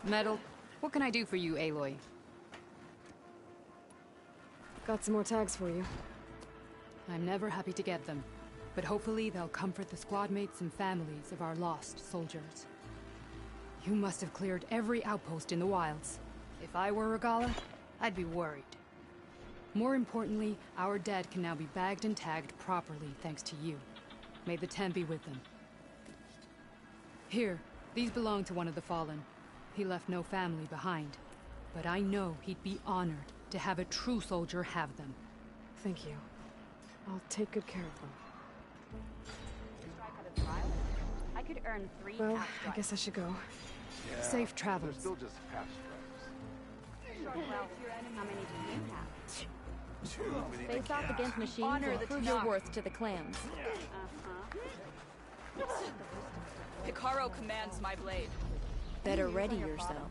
Metal, what can I do for you, Aloy? Got some more tags for you. I'm never happy to get them, but hopefully they'll comfort the squad mates and families of our lost soldiers. You must have cleared every outpost in the wilds. If I were Regala, I'd be worried. More importantly, our dead can now be bagged and tagged properly thanks to you. May the Ten be with them. Here, these belong to one of the fallen. He left no family behind. But I know he'd be honored to have a true soldier have them. Thank you. I'll take good care of them. I could earn 3 Well, half I guess I should go. Yeah, Safe travels. They're still just half stripes. Well, how many do you have? Too many to Face off count. against machines Honor and the prove your Tanakh. worth to the clans. Hikaru commands my blade. Better ready yourself.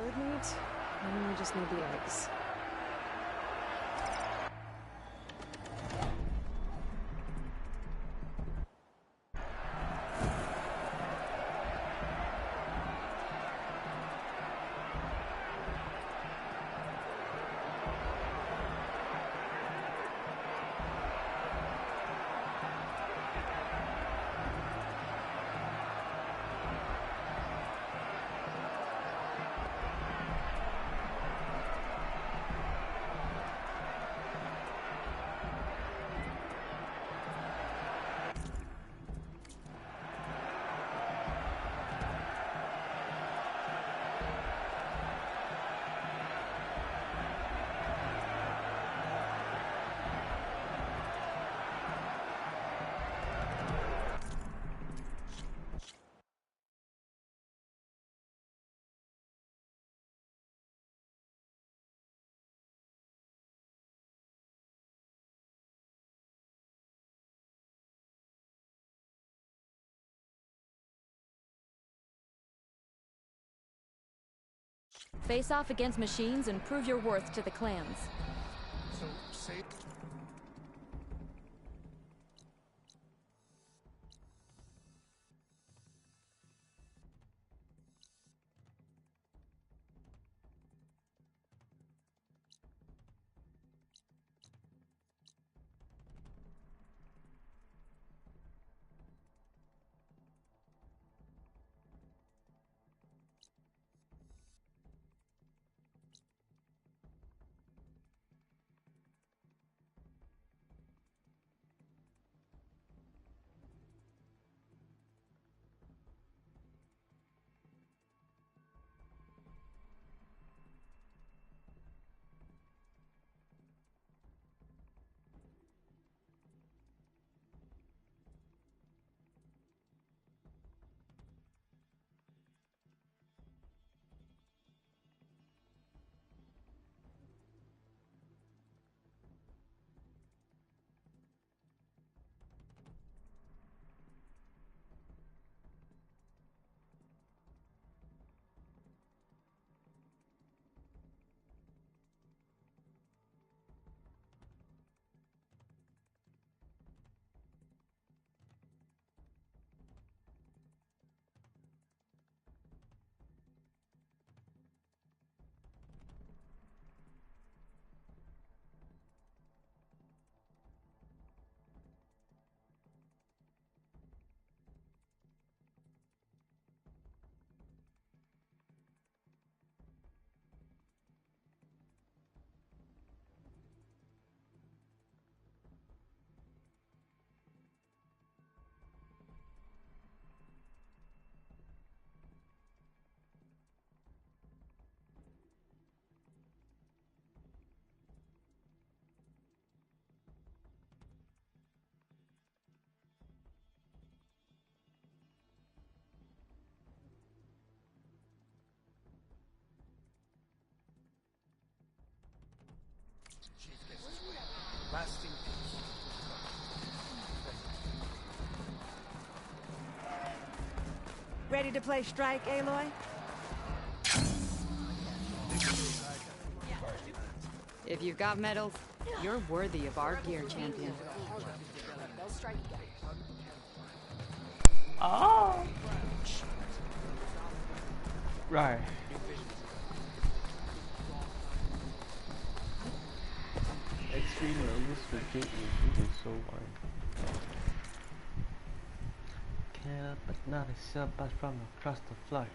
bird meat, and we just need the eggs. Face off against machines and prove your worth to the clans. So, say... Lasting peace. Ready to play strike, Aloy? If you've got medals, you're worthy of our gear, champion. Oh! Right. Extreme levels for Gateway is so wide. Can't help but not accept us from across the floor.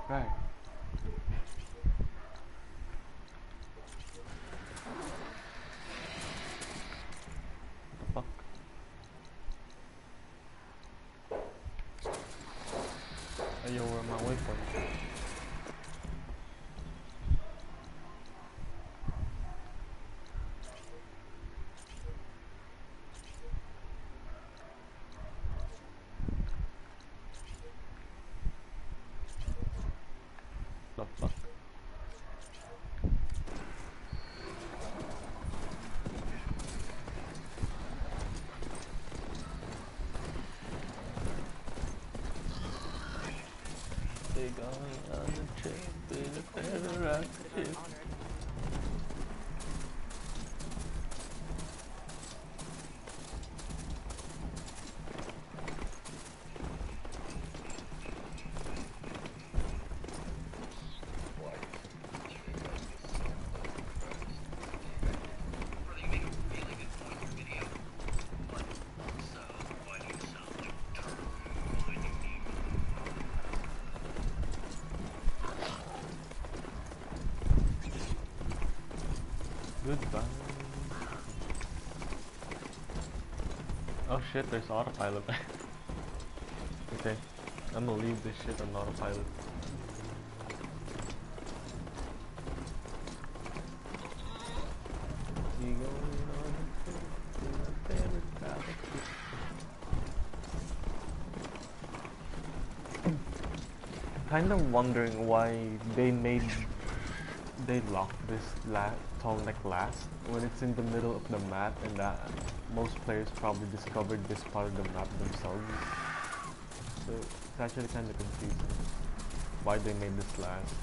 Right. What the fuck? Are you over my way for me? The fuck? We're going on a trip in a feather rocket ship. Goodbye. Oh shit, there's autopilot. Okay, I'm gonna leave this shit on autopilot. You going on a trip in a favorite galaxy? Kind of wondering why they locked this tallneck last when it's in the middle of the map, and that most players probably discovered this part of the map themselves. So it's actually kind of confusing why they made this last.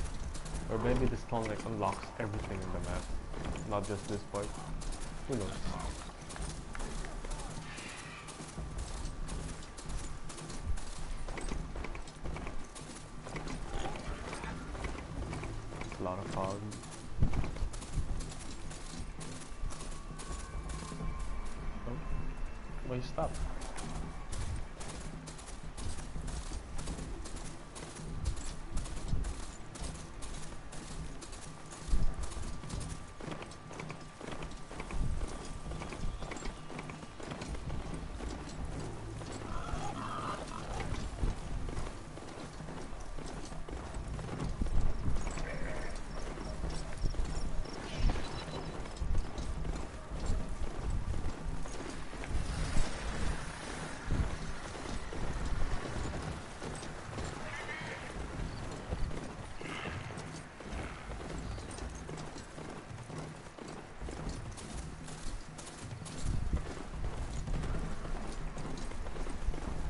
Or maybe this tallneck unlocks everything in the map, not just this part. Who knows? It's a lot of fog. Why you stop?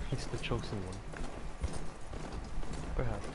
He's the chosen one. Perhaps.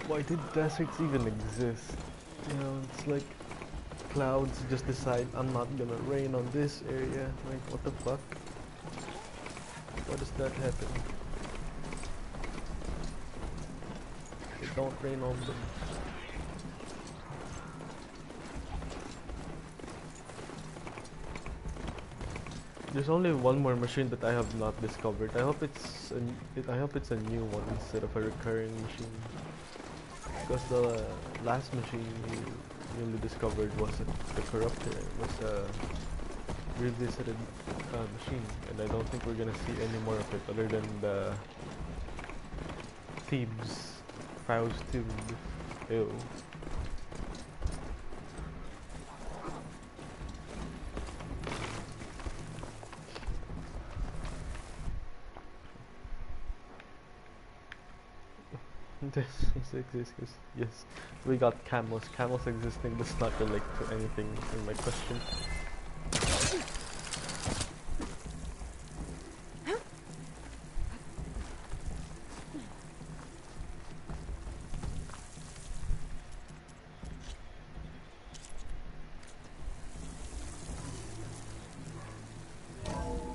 Why did deserts even exist? You know, it's like clouds just decide I'm not gonna rain on this area. Like, what the fuck? Why does that happen? They don't rain on them. There's only one more machine that I have not discovered. I hope it's a new one instead of a recurring machine. Because the last machine we newly discovered was the corruptor. It was a revisited machine, and I don't think we're gonna see any more of it other than the Thebes, Pharaoh's tomb. Ew. This exists. Yes, we got camels. Camels existing does not relate to anything in my question.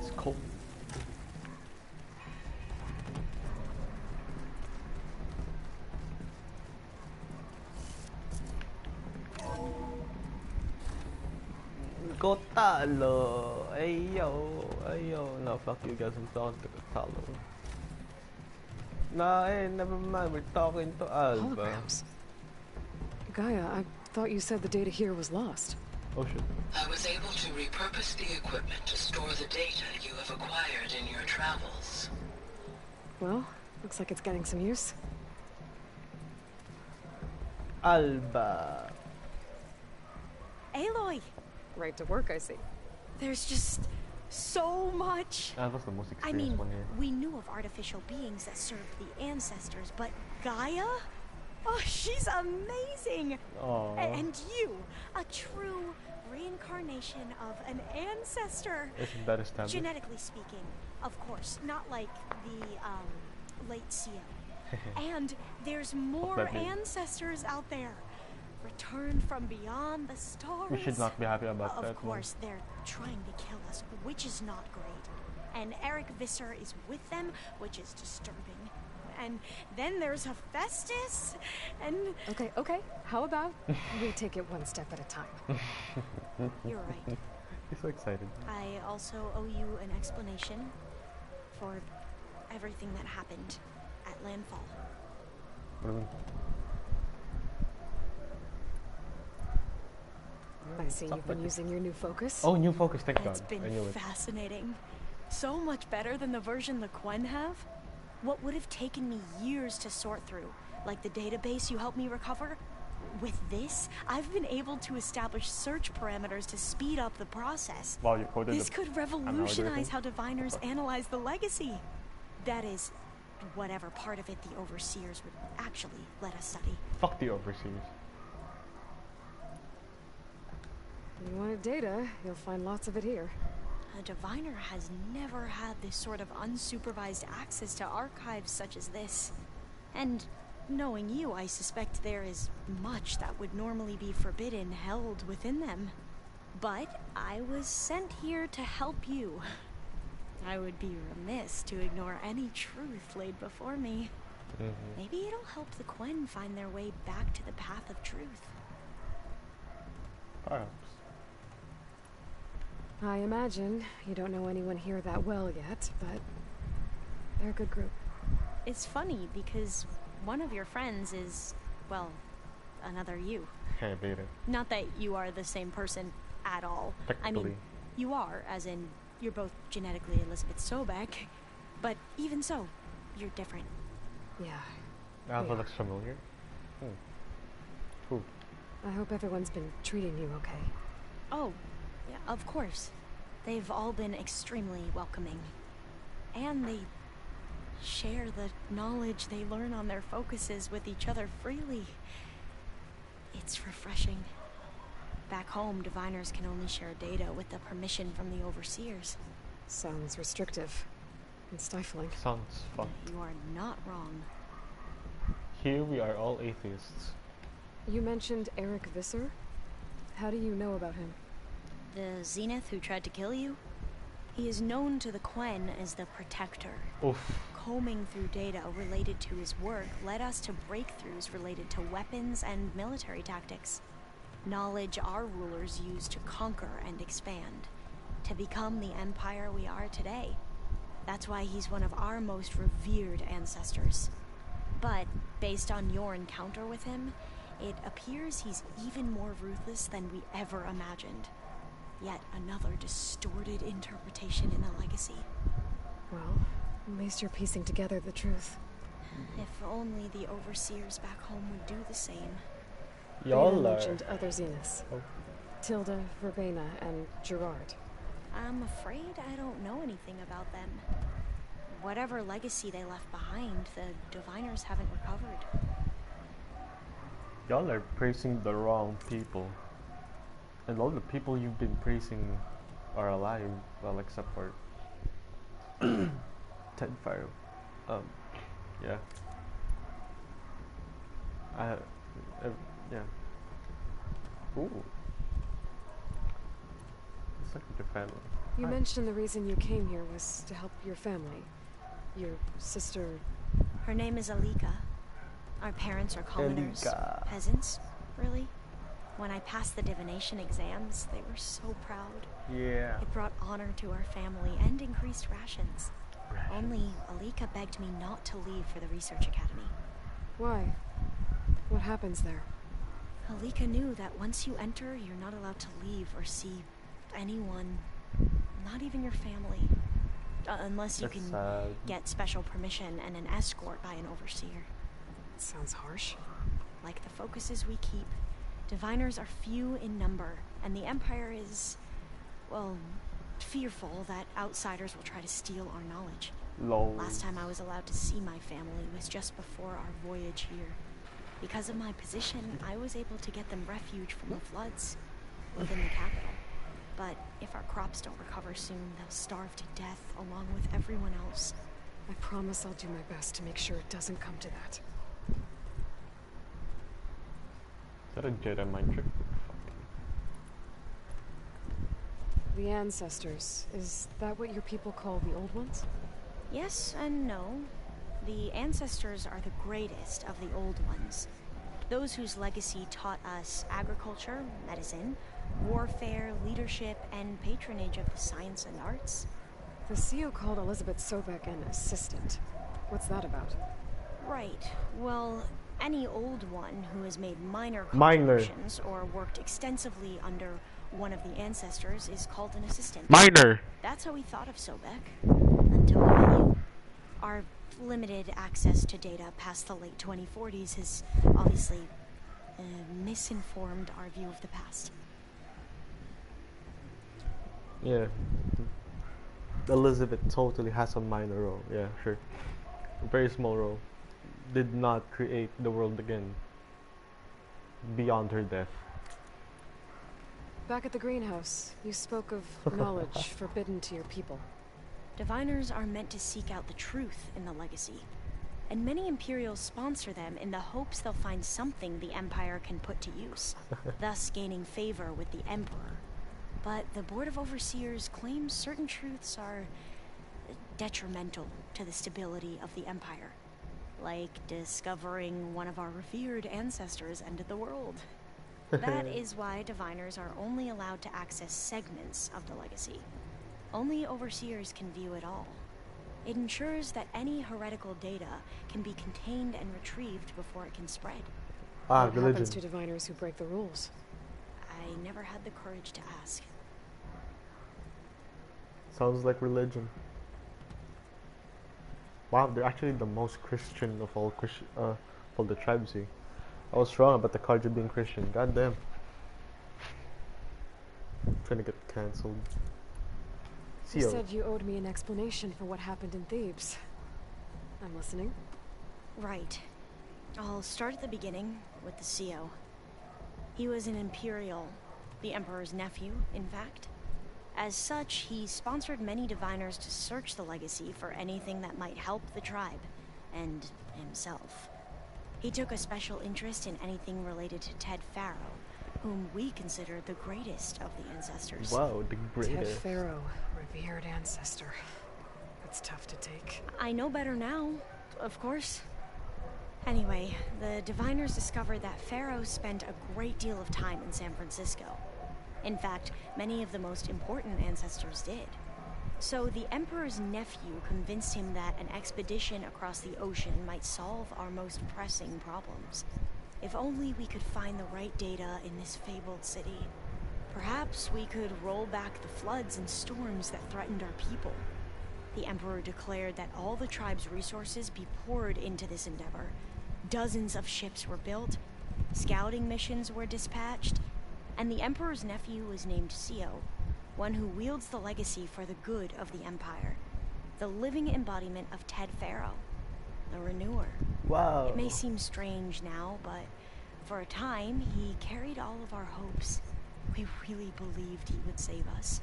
It's cold. Kotalo, ayo, no, fuck you guys, I'm talking to Kotalo. Nah, hey, never mind, we're talking to Alba. Holograms. Gaia, I thought you said the data here was lost. Oh shit. I was able to repurpose the equipment to store the data you have acquired in your travels. Well, looks like it's getting some use. Alba. Aloy, Right to work, I see. there's just so much. Alba's the most I experienced mean, one here. we knew of artificial beings that served the ancestors, but Gaia? Oh, she's amazing! Aww. And you, a true reincarnation of an ancestor. Isn't that established? Genetically speaking, of course, not like the late CO. And there's more that mean? ancestors out there, returned from beyond the stars. We should not be happy about that. Of course, they're trying to kill us, which is not great. And Eric Visser is with them, which is disturbing. And then there's Hephaestus, and... Okay. How about we take it one step at a time? You're right. He's so excited. I also owe you an explanation for everything that happened at Landfall. What do you mean? I see you've been using your new focus. Oh, new focus, thank God. It's been I knew it. fascinating. So much better than the version the Quen have. What would have taken me years to sort through, like the database you helped me recover? With this, I've been able to establish search parameters to speed up the process. Wow, you coded This the could revolutionize how diviners analyze the legacy. That is, whatever part of it the overseers would actually let us study. Fuck the overseas. You wanted data, you'll find lots of it here. A diviner has never had this sort of unsupervised access to archives such as this. And knowing you, I suspect there is much that would normally be forbidden held within them. But I was sent here to help you. I would be remiss to ignore any truth laid before me. Maybe it'll help the Quen find their way back to the path of truth. Perhaps. I imagine you don't know anyone here that well yet, but they're a good group. It's funny because one of your friends is, well, another you. Hey, beat it. Not that you are the same person at all. I Technically. mean, you are, as in, you're both genetically Elizabeth Sobek, but even so, you're different. Yeah. Alpha Yeah. looks familiar. Who? I hope everyone's been treating you okay. Oh, yeah, of course. They've all been extremely welcoming. And they share the knowledge they learn on their focuses with each other freely. It's refreshing. Back home, diviners can only share data with the permission from the overseers. Sounds restrictive and stifling. Sounds fun. You are not wrong. Here we are all atheists. You mentioned Eric Visser? How do you know about him? The Zenith who tried to kill you? He is known to the Quen as the Protector. Oof. Combing through data related to his work led us to breakthroughs related to weapons and military tactics. Knowledge our rulers used to conquer and expand, to become the empire we are today. That's why he's one of our most revered ancestors. But, based on your encounter with him, it appears he's even more ruthless than we ever imagined. Yet another distorted interpretation in the legacy. Well, at least you're piecing together the truth. If only the overseers back home would do the same. Y'all Rhea are... mentioned other Zeniths. Oh. Tilda, Verbena, and Gerard. I'm afraid I don't know anything about them. Whatever legacy they left behind, the diviners haven't recovered. Y'all are praising the wrong people. And all the people you've been praising are alive. Well, except for... Ted Fire. Yeah. Yeah. Ooh. It's like your family. You Hi. mentioned the reason you came here was to help your family. Your sister... Her name is Alika. Our parents are commoners. Alika. Peasants, really. When I passed the divination exams, they were so proud. Yeah. It brought honor to our family and increased rations. Only Alika begged me not to leave for the research academy. Why? What happens there? Alika knew that once you enter, you're not allowed to leave or see anyone, not even your family. Unless you That's can sad. get special permission and an escort by an overseer. Sounds harsh. like the focuses we keep, diviners are few in number, and the Empire is, well, fearful that outsiders will try to steal our knowledge. Lol. Last time I was allowed to see my family was just before our voyage here. Because of my position, I was able to get them refuge from the floods within the capital. But if our crops don't recover soon, they'll starve to death along with everyone else. I promise I'll do my best to make sure it doesn't come to that. Is that a Jedi mind trick? The ancestors, is that what your people call the old ones? Yes and no. The ancestors are the greatest of the old ones. Those whose legacy taught us agriculture, medicine, warfare, leadership, and patronage of the science and arts. The CEO called Elizabeth Sobek an assistant. What's that about? Right. Well, any old one who has made minor contributions or worked extensively under one of the ancestors is called an assistant. Minor! That's how we thought of Sobek. Until we met you. Our limited access to data past the late 2040s has obviously misinformed our view of the past. Yeah. Elizabeth totally has a minor role. Yeah, sure. A very small role. Did not create the world again. Beyond her death. Back at the greenhouse, you spoke of knowledge forbidden to your people. Diviners are meant to seek out the truth in the legacy, and many Imperials sponsor them in the hopes they'll find something the Empire can put to use, thus gaining favor with the Emperor. But the Board of Overseers claims certain truths are detrimental to the stability of the Empire, like discovering one of our revered ancestors ended the world. That is why Diviners are only allowed to access segments of the legacy. Only Overseers can view it all. It ensures that any heretical data can be contained and retrieved before it can spread. Ah, what religion. happens to Diviners who break the rules? I never had the courage to ask. Sounds like religion. Wow, they're actually the most Christian of all all the tribes here. I was wrong about the Karja being Christian. God damn. Trying to get cancelled. You said you owed me an explanation for what happened in Thebes. I'm listening. Right. I'll start at the beginning with the CEO. He was an Imperial, the Emperor's nephew, in fact. As such, he sponsored many Diviners to search the legacy for anything that might help the tribe, and himself. He took a special interest in anything related to Ted Pharaoh, whom we consider the greatest of the ancestors. Wow, the Ted greatest. Pharaoh, revered ancestor. That's tough to take. I know better now, of course. Anyway, the Diviners discovered that Pharaoh spent a great deal of time in San Francisco. In fact, many of the most important ancestors did. So the Emperor's nephew convinced him that an expedition across the ocean might solve our most pressing problems. If only we could find the right data in this fabled city. Perhaps we could roll back the floods and storms that threatened our people. The Emperor declared that all the tribe's resources be poured into this endeavor. Dozens of ships were built, scouting missions were dispatched, and the Emperor's nephew was named CEO, one who wields the legacy for the good of the Empire. The living embodiment of Ted Pharaoh, the Renewer. Wow. It may seem strange now, but for a time, he carried all of our hopes. We really believed he would save us.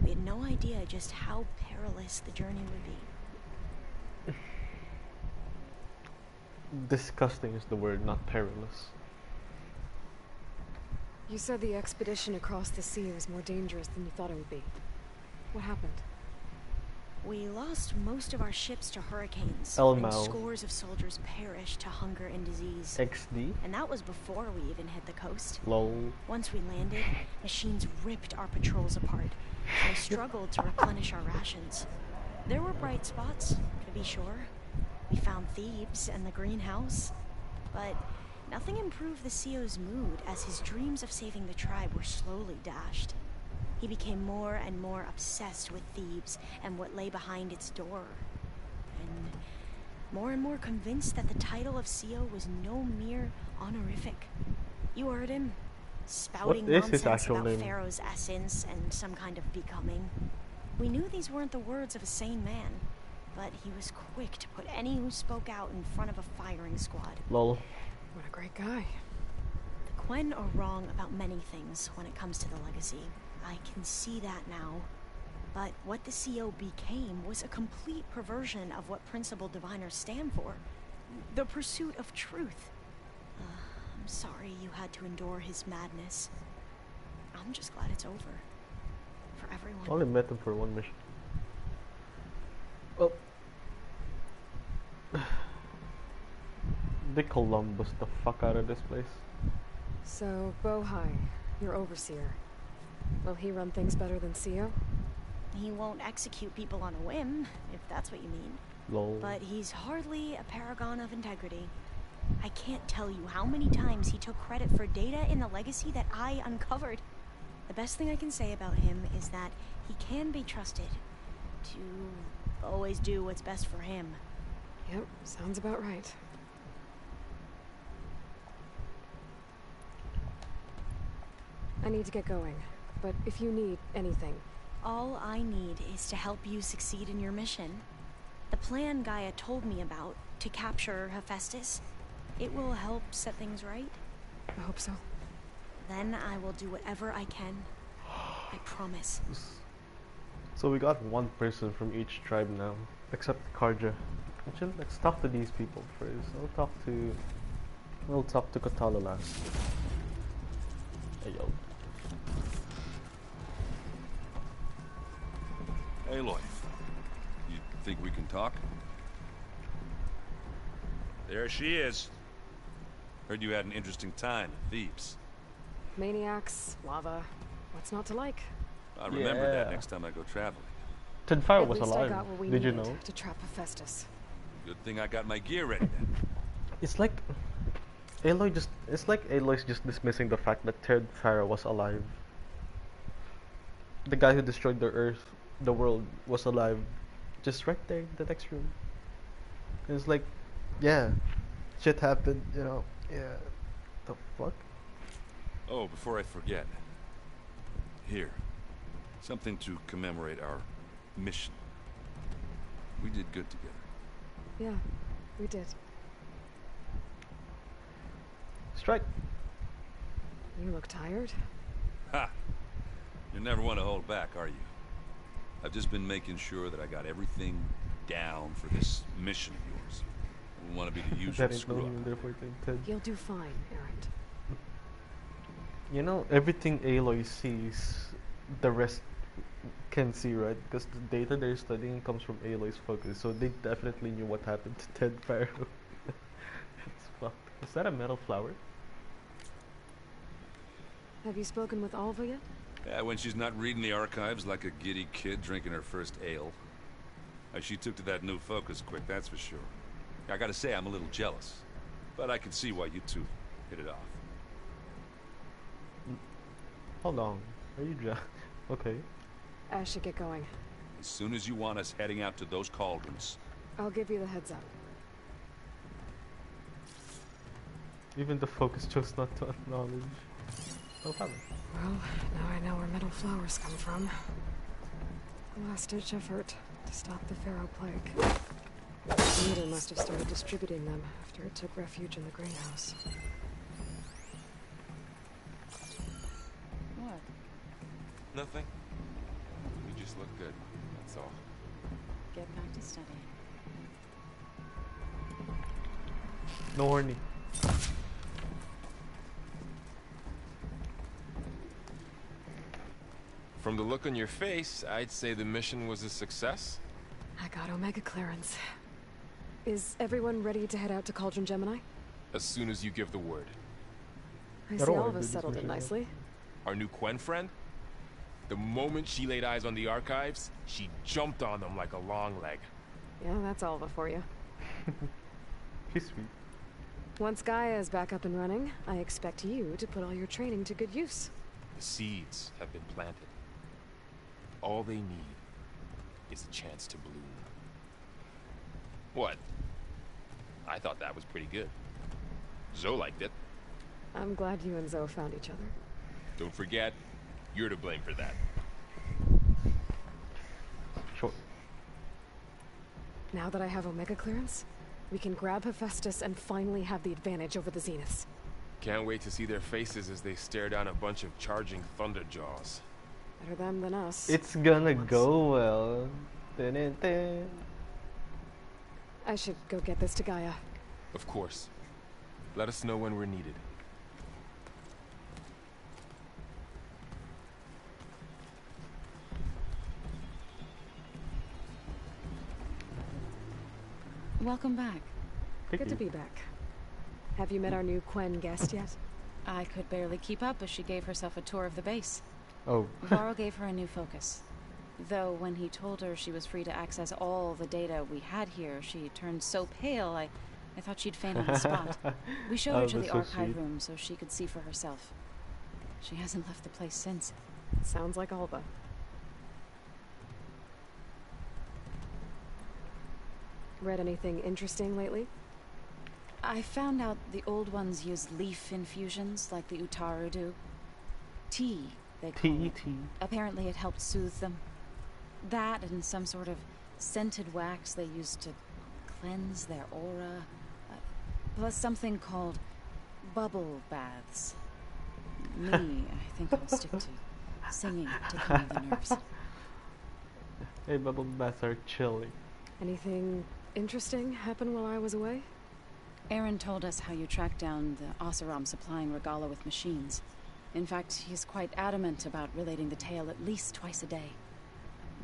We had no idea just how perilous the journey would be. Disgusting is the word, not perilous. You said the expedition across the sea was more dangerous than you thought it would be. What happened? We lost most of our ships to hurricanes, Elmo. and scores of soldiers perished to hunger and disease. XD? And that was before we even hit the coast. Lol. Once we landed, machines ripped our patrols apart. We struggled to replenish our rations. There were bright spots, to be sure. We found Thebes and the greenhouse, but nothing improved the CEO's mood as his dreams of saving the tribe were slowly dashed. He became more and more obsessed with Thebes and what lay behind its door. And more and more convinced that the title of CO was no mere honorific. You heard him, spouting What is his nonsense actual about name? Pharaoh's essence and some kind of becoming. We knew these weren't the words of a sane man, but he was quick to put any who spoke out in front of a firing squad. Lol. What a great guy. The Quen are wrong about many things when it comes to the legacy. I can see that now. But what the CO became was a complete perversion of what principal diviners stand for. The pursuit of truth. I'm sorry you had to endure his madness. I'm just glad it's over. For everyone. Only met him for one mission. Well, they Columbus the fuck out of this place. So, Bohai, your overseer. Will he run things better than CO? He won't execute people on a whim, if that's what you mean. Lol. But he's hardly a paragon of integrity. I can't tell you how many times he took credit for data in the legacy that I uncovered. The best thing I can say about him is that he can be trusted to always do what's best for him. Yep, sounds about right. I need to get going, but if you need anything... All I need is to help you succeed in your mission. The plan Gaia told me about, to capture Hephaestus, it will help set things right. I hope so. Then I will do whatever I can. I promise. So we got one person from each tribe now, except Karja. Actually, let's talk to these people first. We'll talk to Katala last. Hey yo. Aloy, you think we can talk? There she is. Heard you had an interesting time in Thebes. Maniacs, lava, what's not to like? I'll remember that Yeah. next time I go traveling. Tenfire At was least alive. I got what we Did you needed know? to trap Hephaestus. Good thing I got my gear ready then. It's like Aloy's just dismissing the fact that Third Pharaoh was alive. The guy who destroyed the world was alive. Just right there in the next room. And it's like, yeah, shit happened, you know. Yeah. The fuck? Oh, before I forget. Here. Something to commemorate our mission. We did good together. Yeah, we did. Strike. You look tired. Ha! You never want to hold back, are you? I've just been making sure that I got everything down for this mission of yours. I don't want to be the usual That ain't screw no up. human therefore tainted. You'll do fine, Errant. You know, everything Aloy sees, the rest can see, right? Because the data they're studying comes from Aloy's focus, so they definitely knew what happened to Ted Pharaoh. It's fucked. Is that a metal flower? Have you spoken with Alva yet? Yeah, when she's not reading the archives like a giddy kid drinking her first ale. She took to that new focus quick, that's for sure. I gotta say, I'm a little jealous. But I can see why you two hit it off. Hold on. Are you okay. I should get going. As soon as you want us heading out to those cauldrons. I'll give you the heads up. Even the focus chose not to acknowledge. No problem. Well, now I know where metal flowers come from. A last-ditch effort to stop the Pharaoh plague. The leader must have started distributing them after it took refuge in the greenhouse. What? Nothing. You just look good, that's all. Get back to studying. No horny. From the look on your face, I'd say the mission was a success. I got Omega clearance. Is everyone ready to head out to Cauldron Gemini? As soon as you give the word. I I see don't wanna all of do us this settled mission in yet. nicely. Our new Quen friend? The moment she laid eyes on the archives, she jumped on them like a long leg. Yeah, that's Alva for you. She's sweet. Once Gaia is back up and running, I expect you to put all your training to good use. The seeds have been planted. All they need is a chance to bloom. What? I thought that was pretty good. Zoe liked it. I'm glad you and Zoe found each other. Don't forget, you're to blame for that. Sure. Now that I have Omega clearance, we can grab Hephaestus and finally have the advantage over the Zeniths. Can't wait to see their faces as they stare down a bunch of charging thunder jaws. Better them than us. It's gonna go well. Dun, dun, dun. I should go get this to Gaia. Of course. Let us know when we're needed. Welcome back. Good to be back. Have you met our new Quen guest yet? I could barely keep up as she gave herself a tour of the base. Oh. Varl gave her a new focus. Though when he told her she was free to access all the data we had here, she turned so pale I thought she'd faint on the spot. We showed her to the archive room so she could see for herself. She hasn't left the place since. Sounds like Alva. Read anything interesting lately? I found out the old ones use leaf infusions like the Utaru do. Tea, they call it. Apparently it helped soothe them. That and some sort of scented wax they used to cleanse their aura. Plus something called bubble baths. Me, I think I'll stick to singing to calm the nerves. Hey, bubble baths are chilly. Anything interesting happen while I was away? Aaron told us how you tracked down the Oseram supplying Regala with machines. In fact, he's quite adamant about relating the tale at least twice a day.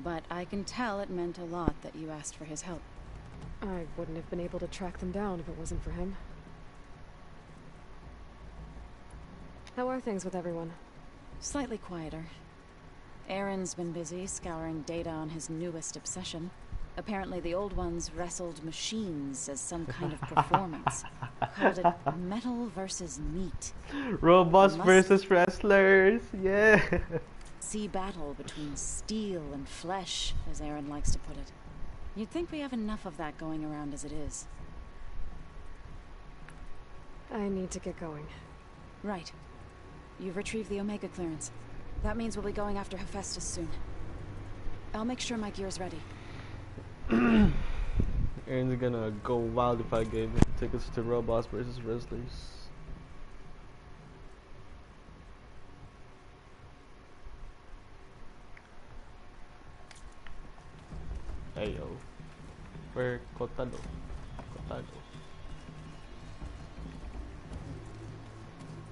But I can tell it meant a lot that you asked for his help. I wouldn't have been able to track them down if it wasn't for him. How are things with everyone? Slightly quieter. Aaron's been busy scouring data on his newest obsession. Apparently the old ones wrestled machines as some kind of performance. Called it metal versus meat. Robots versus wrestlers, yeah. See battle between steel and flesh, as Aaron likes to put it. You'd think we have enough of that going around as it is. I need to get going. Right. You've retrieved the Omega clearance. That means we'll be going after Hephaestus soon. I'll make sure my gear's ready. Aaron's gonna go wild if I gave him tickets to robots versus wrestlers. Hey yo, where Cotado?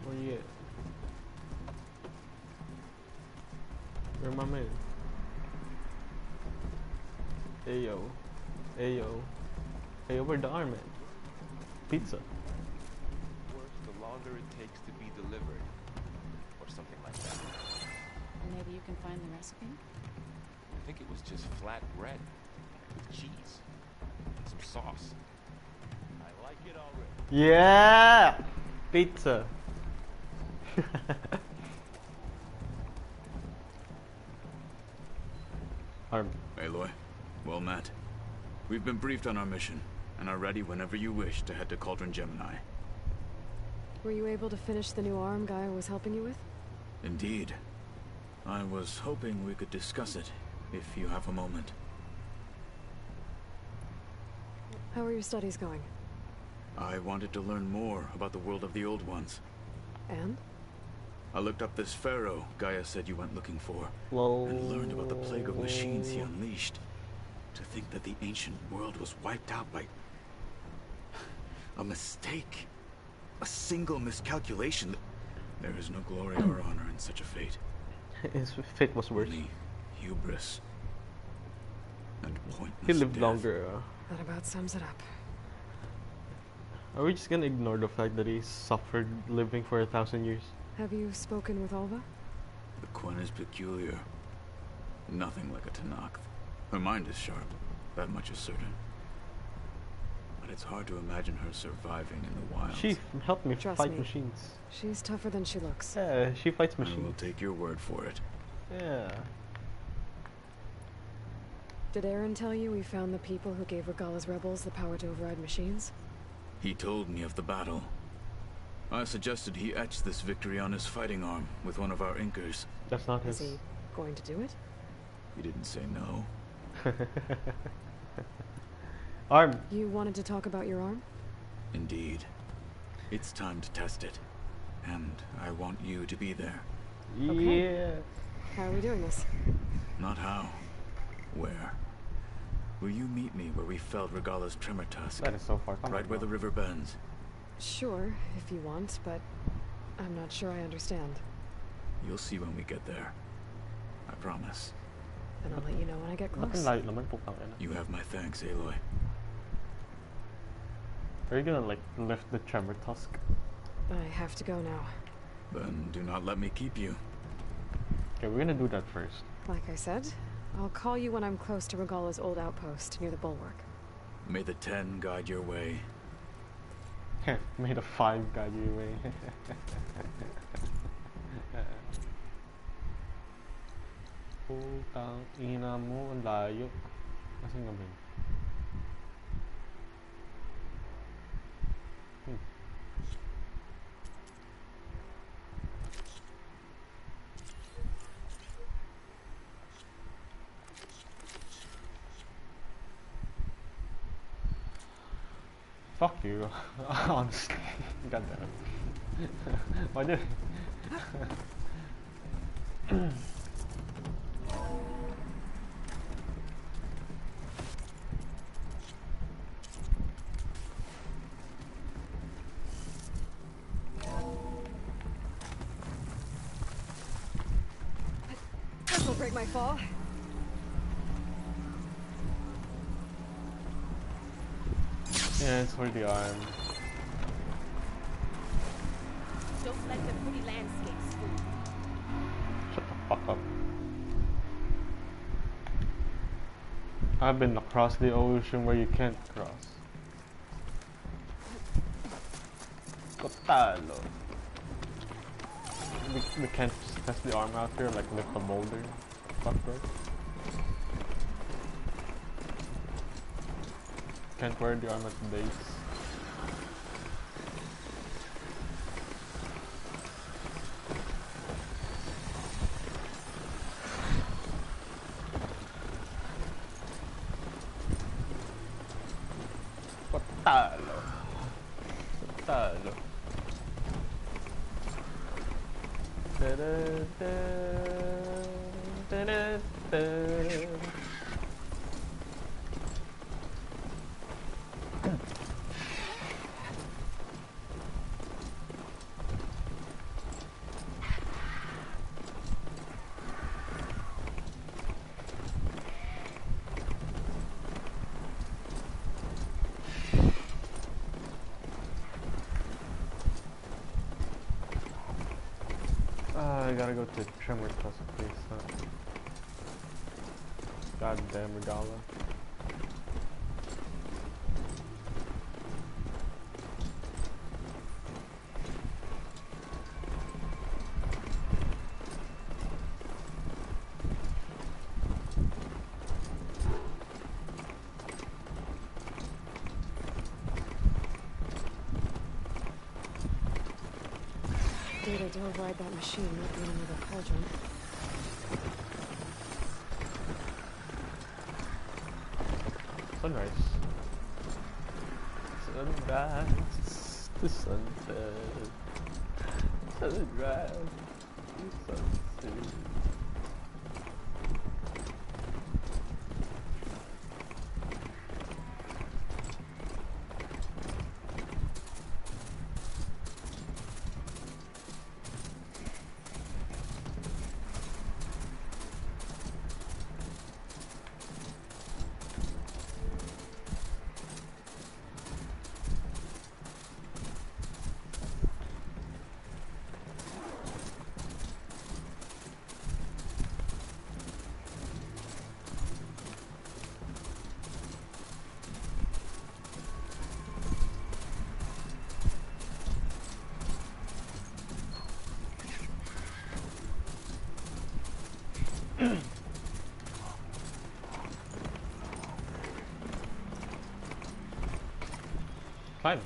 Where you at? Where my man? Hey yo, where the arm at? Pizza. The longer it takes to be delivered, or something like that. Maybe you can find the recipe? I think it was just flat bread with cheese, and some sauce. I like it already. Yeah, pizza. Arm. Aloy, well met. We've been briefed on our mission, and are ready whenever you wish to head to Cauldron Gemini. Were you able to finish the new arm Gaia was helping you with? Indeed. I was hoping we could discuss it, if you have a moment. How are your studies going? I wanted to learn more about the world of the Old Ones. And? I looked up this pharaoh Gaia said you went looking for, Whoa. and learned about the plague of machines he unleashed. To think that the ancient world was wiped out by a mistake. A single miscalculation. There is no glory or honor in such a fate. His fate was worse. Only hubris and pointless He lived death. longer. That about sums it up. Are we just gonna ignore the fact that he suffered living for 1,000 years? Have you spoken with Alva? The Quen is peculiar. Nothing like a Tanakh. Her mind is sharp, that much is certain. But it's hard to imagine her surviving in the wild. She helped me Trust fight me. machines. She's tougher than she looks. Yeah, she fights I will machines. take your word for it. Yeah. Did Aaron tell you we found the people who gave Regala's rebels the power to override machines? He told me of the battle. I suggested he etch this victory on his fighting arm with one of our inkers. That's not Is his. he going to do it? He didn't say no. Arm. You wanted to talk about your arm? Indeed. It's time to test it. And I want you to be there. Okay. Yeah. How are we doing this? Not how. Where? Will you meet me where we felled Regala's tremor tusk? That is so far. Come Right on, where the bro. river bends. Sure, if you want, but I'm not sure I understand. You'll see when we get there. I promise. Then I'll let you know when I get Ba't ang close. layo naman, putang ina? You have my thanks, Aloy. Are you gonna like lift the tremor tusk? I have to go now. Then do not let me keep you. Okay, we're gonna do that first. Like I said, I'll call you when I'm close to Regala's old outpost near the bulwark. May the 10 guide your way. May the 5 guide you away. Putang ina mo, ang layo. Kasi naman. Fuck you, honestly. God damn it. Why did This will break my fall. Yeah, it's for the arm. Don't let the pretty landscapes fool you. Shut the fuck up. I've been across the ocean where you can't cross. Kotalo. We can't just test the arm out here like lift a boulder. Fuck, bro. Can't wear the arm at the base. Patalo. Patalo. I gotta go to Tremor Tusk place, huh? Goddamn Regala. Data to override that machine might be in another cauldron. Sunrise. Sunrise to sunset. Sunrise to sunset. Fine.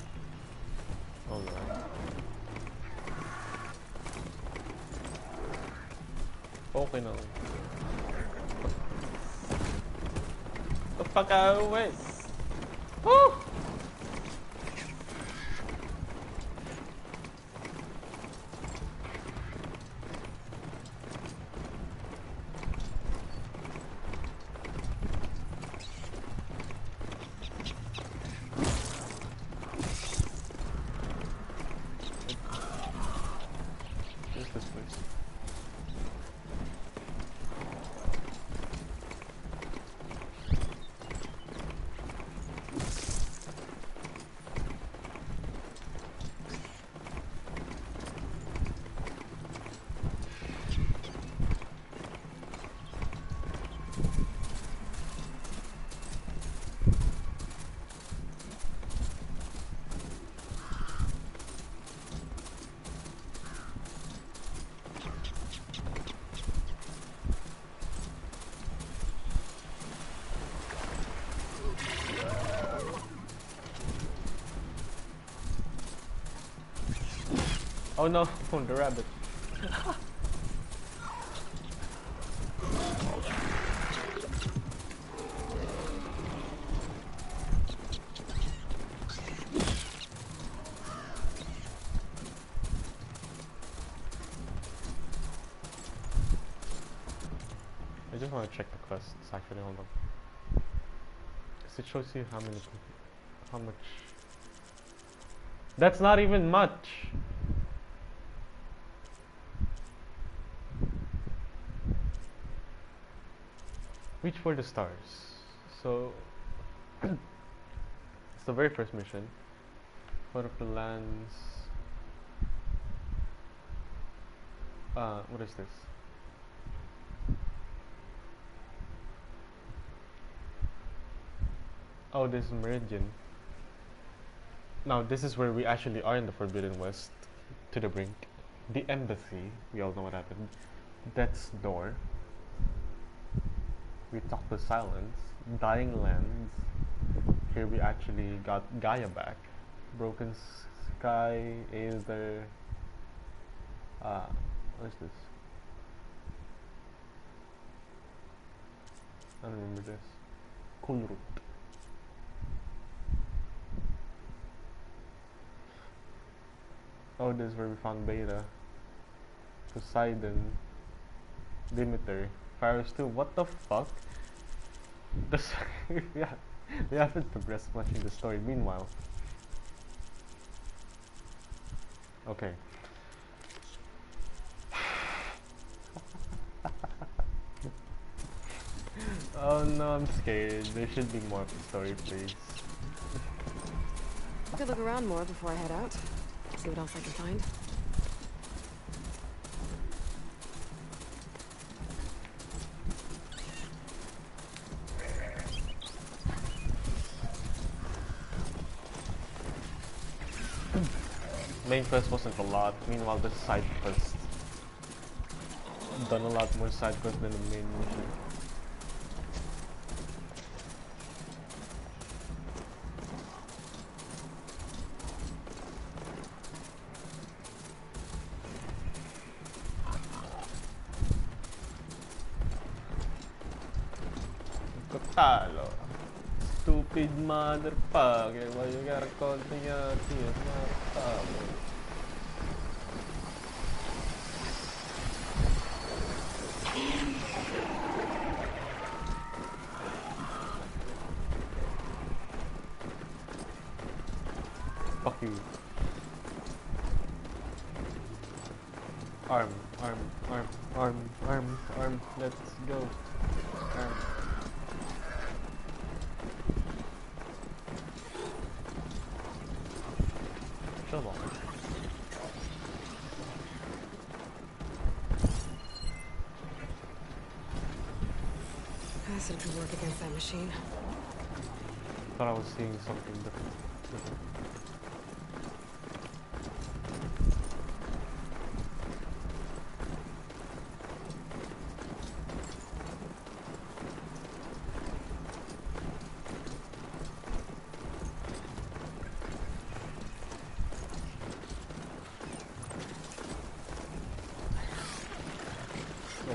Alright. Okay now. The fuck out of the way! Woo! Oh no, the rabbit. I just want to check the quests actually, hold on. Because it shows you how much. That's not even much! Reach for the stars. So it's the very first mission. What of the lands? What is this? Oh, this is Meridian. Now this is where we actually are in the Forbidden West. To the brink. The embassy. We all know what happened. Death's Door. We talked to Silence, Dying Lands. Here we actually got Gaia back. Broken Sky, Aether. What is this? I don't remember this. Kulrut. Oh, this is where we found Beta. Poseidon. Demeter. Fires too. What the fuck? Yeah, we haven't progressed much in the story. Meanwhile, okay. Oh no, I'm scared. There should be more of the story, please. I could look around more before I head out. See what else I can find. Main quest wasn't a lot, meanwhile the side quest done a lot more side quest than the main mission. Talo. Stupid motherfucker, why you gotta call me out here, motherfucker? Fuck you. Arm, let's go. Arm. Come on. Acid could work against that machine. Thought I was seeing something different.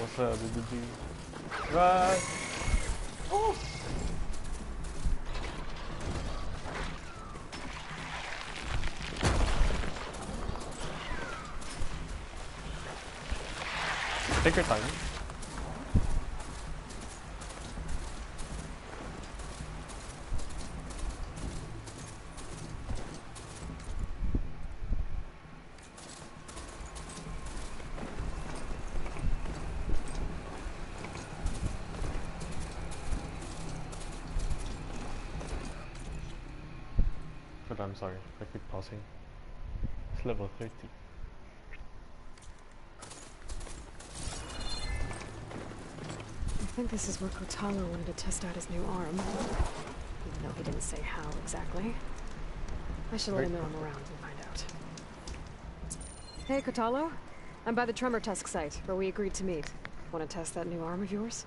What's up, DDG? Right! Oh! Take your time. But I'm sorry, I keep pausing. It's level 30. I think this is where Kotalo wanted to test out his new arm. Even though he didn't say how exactly. I should let him know I'm around and find out. Hey, Kotalo. I'm by the Tremor Tusk site, where we agreed to meet. Want to test that new arm of yours?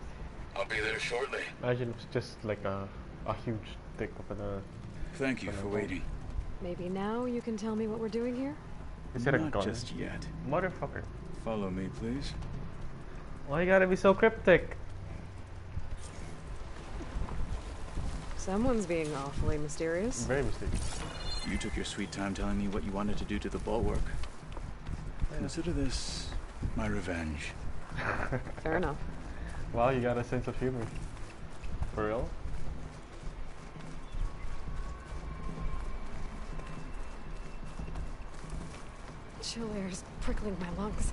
I'll be there shortly. Imagine it's just like a huge stick of a... Thank you for waiting. Maybe now you can tell me what we're doing here? Is it a Not gun? just yet. Motherfucker. Follow me, please. Why you gotta be so cryptic? Someone's being awfully mysterious. Very mysterious. You took your sweet time telling me what you wanted to do to the bulwark. Consider this my revenge. Fair enough. Wow, you got a sense of humor. For real? Chill air is prickling my lungs.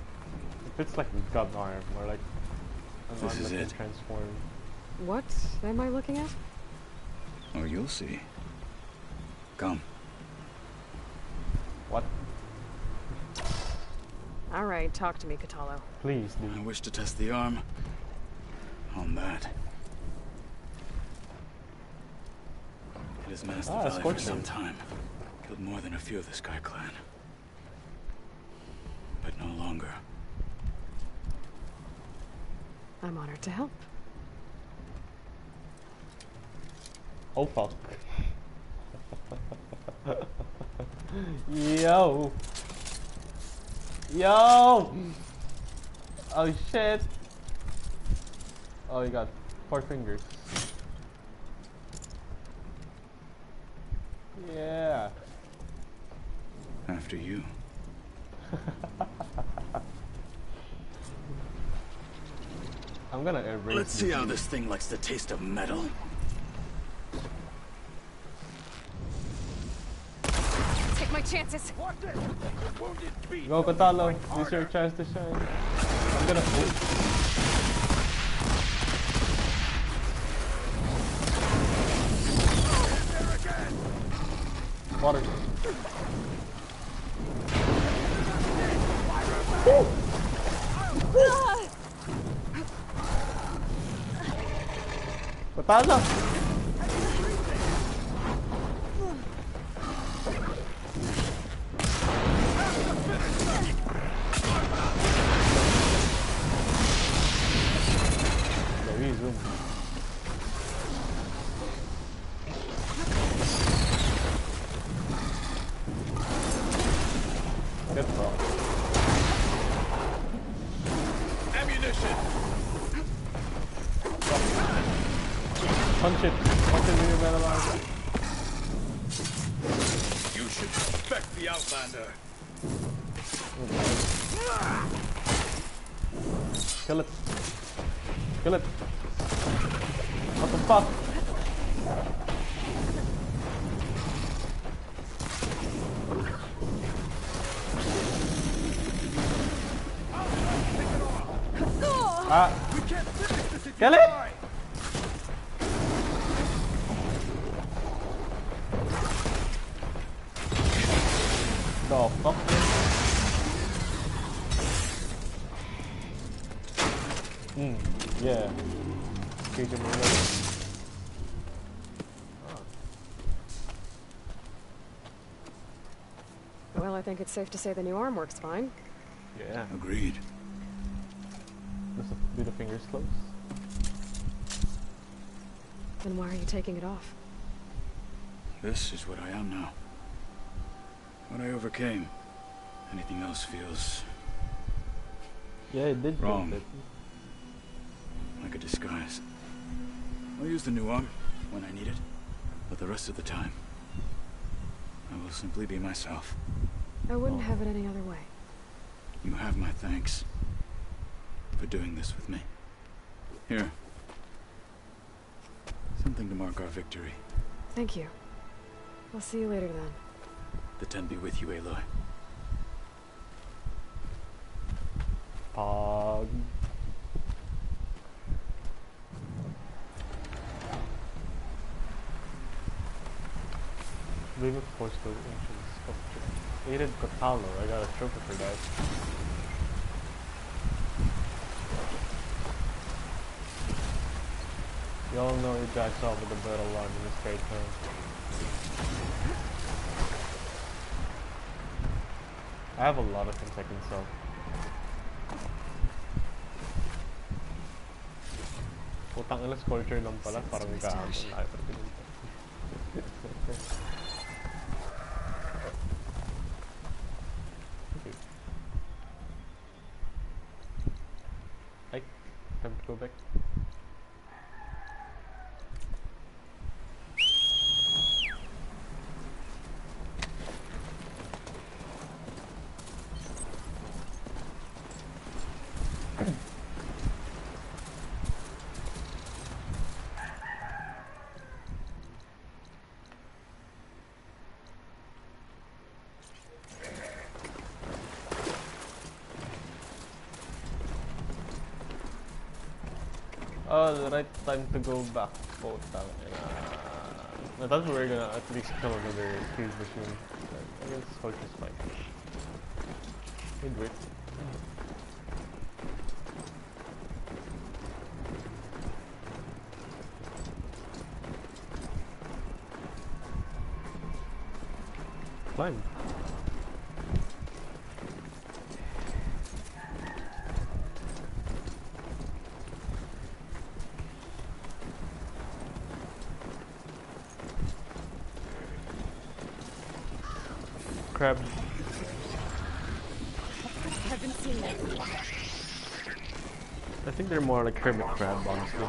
If it's like a gun arm or like an This arm is that it. can transform. What am I looking at? Oh, you'll see. Come. What? Alright, talk to me, Kotalo. Please, dude. I wish to test the arm on that. It has menaced the valley for scorched some him. time. Killed more than a few of the Sky Clan. But no longer. I'm honored to help. Oh fuck. Yo! Yo! Oh shit! Oh, you got 4 fingers. Yeah! After you. I'm gonna erase. Let's see how this thing likes the taste of metal. Take my chances. Go Kotalo, this is your chance to shine. I'm gonna water. Kotalo! Zoom. Good throw. Ammunition! Punch it with your metal arm. You should respect the Outlander. Kill it. Kill it. What the fuck? Ah. Kill it! The fuck? Yeah. Cage him away. Well, I think it's safe to say the new arm works fine. Yeah. Agreed. Do the fingers close? Then why are you taking it off? This is what I am now. What I overcame. Anything else feels Yeah, it did. wrong. It. a disguise. I'll use the new arm when I need it, but the rest of the time, I will simply be myself. I wouldn't have it any other way. You have my thanks for doing this with me. Here. Something to mark our victory. Thank you. I'll see you later then. The 10 be with you, Aloy. Pog. Vivid force to ancient sculpture. Aided Katalo, I got a trophy for that. Y'all know you jacks off with the battle line in this great time. I have a lot of things I can sell. Putang ina, sculpture lang pala, parang gaano na ito. Okay. Ay, time to go back. The right time to go back. I thought we were gonna at least kill another fuse machine. I guess Sculpture's fine. Wait. Climb. Crab. Haven't seen that. I think they're more like hermit crab, honestly.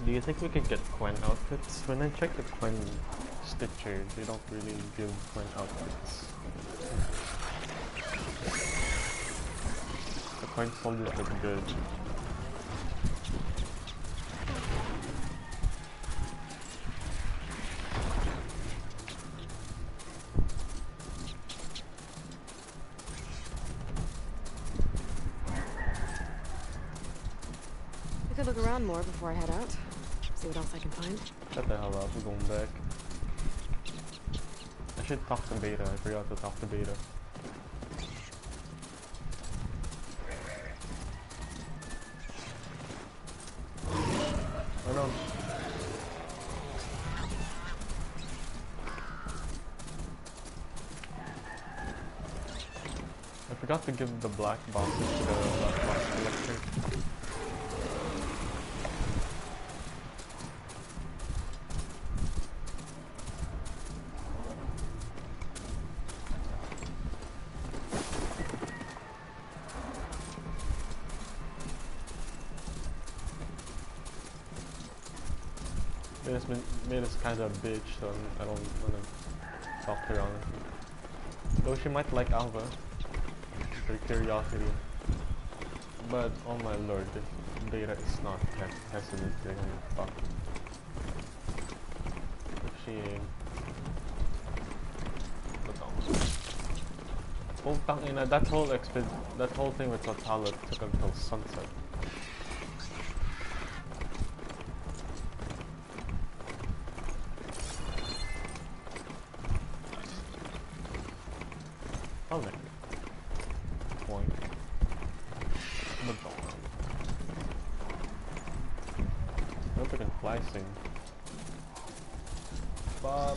Do you think we could get Quen outfits? When I check the Quen Stitcher, they don't really give Quen outfits. The Quen soldiers look good. I could look around more before I head out. See what else I can find. Shut the hell up, we're going back. I should talk to Beta, I forgot to talk to Beta. Oh no. I forgot to give the black boxes to the black box collector. Made us kind of a bitch, so I don't want to talk to her honestly. Though she might like Alva, for curiosity. But oh my lord, if Beta is not hesitant, then fuck. If she ain't. Oh tangina, that whole thing with Totala took until sunset. Collect. Point. Madonna. I hope I can fly soon. Bob.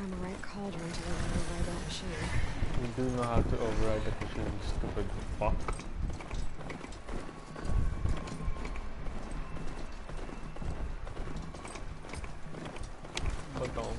Find the right cauldron to override that machine. You do know how to override the machine, stupid fuck. But don't.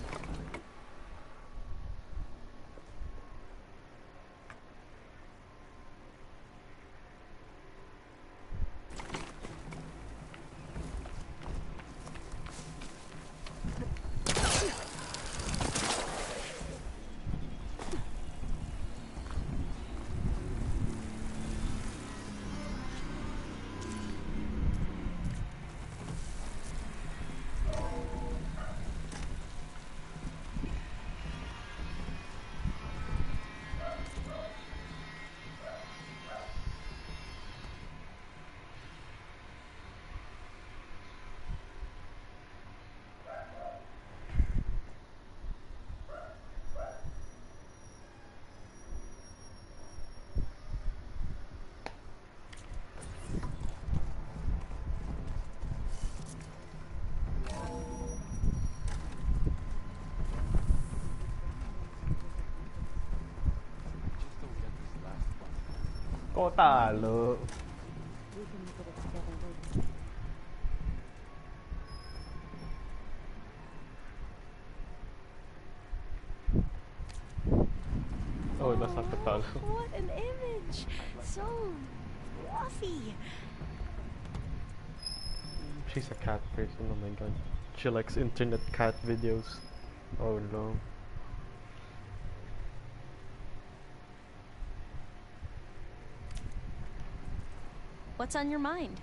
Ko talo. We can look at it together later. Oh, that's not the talo. What an image! So fluffy. She's a cat person, oh my god. She likes internet cat videos. Oh no. What's on your mind?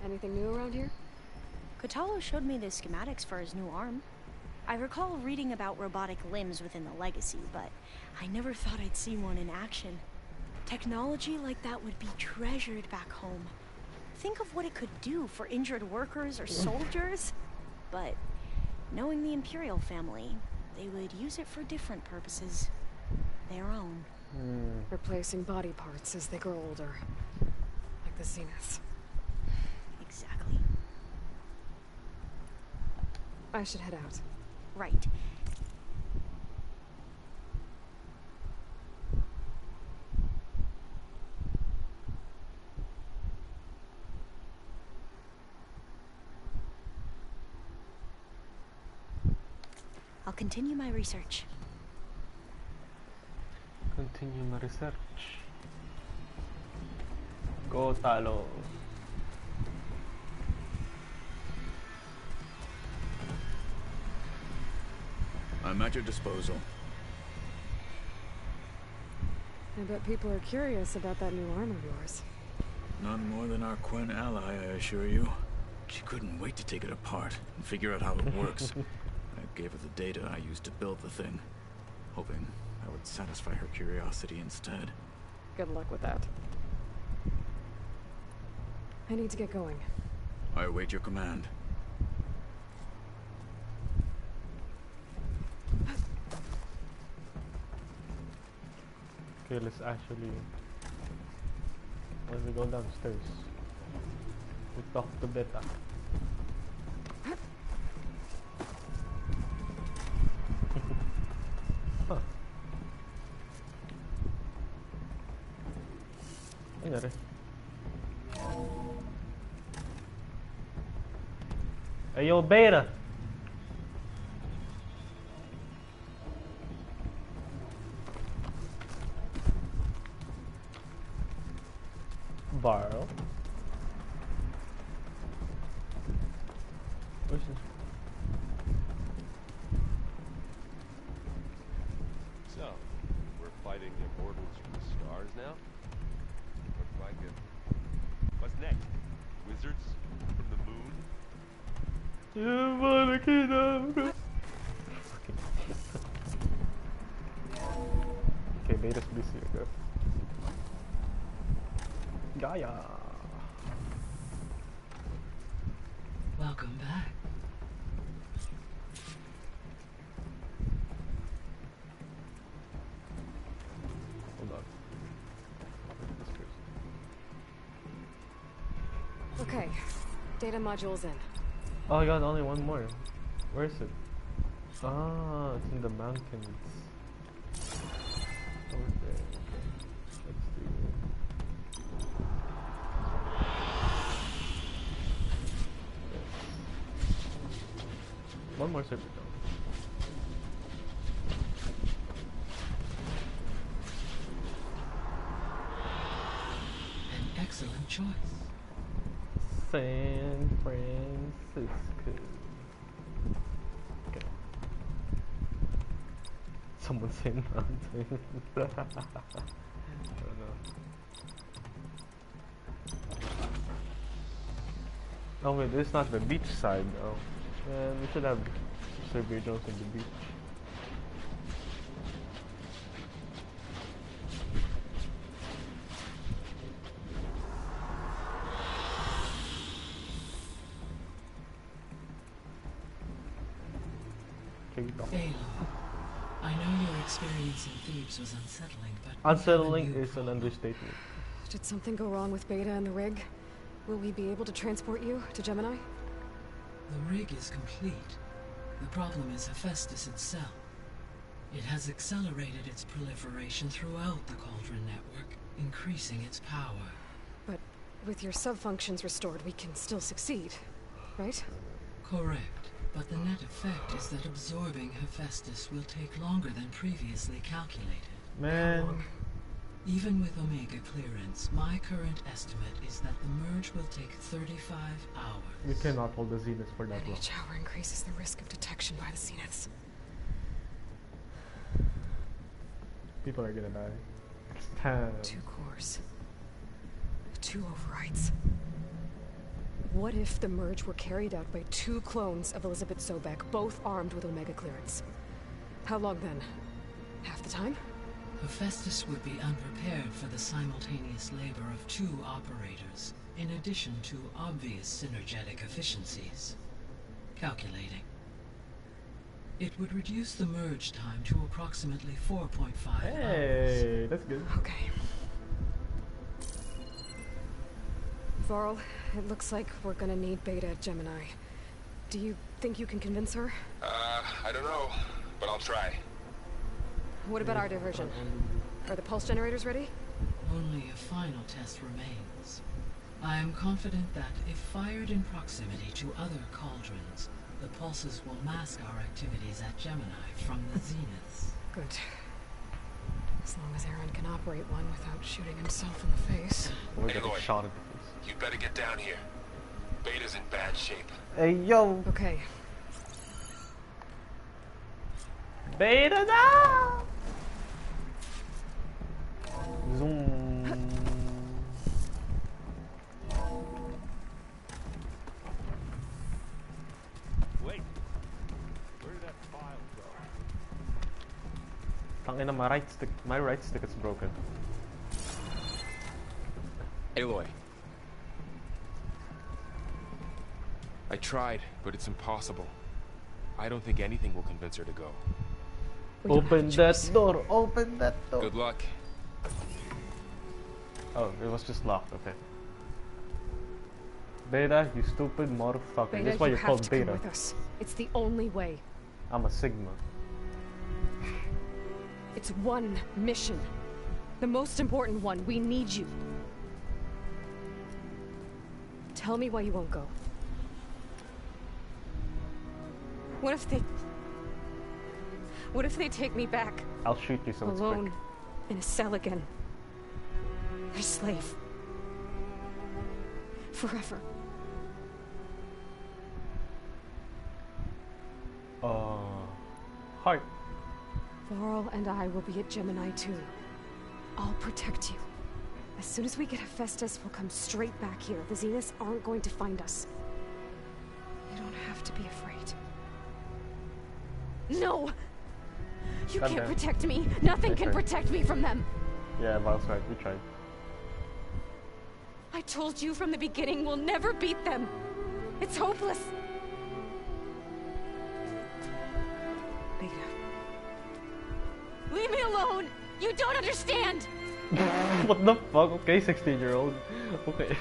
Anything new around here? Kotalo showed me the schematics for his new arm. I recall reading about robotic limbs within the Legacy, but I never thought I'd see one in action. Technology like that would be treasured back home. Think of what it could do for injured workers or soldiers. But knowing the Imperial family, they would use it for different purposes. Their own. Replacing body parts as they grow older. Like the Zeniths. Exactly. I should head out. Right. I'll continue my research. Continue my research. Go talo. I'm at your disposal. I bet people are curious about that new arm of yours. None more than our Quen ally, I assure you. She couldn't wait to take it apart and figure out how it works. I gave her the data I used to build the thing, hoping I would satisfy her curiosity instead. Good luck with that. I need to get going. I await your command. Okay, let's actually... When we go downstairs, we talk to Beta. Huh. Nangyari? Ayo, Beta! Borrow. Where's this? So, we're fighting immortals from the stars now? Looks like it. What's next? Wizards from the moon? You wanna get out? Okay, Beta's busy, okay. Gaia. Welcome back. Hold on. Okay, data module's in. Oh, I got only one more. Where is it? Ah, it's in the mountains. Over there. Okay. Let's do it. One more server though. An excellent choice. San Francisco. Okay. Someone say mountain. I don't know. Oh wait, this is not the beach side though. Man, we should have survey drones on the beach. Aloy, I know your experience in Thebes was unsettling, but... Unsettling is an understatement. Did something go wrong with Beta and the rig? Will we be able to transport you to Gemini? The rig is complete. The problem is Hephaestus itself. It has accelerated its proliferation throughout the Cauldron network, increasing its power. But with your sub-functions restored, we can still succeed, right? Correct, but the net effect is that absorbing Hephaestus will take longer than previously calculated. Man. Even with Omega clearance, my current estimate is that the merge will take 35 hours. We cannot hold the Zeniths for that And long. each hour increases the risk of detection by the Zeniths. People are gonna die. It's time. 2 cores. 2 overrides. What if the merge were carried out by 2 clones of Elizabeth Sobek, both armed with Omega clearance? How long then? Half the time? Hephaestus would be unprepared for the simultaneous labor of 2 operators, in addition to obvious synergetic efficiencies. Calculating. It would reduce the merge time to approximately 4.5 hours. Hey, that's good. Okay. Varl, it looks like we're gonna need Beta at Gemini. Do you think you can convince her? I don't know, but I'll try. What about our diversion? Are the pulse generators ready? Only a final test remains. I am confident that if fired in proximity to other cauldrons, the pulses will mask our activities at Gemini from the zeniths. Good. As long as Aaron can operate one without shooting himself in the face. We're Hey, getting Lloyd. shot in the face. You'd better get down here. Beta's in bad shape. Hey, yo! Okay. Beta now! Zoom. Wait. Where did that file go? Tangina, my right stick is broken. Aloy. I tried, but it's impossible. I don't think anything will convince her to go. Open that door! Open that door! Good luck. Oh, it was just locked, okay. Beta, you stupid motherfucker. Beta, This is why you you're have called to come Beta. with us. It's the only way. I'm a Sigma. It's one mission. The most important one. We need you. Tell me why you won't go. What if they take me back? I'll shoot you so it's alone quick. in a cell again. A slave. Forever. Heart. Varl and I will be at Gemini too. I'll protect you. As soon as we get Hephaestus, we'll come straight back here. The Zeniths aren't going to find us. You don't have to be afraid. No! You God can't damn. protect me. Nothing I can tried. protect me from them. Yeah, Val's right. We tried. I told you from the beginning we'll never beat them. It's hopeless. Beta. Leave me alone! You don't understand! What the fuck? Okay, 16-year-old. Okay.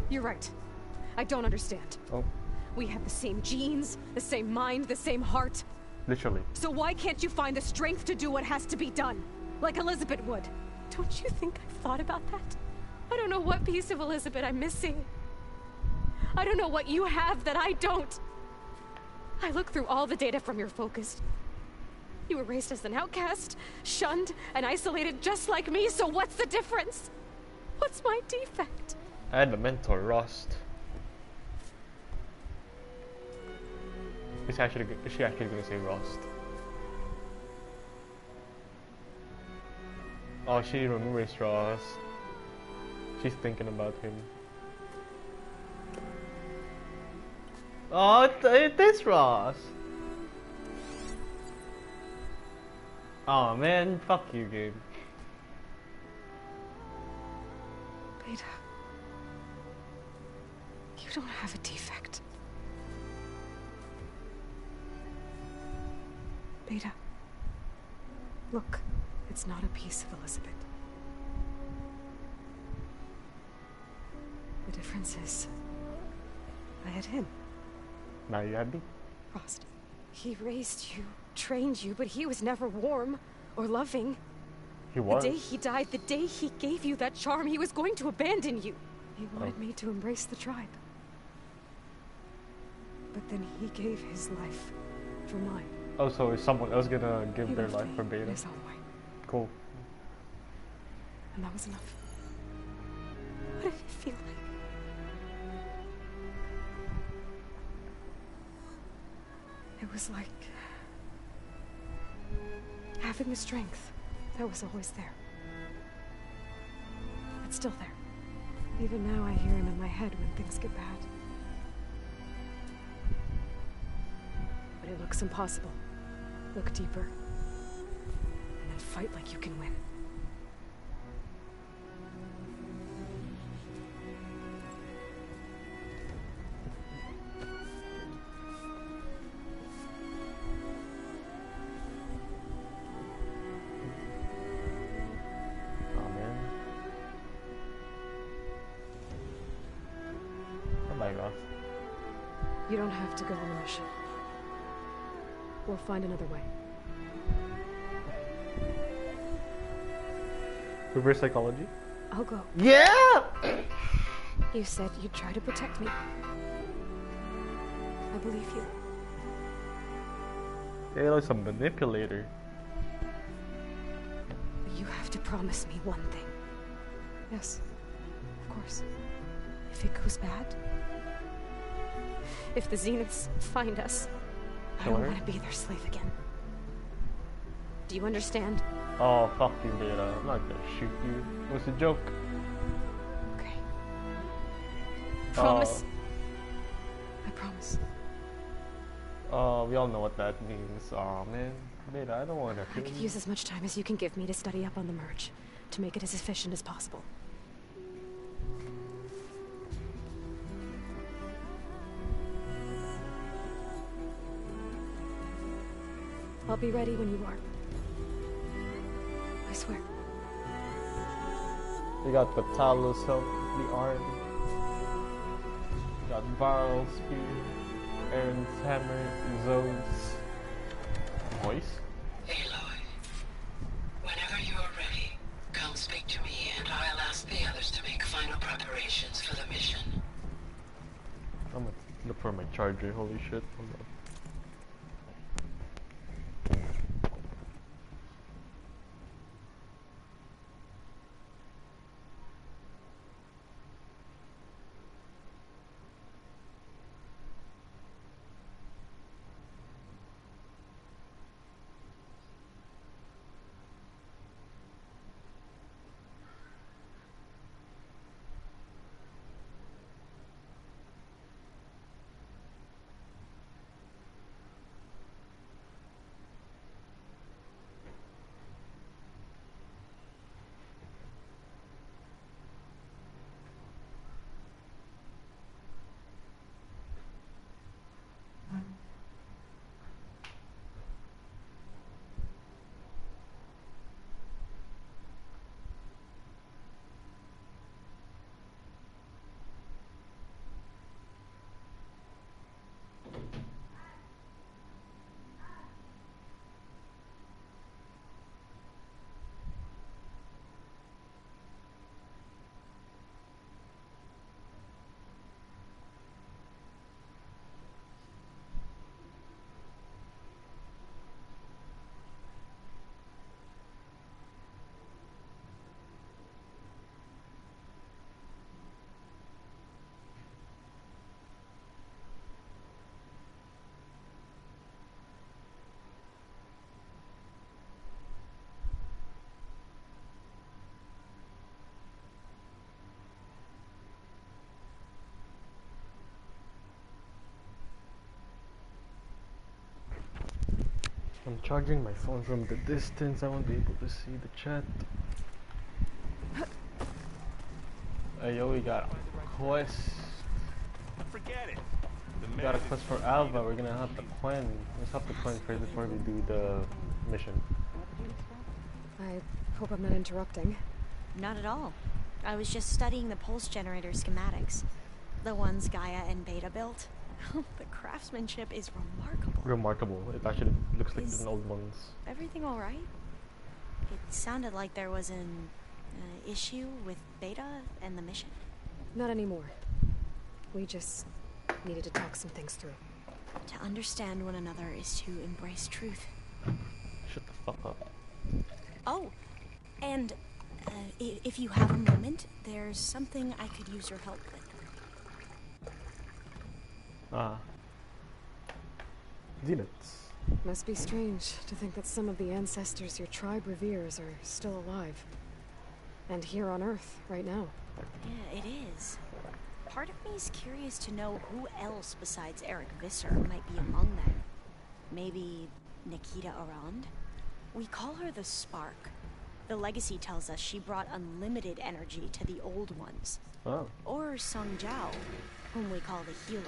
You're right. I don't understand. Oh, We have the same genes, the same mind, the same heart. literally. So why can't you find the strength to do what has to be done? Like Elizabeth would. Don't you think I've thought about that? I don't know what piece of Elizabeth I'm missing. I don't know what you have that I don't. I look through all the data from your focus. You were raised as an outcast, shunned, and isolated just like me, so what's the difference? What's my defect? I had a mentor, Rost. Is she actually gonna say Rost? Oh, she remembers Rost. She's thinking about him. Oh, it is Rost! Oh man, fuck you, Gabe. Beta. You don't have a defect. Beta. Look, it's not a piece of Elizabeth. The difference is, I had him. Nayadi? Frost, he raised you, trained you, but he was never warm or loving. He was. The day he died, the day he gave you that charm, he was going to abandon you. He wanted me to embrace the tribe. But then he gave his life for mine. Oh, so is someone else gonna give their life for Beta? His own way. Cool. And that was enough. What did it feel like? It was like having the strength that was always there. It's still there. Even now I hear him in my head when things get bad. But it looks impossible. Look deeper. And then fight like you can win. You don't have to go on the mission. We'll find another way. Reverse psychology? I'll go. Yeah! You said you'd try to protect me. I believe you. Ayla's a manipulator. But you have to promise me one thing. Yes, of course. If it goes bad, if the Zeniths find us, I don't want to be their slave again. Do you understand? Oh, fuck you, Beta. I'm not gonna shoot you. It was a joke. Okay. Promise. I promise. Oh, we all know what that means. Oh man, Beta, I don't want to kill you. I could use as much time as you can give me to study up on the merge, to make it as efficient as possible. I'll be ready when you are. I swear. We got the Talos help, the arm. We got Varl's spear, Aaron's hammer, Zoe's voice. Aloy, whenever you are ready, come speak to me and I'll ask the others to make final preparations for the mission. I'm gonna look for my charger, holy shit. Hold on. I'm charging my phone from the distance. I won't be able to see the chat. Hey, yo, we got a quest. Forget it. We got a quest for Alva. We're gonna have the Quen. Let's have the Quen first before we do the mission. I hope I'm not interrupting. Not at all. I was just studying the pulse generator schematics. The ones Gaia and Beta built. The craftsmanship is remarkable. Remarkable. It actually looks like an old one's. Everything all right? It sounded like there was an issue with Beta and the mission. Not anymore. We just needed to talk some things through. To understand one another is to embrace truth. Shut the fuck up. Oh, and if you have a moment, there's something I could use your help with. Zeniths. Must be strange to think that some of the ancestors your tribe reveres are still alive. And here on Earth, right now. Yeah, it is. Part of me is curious to know who else besides Eric Visser might be among them. Maybe Nikita Arand? We call her the Spark. The legacy tells us she brought unlimited energy to the old ones. Oh. Or Song Jiao, whom we call the healer.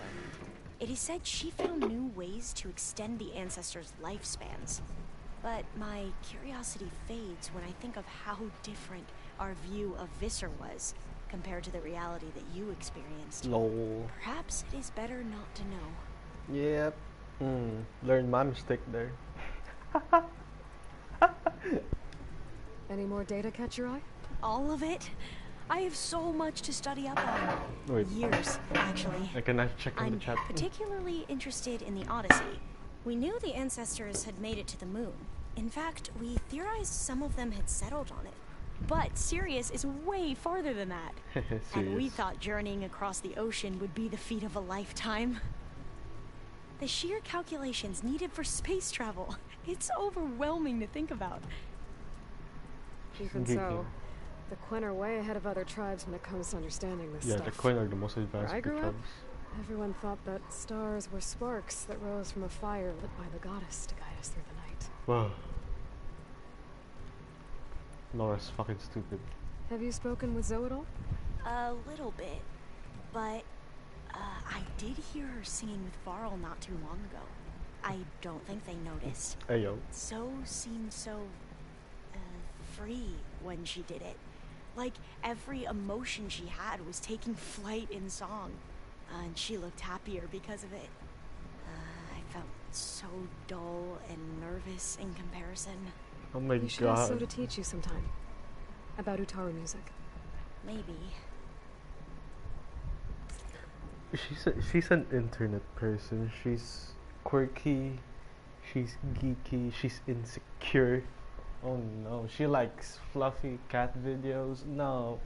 It is said she found new ways to extend the ancestors' lifespans. But my curiosity fades when I think of how different our view of Visser was compared to the reality that you experienced. Lol. Perhaps it is better not to know. Yep. Learned my mistake there. Any more data catch your eye? All of it? I have so much to study up on. Wait. Years, actually. I can check in I'm the chat. particularly interested in the Odyssey. We knew the ancestors had made it to the moon. In fact, we theorized some of them had settled on it. But Sirius is way farther than that. And we thought journeying across the ocean would be the feat of a lifetime. The sheer calculations needed for space travel. It's overwhelming to think about. Even so, the Quen are way ahead of other tribes when it comes to understanding this stuff. Yeah, the Quen are the most advanced Where I grew up, tribes. everyone thought that stars were sparks that rose from a fire lit by the goddess to guide us through the night. Wow. Laura's fucking stupid. Have you spoken with Zoe at all? A little bit, but I did hear her singing with Varl not too long ago. I don't think they noticed. Ayo. So seemed so free when she did it. Like every emotion she had was taking flight in song. And she looked happier because of it. I felt so dull and nervous in comparison. Oh my god. You should ask Zoe to teach you sometime. About Utaru music. Maybe. She's an internet person. She's quirky. She's geeky. She's insecure. Oh no, she likes fluffy cat videos. No.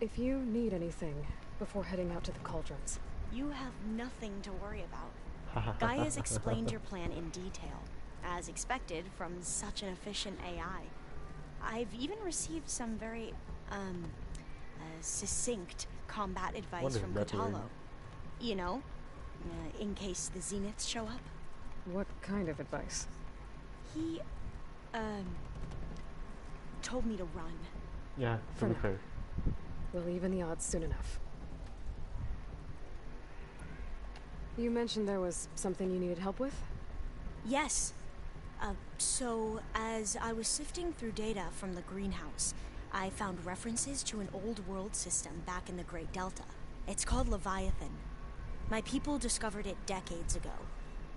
If you need anything before heading out to the cauldrons. You have nothing to worry about. Gaia's explained your plan in detail, as expected from such an efficient AI. I've even received some very, succinct combat advice from Kotalo. You know, in case the Zeniths show up. What kind of advice? He, told me to run. Yeah, to be fair. We'll even the odds soon enough. You mentioned there was something you needed help with? Yes. So, as I was sifting through data from the greenhouse, I found references to an old world system back in the Great Delta. It's called Leviathan. My people discovered it decades ago.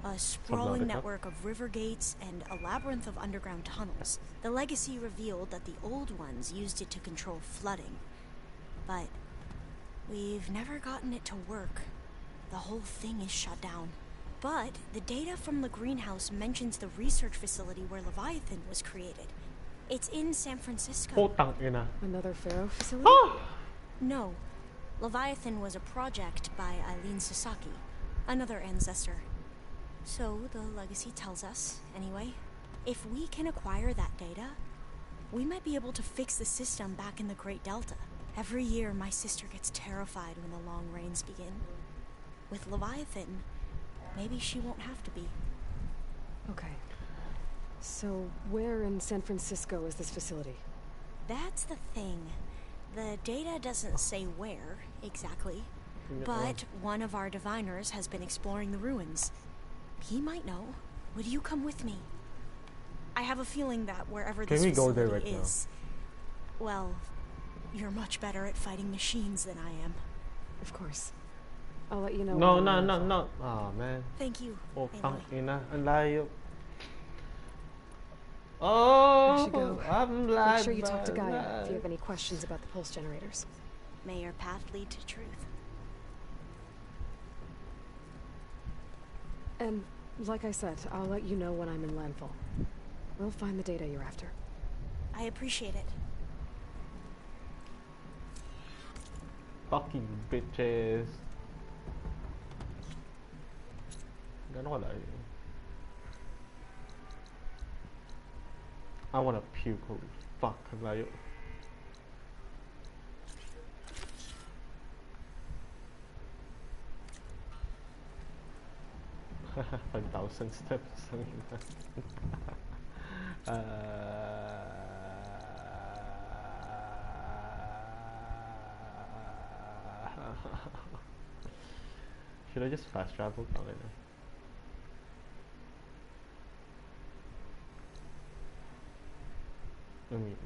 A sprawling network of river gates and a labyrinth of underground tunnels. The legacy revealed that the old ones used it to control flooding. But we've never gotten it to work. The whole thing is shut down. But the data from the greenhouse mentions the research facility where Leviathan was created. It's in San Francisco. Another Pharaoh facility? No. Leviathan was a project by Eileen Sasaki, another ancestor. So the legacy tells us, anyway, if we can acquire that data, we might be able to fix the system back in the Great Delta. Every year, my sister gets terrified when the long rains begin. With Leviathan, maybe she won't have to be. Okay. So, where in San Francisco is this facility? That's the thing. The data doesn't say where, exactly. But one of our diviners has been exploring the ruins. He might know. Would you come with me? I have a feeling that wherever this facility is... Well, you're much better at fighting machines than I am. Of course. I'll let you know. No, when no, I'm no, info. no. Oh, man. Thank you, Oh, Aloy. tang ina. Ang layo. I should go. Oh, I'm live. Make sure you talk to Gaia if you have any questions about the pulse generators. May your path lead to truth. And, like I said, I'll let you know when I'm in landfall. We'll find the data you're after. I appreciate it. Fucking bitches. Gano'n kalayo? I wanna puke. Holy fuck, ang layo. Five 5,000 steps. Should I just fast travel? Okay. I mean,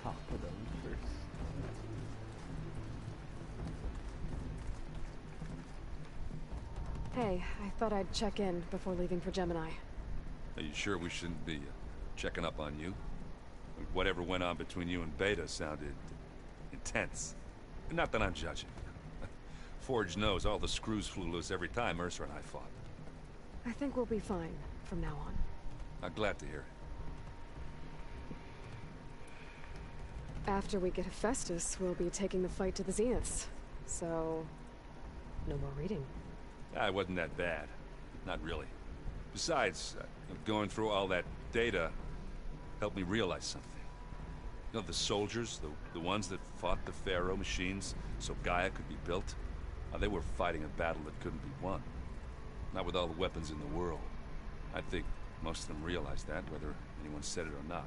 talk to them first. Hey, I thought I'd check in before leaving for Gemini. Are you sure we shouldn't be checking up on you? Whatever went on between you and Beta sounded intense. Not that I'm judging. Forge knows all the screws flew loose every time Mercer and I fought. I think we'll be fine from now on. I'm glad to hear it. After we get Hephaestus, we'll be taking the fight to the Zeniths. So, no more reading. It wasn't that bad. Not really. Besides, going through all that data helped me realize something. You know, the soldiers, the ones that fought the Pharaoh machines so Gaia could be built, they were fighting a battle that couldn't be won. Not with all the weapons in the world. I think most of them realized that, whether anyone said it or not.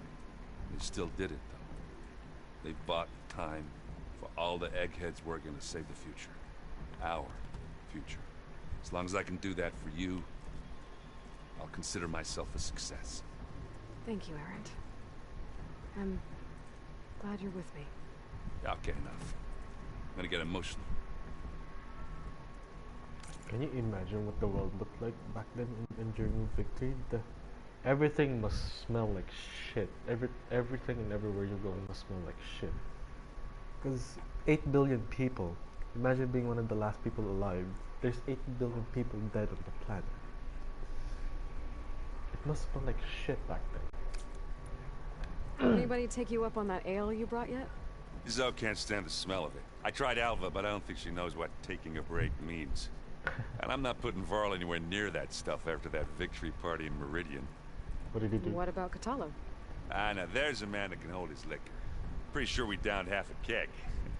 They still did it, though. They bought time for all the eggheads working to save the future. Our future. As long as I can do that for you, I'll consider myself a success. Thank you, Erend. I'm glad you're with me. Okay, enough. I'm gonna get emotional. Can you imagine what the world looked like back then in during victory? Everything must smell like shit. Everything and everywhere you go must smell like shit. Because 8 billion people. Imagine being one of the last people alive. There's 8 billion people dead on the planet. It must smell like shit back then. Anybody take you up on that ale you brought yet? Zoe can't stand the smell of it. I tried Alva, but I don't think she knows what taking a break means. And I'm not putting Varl anywhere near that stuff after that victory party in Meridian. What did he do? What about Catalo? Now there's a man that can hold his liquor. Pretty sure we downed half a keg.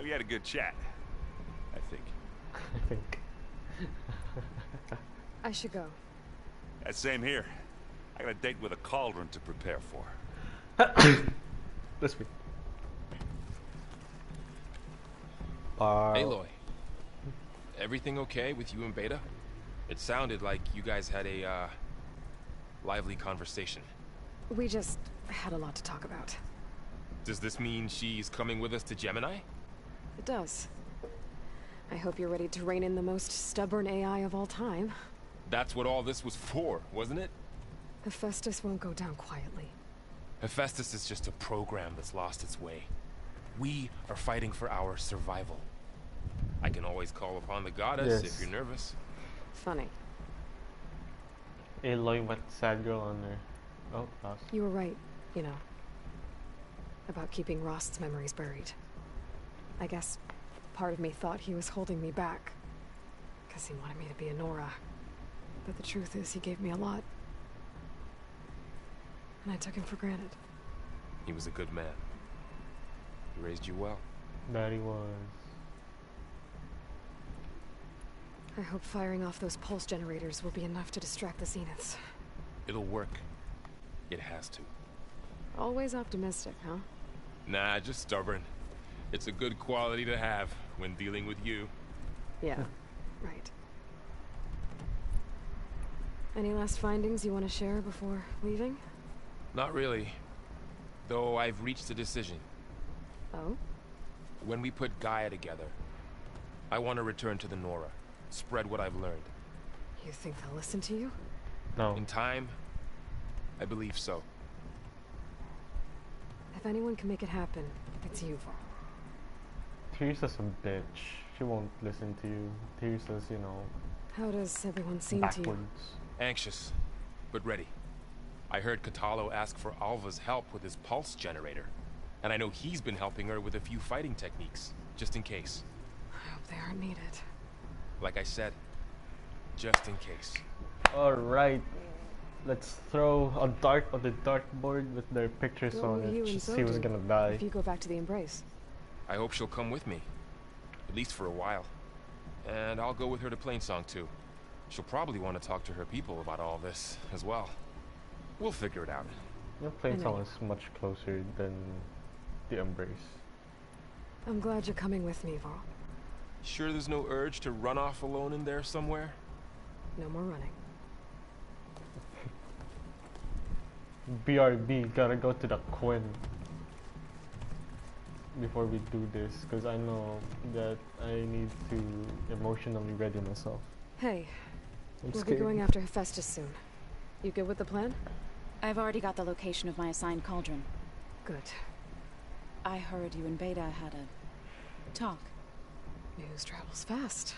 We had a good chat. I think. I think. I should go. Same here. I got a date with a cauldron to prepare for. Let's be. Aloy, everything okay with you and Beta? It sounded like you guys had a, lively conversation. We just had a lot to talk about. Does this mean she's coming with us to Gemini? It does. I hope you're ready to rein in the most stubborn AI of all time. That's what all this was for, wasn't it? Hephaestus won't go down quietly. Hephaestus is just a program that's lost its way. We are fighting for our survival. I can always call upon the goddess if you're nervous. Funny. Aloy went sad girl on there. Oh, lost. You were right, you know. About keeping Rost's memories buried. I guess part of me thought he was holding me back. Because he wanted me to be a Nora. But the truth is, he gave me a lot. And I took him for granted. He was a good man. He raised you well. That he was. I hope firing off those pulse generators will be enough to distract the Zeniths. It'll work. It has to. Always optimistic, huh? Nah, just stubborn. It's a good quality to have when dealing with you. Yeah, right. Any last findings you want to share before leaving? Not really. Though I've reached a decision. Oh? When we put Gaia together, I want to return to the Nora. Spread what I've learned. You think they'll listen to you? No. In time, I believe so. If anyone can make it happen, it's you, Varl. Teresa's a bitch. She won't listen to you. Teresa's, you know, How does everyone seem backwards. to you? Anxious, but ready. I heard Katalo ask for Alva's help with his pulse generator. And I know he's been helping her with a few fighting techniques, just in case. I hope they aren't needed. Like I said, just in case. Alright. Let's throw a dart on the dartboard with their pictures on it. Just see who's gonna die. If you go back to the Embrace. I hope she'll come with me. At least for a while. And I'll go with her to Plainsong too. She'll probably want to talk to her people about all this as well. We'll figure it out. Yeah, Plainsong is much closer than the Embrace. I'm glad you're coming with me, Varl. Sure there's no urge to run off alone in there somewhere? No more running. BRB, gotta go to the Quinn before we do this, because I know that I need to emotionally ready myself. Hey, I'm we'll scared. be going after Hephaestus soon. You good with the plan? I've already got the location of my assigned cauldron. Good. I heard you and Beta had a talk. News travels fast.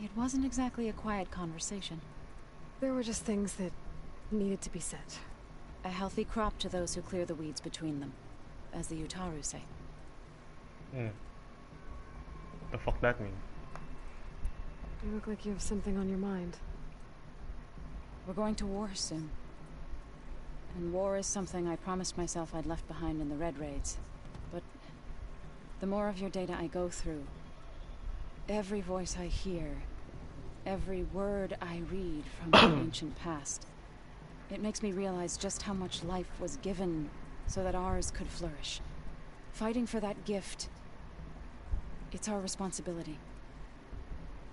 It wasn't exactly a quiet conversation. There were just things that needed to be said. A healthy crop to those who clear the weeds between them, as the Utaru say. What the fuck that mean? You look like you have something on your mind. We're going to war soon. And war is something I promised myself I'd left behind in the Red Raids. But the more of your data I go through, every voice I hear, every word I read from the ancient past, it makes me realize just how much life was given so that ours could flourish. Fighting for that gift, it's our responsibility.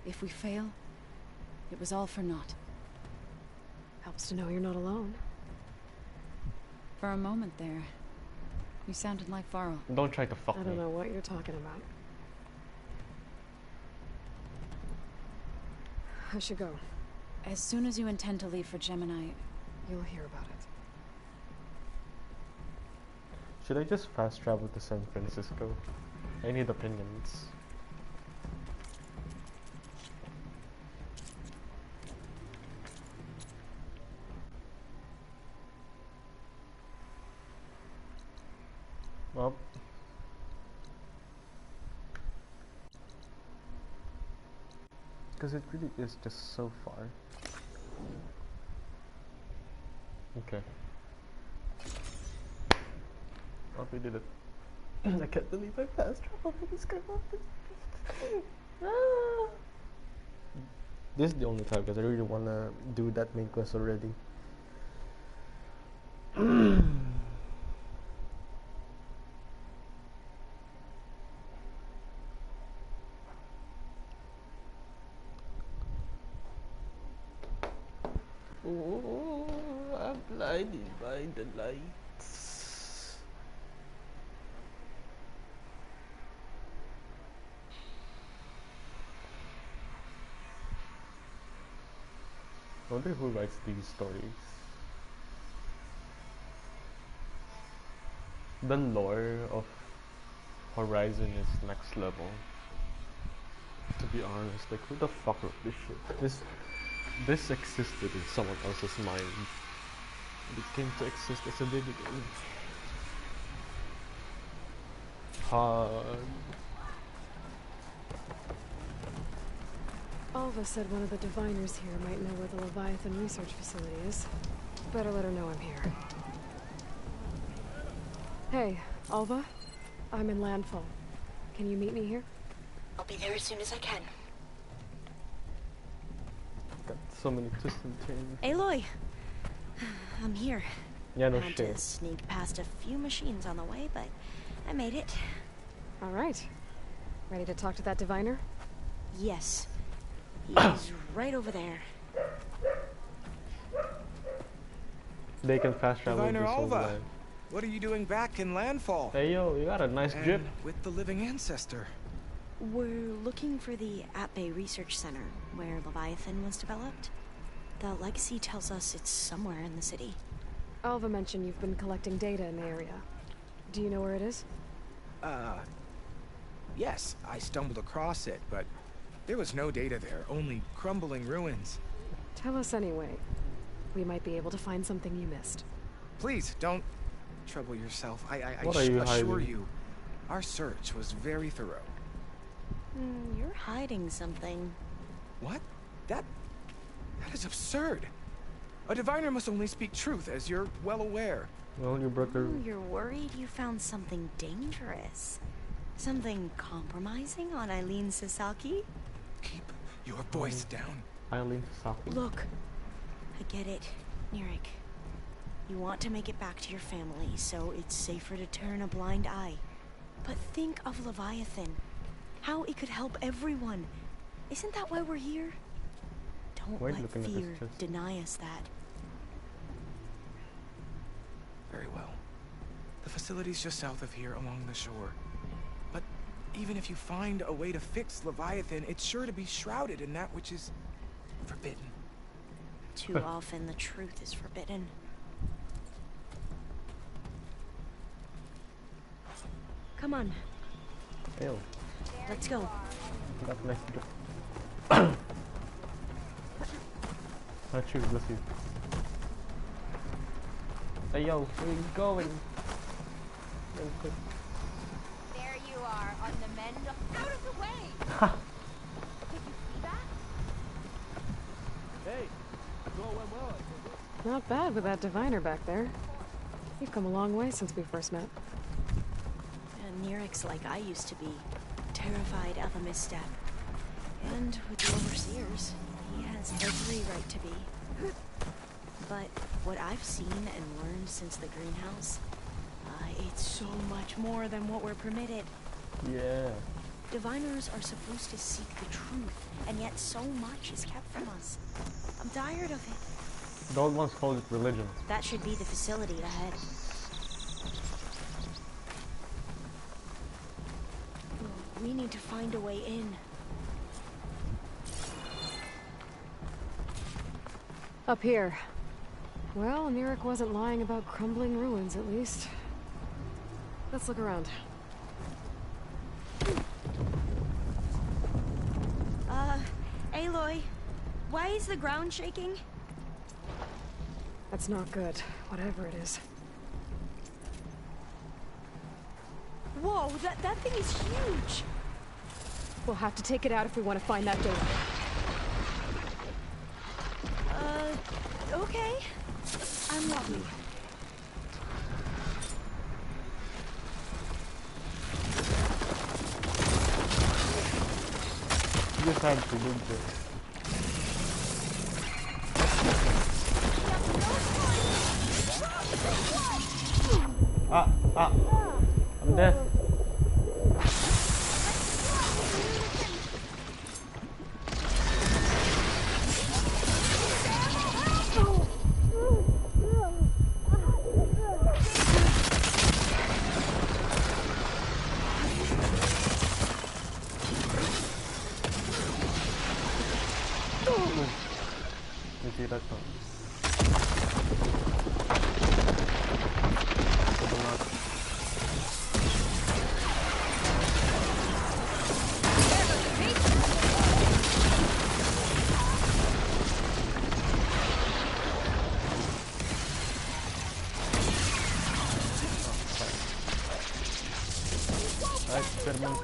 If we fail, it was all for naught. Helps to know you're not alone. For a moment there, you sounded like Varl. Don't try to fuck me. I don't know what you're talking about. I should go. As soon as you intend to leave for Gemini, you'll hear about it. Should I just fast travel to San Francisco? I need opinions. Well, because it really is just so far. Okay. Oh, we did it. I can't believe I fast traveled for this guy. This is the only time because I really wanna do that main quest already. Oh, I'm blinded by the lights. I wonder who writes these stories. The lore of Horizon is next level. To be honest, like who the fuck wrote this shit? This existed in someone else's mind. It came to exist as a video game. Alva said one of the diviners here might know where the Leviathan research facility is. Better let her know I'm here. Hey, Alva? I'm in Landfall. Can you meet me here? I'll be there as soon as I can. Got so many twists and turns. Aloy! I'm here. Yeah, no Had shit. to sneak past a few machines on the way, but I made it. All right. Ready to talk to that diviner? Yes. He's right over there. they can fast travel Diviner this whole Alva, land. what are you doing back in Landfall? Hey yo, you got a nice And drip. with the living ancestor. We're looking for the At-Bay Research Center, where Leviathan was developed. The legacy tells us it's somewhere in the city. Alva mentioned you've been collecting data in the area. Do you know where it is? Yes, I stumbled across it, but there was no data there, only crumbling ruins. Tell us anyway. We might be able to find something you missed. Please, don't trouble yourself. I What are you assure hiding? you, our search was very thorough. You're hiding something. What? That is absurd. A diviner must only speak truth, as you're well aware. Well, you broke her. You're worried you found something dangerous. Something compromising on Eileen Sasaki? Keep your voice down. Eileen Sasaki. Look, I get it, Nirik. You want to make it back to your family, so it's safer to turn a blind eye. But think of Leviathan. How it could help everyone. Isn't that why we're here? Don't Why are you let looking at fear his chest? deny us that. Very well. The facility's just south of here along the shore. But even if you find a way to fix Leviathan, it's sure to be shrouded in that which is forbidden. Too often the truth is forbidden. Come on, Ew. let's go. That's a nice drip. Cheers, bless you. Hey yo, where you going? There you are, on the mend. Out of the way! Did you see that? Hey, it's all went well, I think. Not bad with that diviner back there. You've come a long way since we first met. And Nirik's like I used to be, terrified of a misstep. And with the overseers, he has every right to be. But what I've seen and learned since the greenhouse, it's so much more than what we're permitted. Yeah. Diviners are supposed to seek the truth, and yet so much is kept from us. I'm tired of it. The old ones called it religion. That should be the facility ahead. We need to find a way in. Up here. Well, Nirik wasn't lying about crumbling ruins, at least. Let's look around. Aloy, why is the ground shaking? That's not good, whatever it is. Whoa, that thing is huge! We'll have to take it out if we want to find that data. Okay. I'm walking. You just have to do this. I'm dead.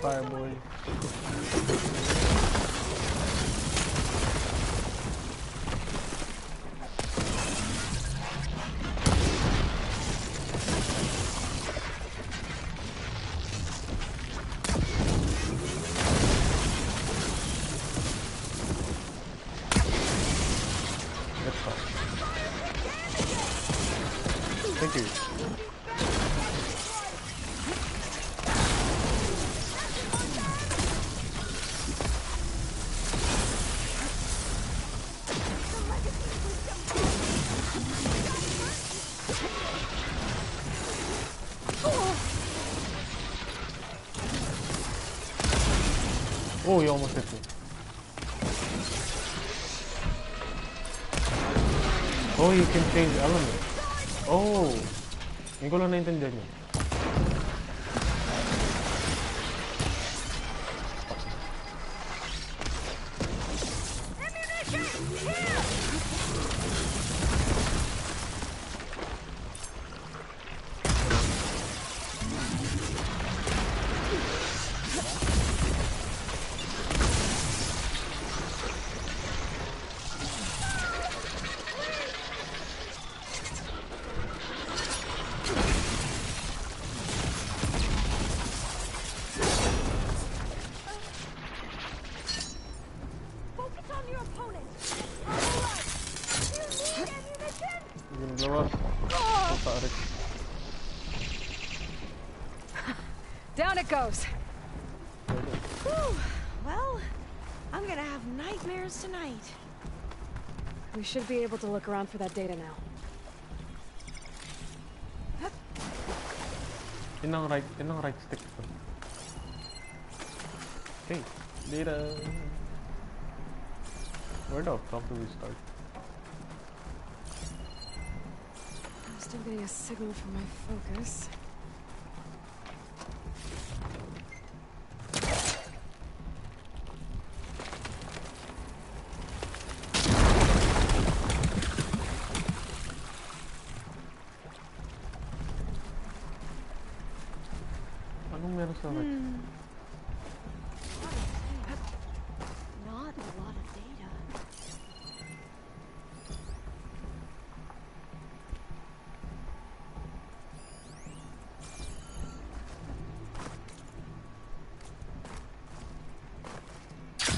Fire boy. Thank you. Oh, you almost hit me. Oh, you can change elements. Oh! Hindi ko lang naintindihan yun. Down it goes. Whew. Well, I'm gonna have nightmares tonight. We should be able to look around for that data now. Yun ang right stick ko. Okay, data. Where the fuck do we start? I'm still getting a signal from my focus. Anong meron sa right? Not a lot of data.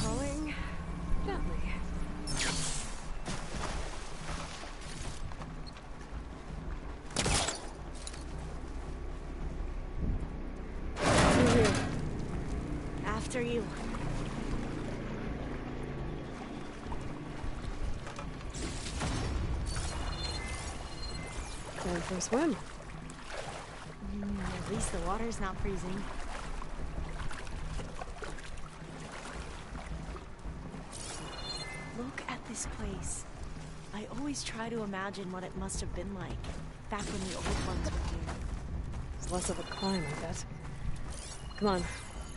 Rolling gently. After you. Going for a swim. At least the water's not freezing. Look at this place. I always try to imagine what it must have been like back when the old ones were here. It's less of a climb, I bet. Come on,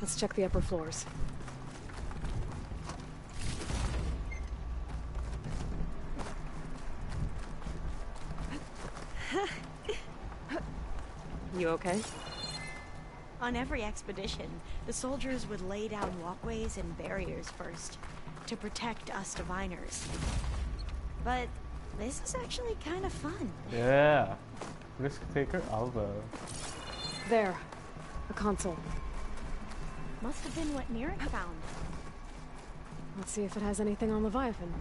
let's check the upper floors. You okay? On every expedition, the soldiers would lay down walkways and barriers first to protect us diviners. But this is actually kind of fun. Yeah. Risk taker Alva. There. A console. Must have been what Nirik found. Let's see if it has anything on Leviathan.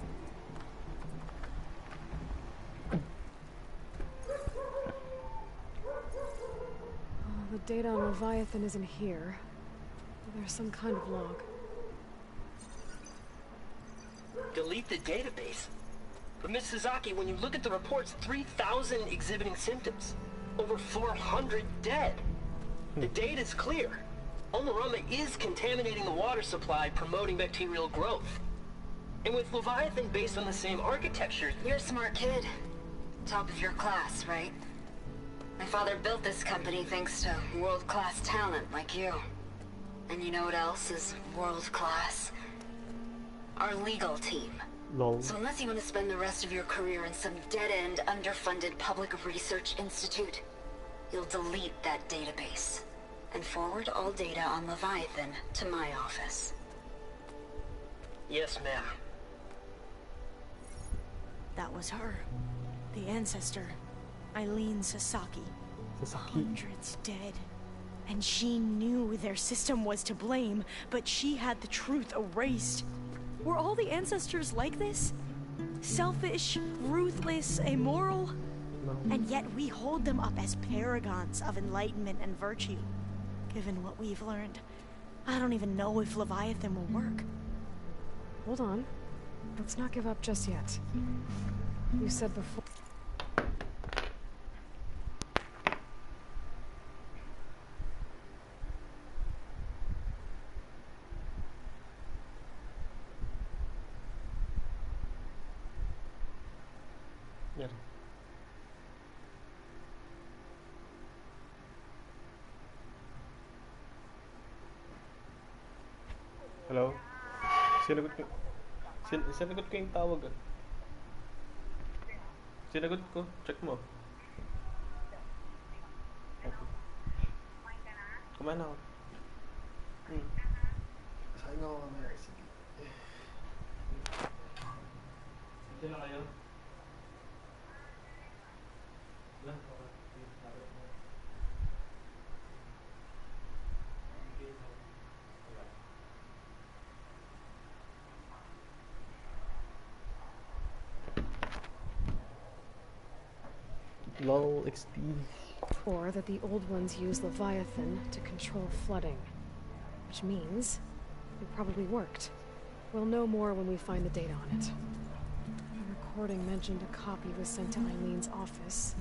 The data on Leviathan isn't here. There's some kind of log. Delete the database. But Miss Sasaki, when you look at the reports, 3,000 exhibiting symptoms. Over 400 dead. The data's clear. Omarama is contaminating the water supply, promoting bacterial growth. And with Leviathan based on the same architecture... You're a smart kid. Top of your class, right? My father built this company thanks to world-class talent like you. And you know what else is world-class? Our legal team. Lol. So unless you want to spend the rest of your career in some dead-end, underfunded public research institute, you'll delete that database and forward all data on Leviathan to my office. Yes, ma'am. That was her. The ancestor. Eileen Sasaki. Hundreds dead. And she knew their system was to blame, but she had the truth erased. Were all the ancestors like this? Selfish, ruthless, immoral? No. And yet we hold them up as paragons of enlightenment and virtue. Given what we've learned, I don't even know if Leviathan will work. Hold on. Let's not give up just yet. You said before... nangyari? Hello? Sinagot ko. Sinagot ko yung tawag ah. Sinagot ko. Check mo. Okay. Kumain ako. Sabi nga ako mamaya. Sige. Dito na kayo? Wala. LOL XD. Or that the old ones use Leviathan to control flooding. Which means it probably worked. We'll know more when we find the data on it. The recording mentioned a copy was sent to Eileen's office.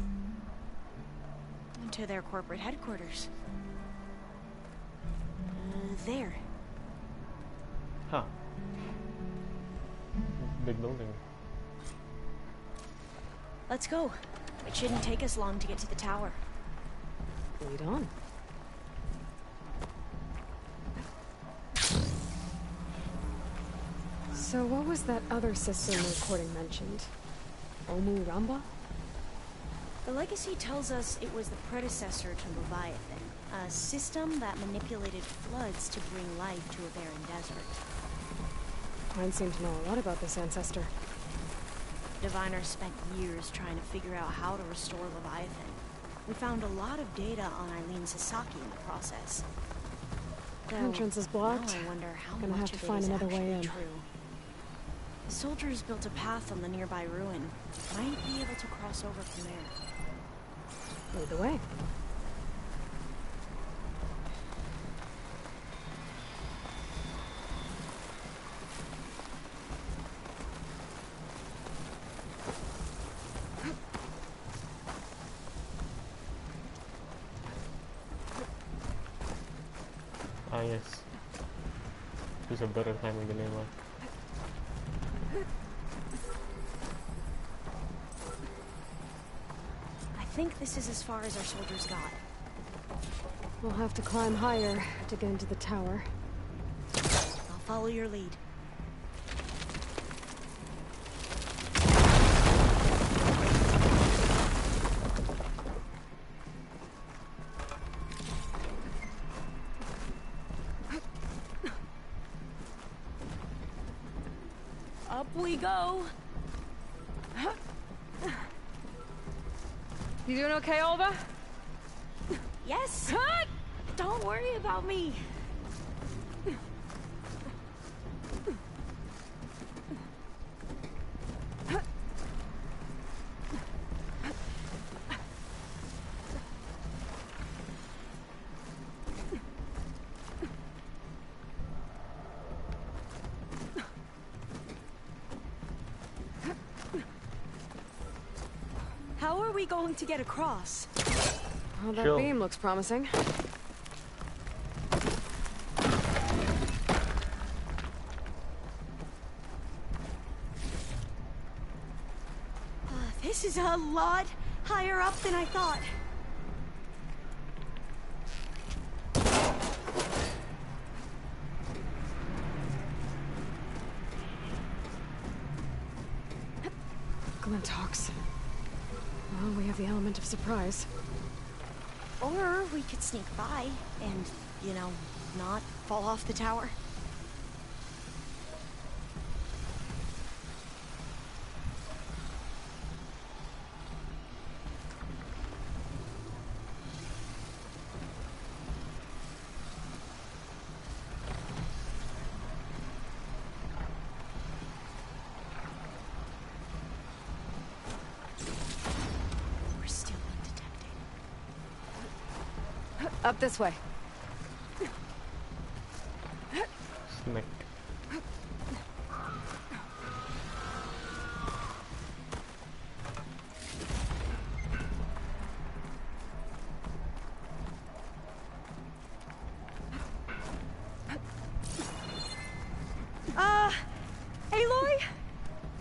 To their corporate headquarters. There. Huh. Big building. Let's go. It shouldn't take us long to get to the tower. Lead on. So what was that other system the recording mentioned? Omu Ramba? The legacy tells us it was the predecessor to Leviathan, a system that manipulated floods to bring life to a barren desert. Mine seem to know a lot about this ancestor. Diviners spent years trying to figure out how to restore Leviathan. We found a lot of data on Eileen Sasaki in the process. The entrance is blocked. Now I wonder how Gonna much have to of find it is another way actually in. true. The soldiers built a path on the nearby ruin. Might be able to cross over from there. Lead the way. Ah, yes. There's a better time in the name of. I think this is as far as our soldiers got. We'll have to climb higher to get into the tower. I'll follow your lead. Up we go. You doing okay, Olva? Yes. Don't worry about me. How are we going to get across? Well, that beam looks promising. This is a lot higher up than I thought. Glinthawks. Well, we have the element of surprise. Or we could sneak by and, you know, not fall off the tower. Up this way. Snake. Aloy?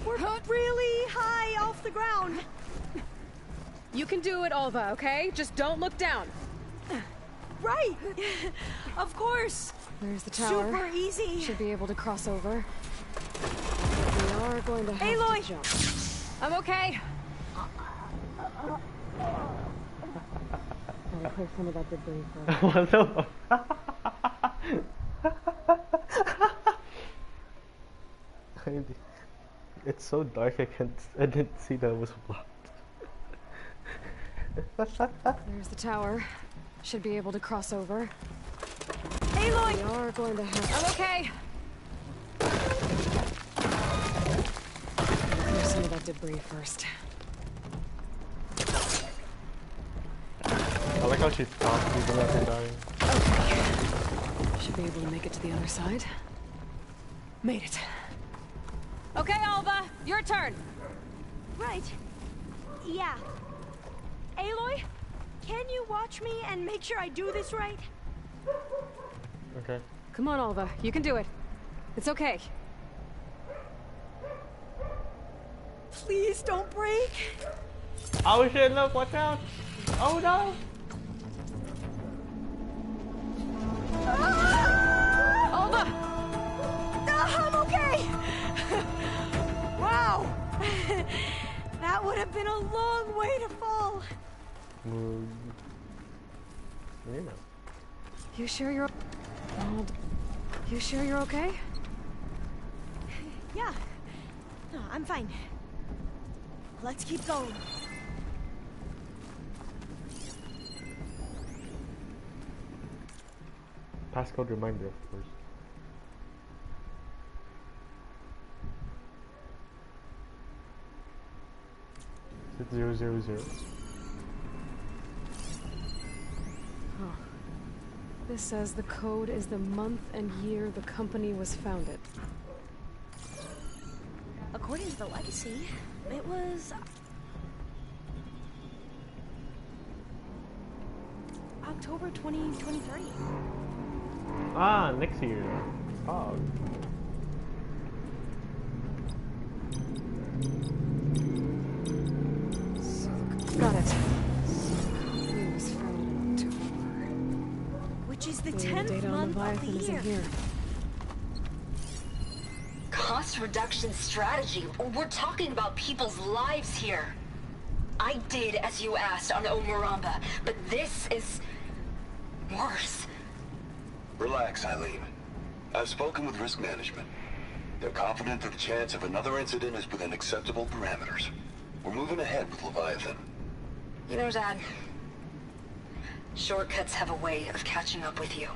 We're really high off the ground. You can do it, Alva, okay? Just don't look down. Right! Of course! There's the tower. Super easy. Should be able to cross over. We are going to have Aloy! to jump. I'm okay. I'll clear some of that debris first. What the It's so dark I didn't see that it was blocked. There's the tower. Should be able to cross over. Aloy! We are going to have... I'm okay! Clear some of that debris first. I like how she stopped even after dying. Okay. Should be able to make it to the other side. Made it. Okay, Alva, your turn. Right. Yeah. Aloy, can you watch me and make sure I do this right? Okay. Come on, Alva. You can do it. It's okay. Please don't break. Oh shit, look, watch out. Oh no. Alva! I'm okay! Wow! That would have been a long way to fall. You know. You sure you're... You sure you're okay? Yeah. No, I'm fine. Let's keep going. Passcode reminder, of course. It's 000. Huh. This says the code is the month and year the company was founded. According to the legacy, it was... October 2023. Ah, next year. Oh. Got it. It was founded in October. Which is the The 10th data on month of Leviathan the isn't year. here. Cost reduction strategy. We're talking about people's lives here. I did as you asked on Omuramba, but this is worse. Relax, Eileen. I've spoken with risk management. They're confident that the chance of another incident is within acceptable parameters. We're moving ahead with Leviathan. You know, Dad, shortcuts have a way of catching up with you.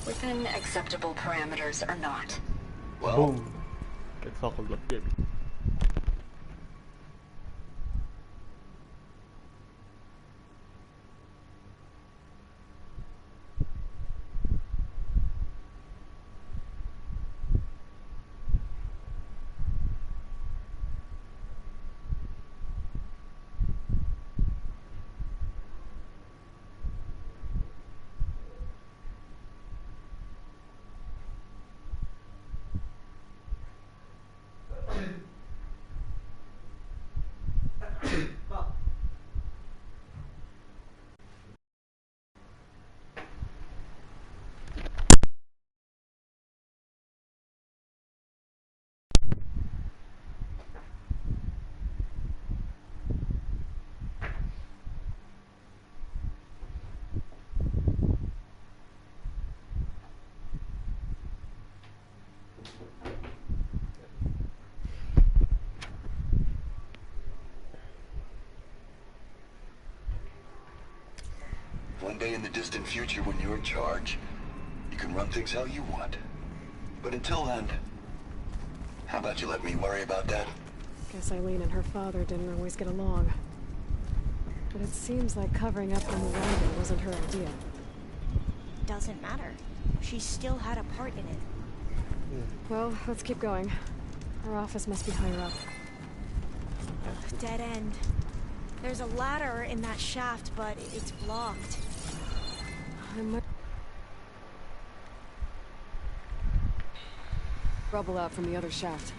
Within acceptable parameters or not. Well, boom. Let's talk about baby. one day in the distant future when you're in charge, you can run things how you want. But until then, how about you let me worry about that? Guess Eileen and her father didn't always get along. But it seems like covering up on the landing wasn't her idea. Doesn't matter. She still had a part in it. Well, let's keep going. Her office must be higher up. Dead end. There's a ladder in that shaft, but it's blocked. Rubble out from the other shaft.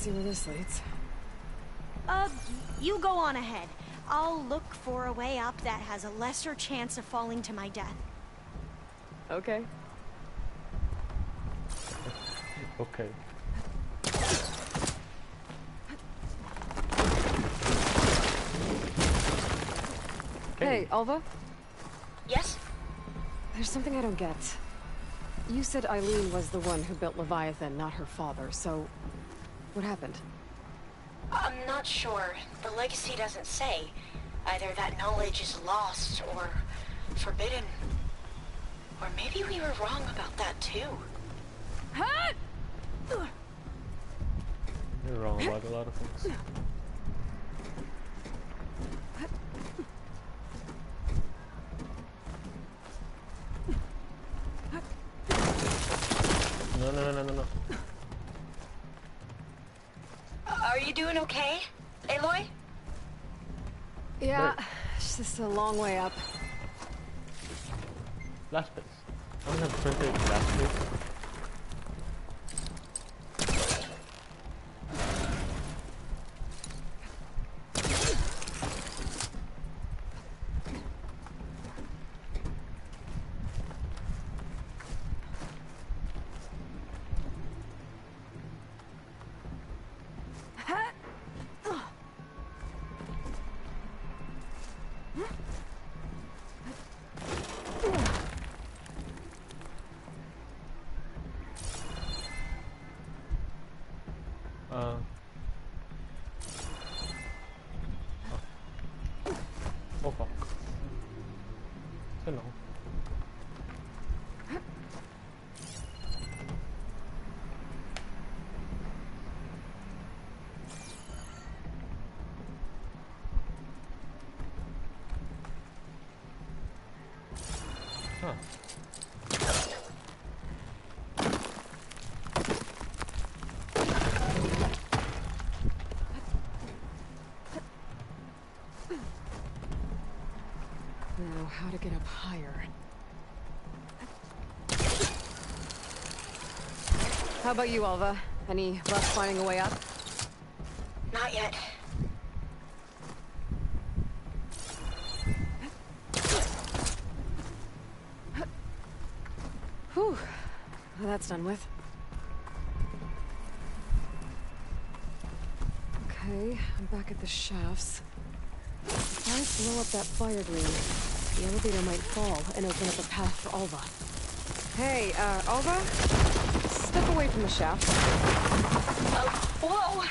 see where this leads. You go on ahead. I'll look for a way up that has a lesser chance of falling to my death. Okay. Okay. Hey, Alva? Yes? There's something I don't get. You said Eileen was the one who built Leviathan, not her father, so... what happened? I'm not sure. The legacy doesn't say. Either that knowledge is lost, or forbidden. Or maybe we were wrong about that, too. You're wrong about a lot of things. No. Are you doing okay, Aloy? Yeah, it's just a long way up. Last place. I don't have 28 last place. Oh fuck. Hello. Huh. Now, how to get up higher. How about you, Alva? Any luck finding a way up? Not yet. Whew. Well, that's done with. Okay, I'm back at the shafts. If I blow up that fire green, the elevator might fall and open up a path for Alva. Hey, Alva? Step away from the shaft. Whoa!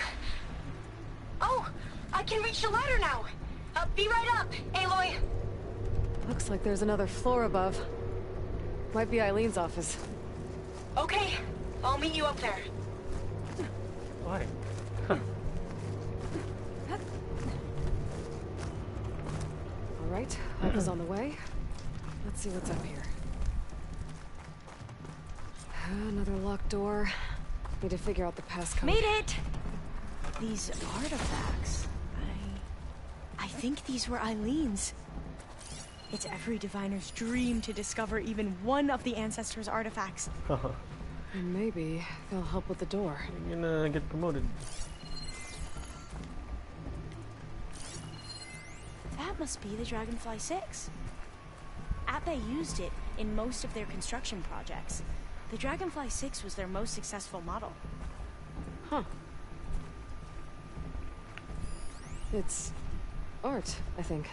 Oh, I can reach the ladder now. Be right up, Aloy. Looks like there's another floor above. Might be Eileen's office. Okay, I'll meet you up there. Why? Alright, Alva's on the way. Let's see what's up here. Another locked door. Need to figure out the passcode. Made it! These artifacts... I think these were Eileen's. It's every diviner's dream to discover even one of the ancestors' artifacts. And maybe they'll help with the door. You're gonna get promoted. That must be the Dragonfly 6. Abot used it in most of their construction projects. The Dragonfly 6 was their most successful model. Huh. It's art, I think.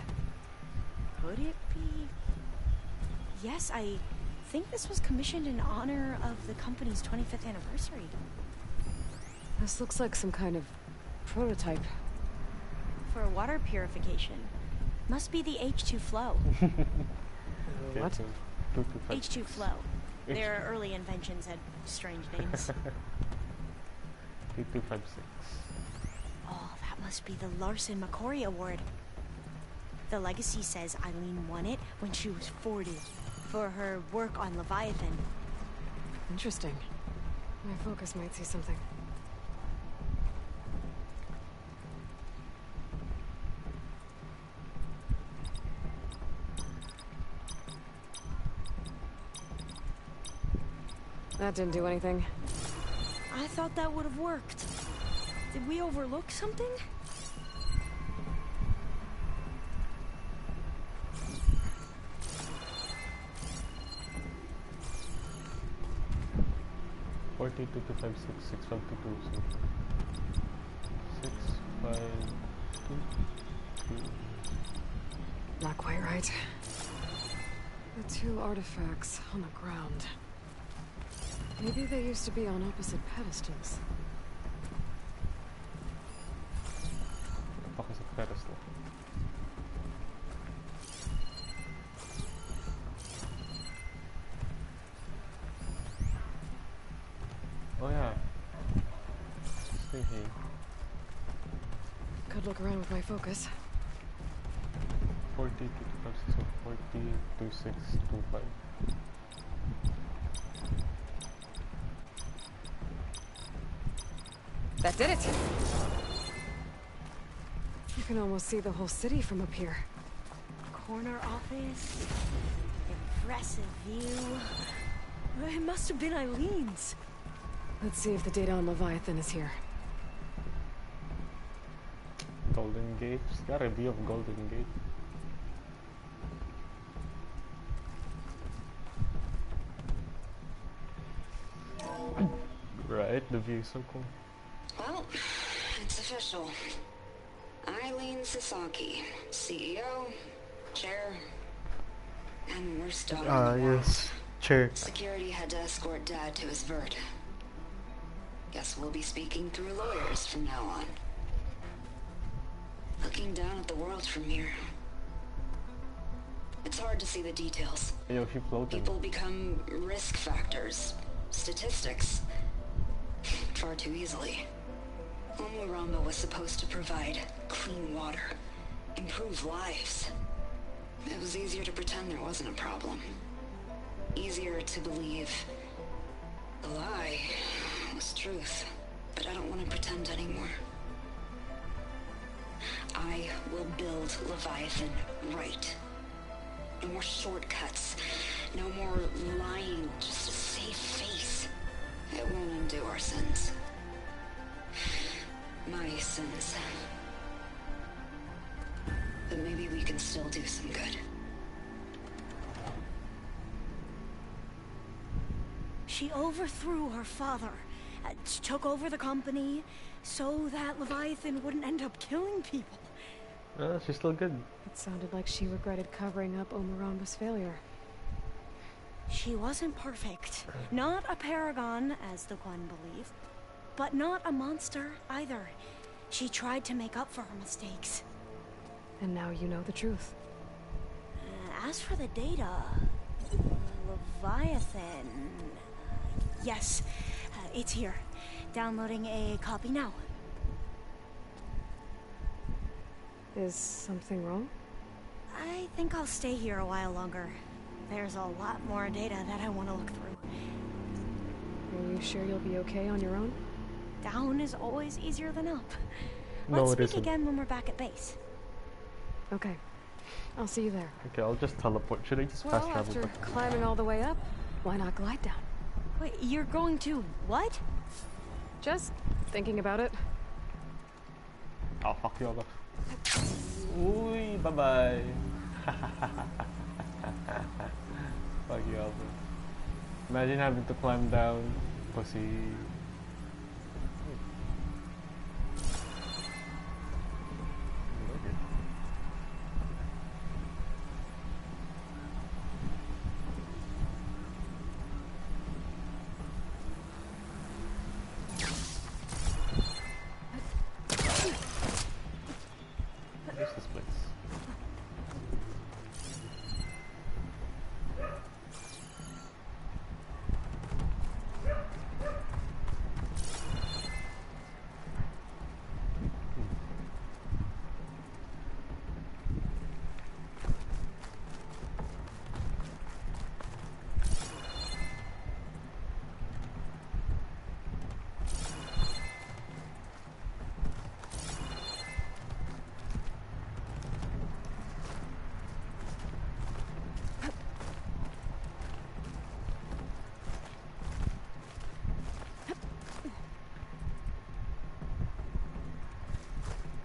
Could it be? Yes, I think this was commissioned in honor of the company's 25th anniversary. This looks like some kind of prototype. For water purification. Must be the H2 flow. What? H2 flow. Their early inventions had strange names. 2256. Oh, that must be the Larson McCory Award. The legacy says Eileen won it when she was 40 for her work on Leviathan. Interesting. My focus might see something. That didn't do anything. I thought that would have worked. Did we overlook something? Two, 5, 6, 6, 5, 2, 2, so 6, 5, 2, 2. Not quite right. The two artifacts on the ground. Maybe they used to be on opposite pedestals. What the fuck is a pedestal? Oh yeah. Stay here. Could look around with my focus. 40, 2, 5, 6, 40, 2, 6, 2, 5. That did it! You can almost see the whole city from up here. Corner office. Impressive view. It must have been Eileen's. Let's see if the data on Leviathan is here. Golden Gate. She's got a view of Golden Gate. Right, the view is so cool. Well, it's official. Eileen Sasaki, CEO, chair, and we're starting the war. Yes, chair. Security had to escort Dad to his vert. Guess we'll be speaking through lawyers from now on. Looking down at the world from here. It's hard to see the details. Yo, she floating. People become risk factors, statistics, far too easily. Omuramba was supposed to provide clean water, improve lives. It was easier to pretend there wasn't a problem. Easier to believe the lie was truth. But I don't want to pretend anymore. I will build Leviathan right. No more shortcuts. No more lying just to save face. It won't undo our sins. My sins. But maybe we can still do some good. She overthrew her father, took over the company, so that Leviathan wouldn't end up killing people. She's still good. It sounded like she regretted covering up Omuramba's failure. She wasn't perfect. Not a paragon, as the Quan believed, but not a monster either. She tried to make up for her mistakes. And now you know the truth. As for the data, Leviathan... yes, it's here. Downloading a copy now. Is something wrong? I think I'll stay here a while longer. There's a lot more data that I want to look through. Are you sure you'll be okay on your own? Down is always easier than up. No, Let's it speak isn't. again when we're back at base. Okay. I'll see you there. Okay, I'll just teleport. Should I just Well, fast travel after back? climbing all the way up, why not glide down? Wait, you're going to what? Just thinking about it. I'll fuck you over. Uy, bye-bye. Fuck you over. Imagine having to climb down. Pussy. What is this place?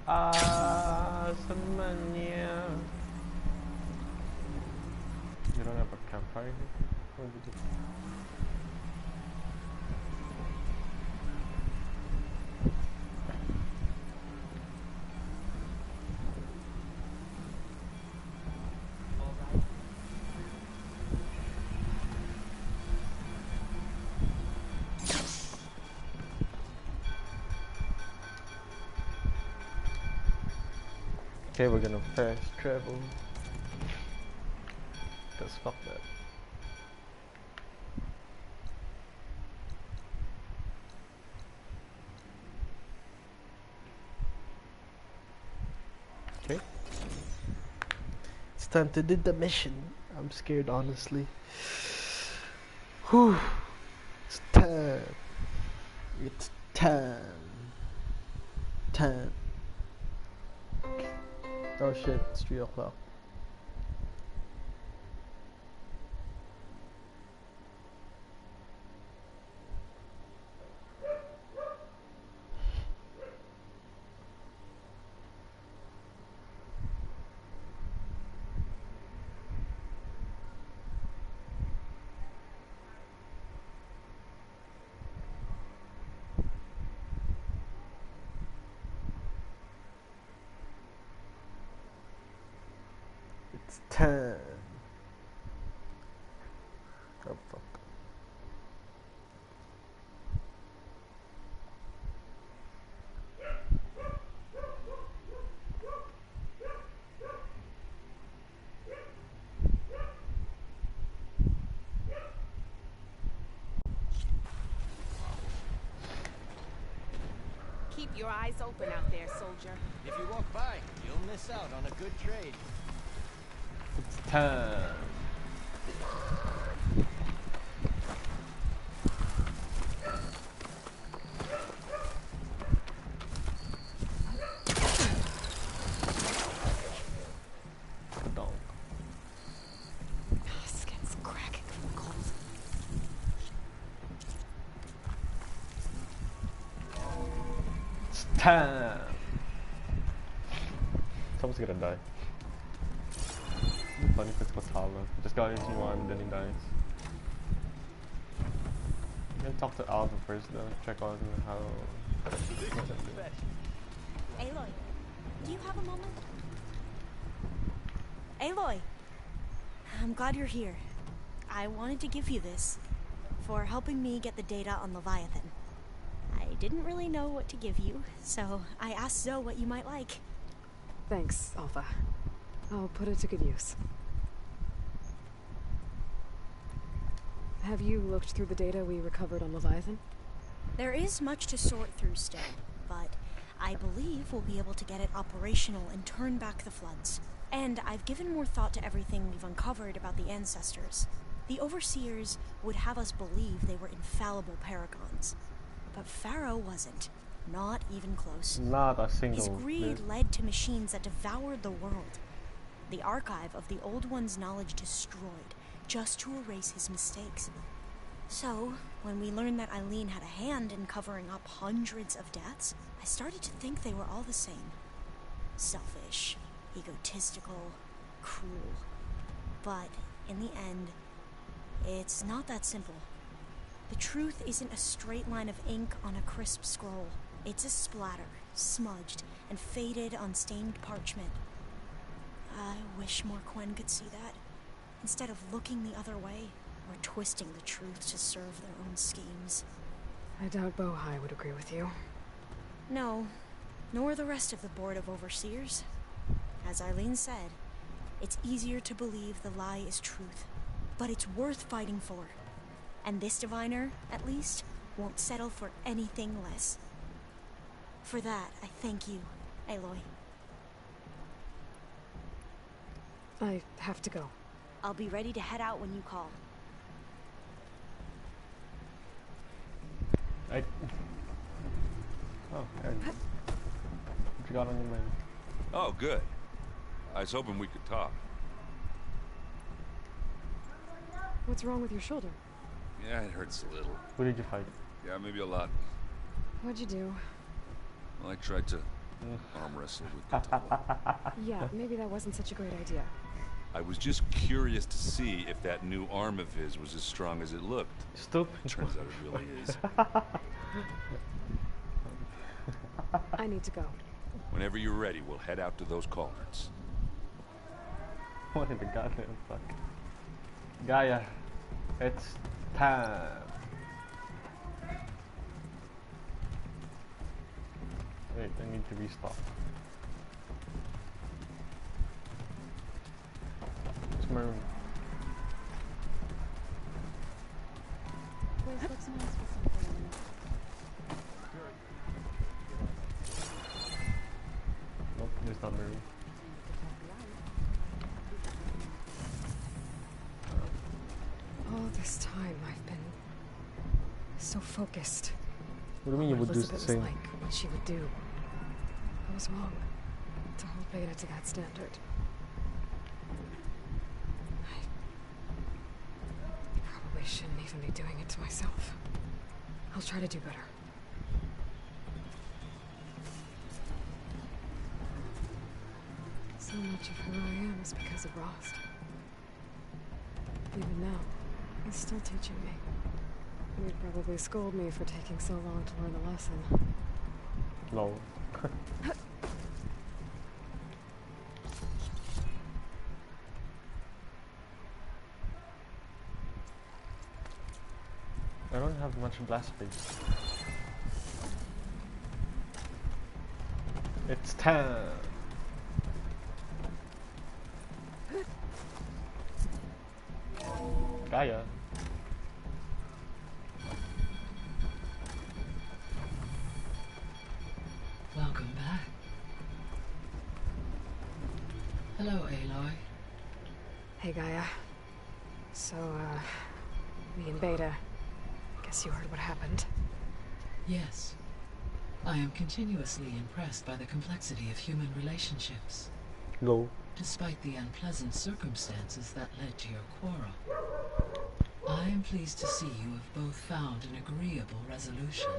Samanya. You don't have a campfire here? What did you do? Okay, we're gonna fast travel. Cause fuck that. Okay. It's time to do the mission. I'm scared, honestly. Whew. It's time. It's time. Time. Oh shit, it's 3 o'clock. It's time. Oh fuck. Keep your eyes open out there, soldier. If you walk by, you'll miss out on a good trade. It's time. Skin's cracking from the cold. It's time. Someone's gonna die. Funny if it's Patala. Just got into one, then he dies. I'm gonna talk to Alva first though, check on how... Aloy, do you have a moment? Aloy! I'm glad you're here. I wanted to give you this for helping me get the data on Leviathan. I didn't really know what to give you, so I asked Zoe what you might like. Thanks, Alpha. I'll put it to good use. Have you looked through the data we recovered on Leviathan? There is much to sort through still, but I believe we'll be able to get it operational and turn back the floods. And I've given more thought to everything we've uncovered about the ancestors. The Overseers would have us believe they were infallible paragons. But Pharaoh wasn't. Not even close. Not a single. His greed led to machines that devoured the world. The archive of the Old One's knowledge destroyed, just to erase his mistakes. So, when we learned that Eileen had a hand in covering up hundreds of deaths, I started to think they were all the same. Selfish, egotistical, cruel. But, in the end, it's not that simple. The truth isn't a straight line of ink on a crisp scroll. It's a splatter, smudged, and faded on stained parchment. I wish more Quen could see that, instead of looking the other way, or twisting the truth to serve their own schemes. I doubt Bohai would agree with you. No, nor the rest of the Board of Overseers. As Eileen said, it's easier to believe the lie is truth, but it's worth fighting for. And this diviner, at least, won't settle for anything less. For that, I thank you, Aloy. I have to go. I'll be ready to head out when you call. Oh, Aaron. What you got on your mind? Oh, good. I was hoping we could talk. What's wrong with your shoulder? Yeah, it hurts a little. Who did you fight? Yeah, maybe a lot. What'd you do? Well, I tried to arm wrestle with Putol. Yeah, maybe that wasn't such a great idea. I was just curious to see if that new arm of his was as strong as it looked. Stupid. Turns out it really is. I need to go. Whenever you're ready, we'll head out to those cauldrons. What in the goddamn fuck? Gaia, it's time. Wait, I need to restock. Where's my room? Place looks nice for something. Nope, there's not my room. All this time I've been so focused. What do you mean you would do the Elizabeth same? was like, what she would do. I was wrong to hold Beta to that standard. I probably shouldn't even be doing it to myself. I'll try to do better. So much of who I am is because of Rost. Even now, he's still teaching me. He'd probably scold me for taking so long to learn the lesson. No. I don't have much blast space. It's time. Gaia. Welcome back. Hello, Aloy. Hey, Gaia. So, me and Beta, guess you heard what happened. Yes. I am continuously impressed by the complexity of human relationships. No. Despite the unpleasant circumstances that led to your quarrel. I am pleased to see you have both found an agreeable resolution.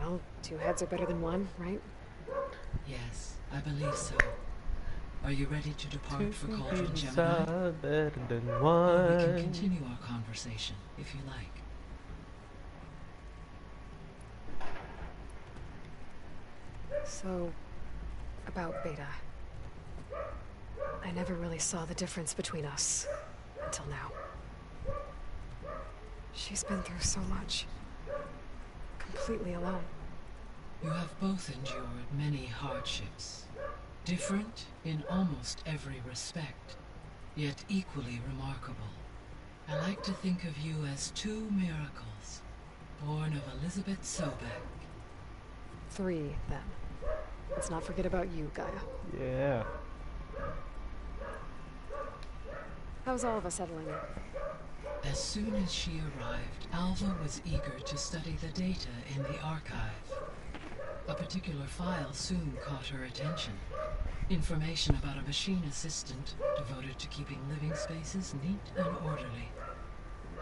Well, two heads are better than one, right? Yes, I believe so. Are you ready to depart for Cauldron Gemini? Better than We one. can continue our conversation, if you like. So, about Beta. I never really saw the difference between us until now. She's been through so much. Completely alone. You have both endured many hardships. Different in almost every respect, yet equally remarkable. I like to think of you as two miracles, born of Elizabeth Sobek. 3, then. Let's not forget about you, Gaia. Yeah. How's all of us settling in? As soon as she arrived, Alva was eager to study the data in the archive. A particular file soon caught her attention. Information about a machine assistant devoted to keeping living spaces neat and orderly.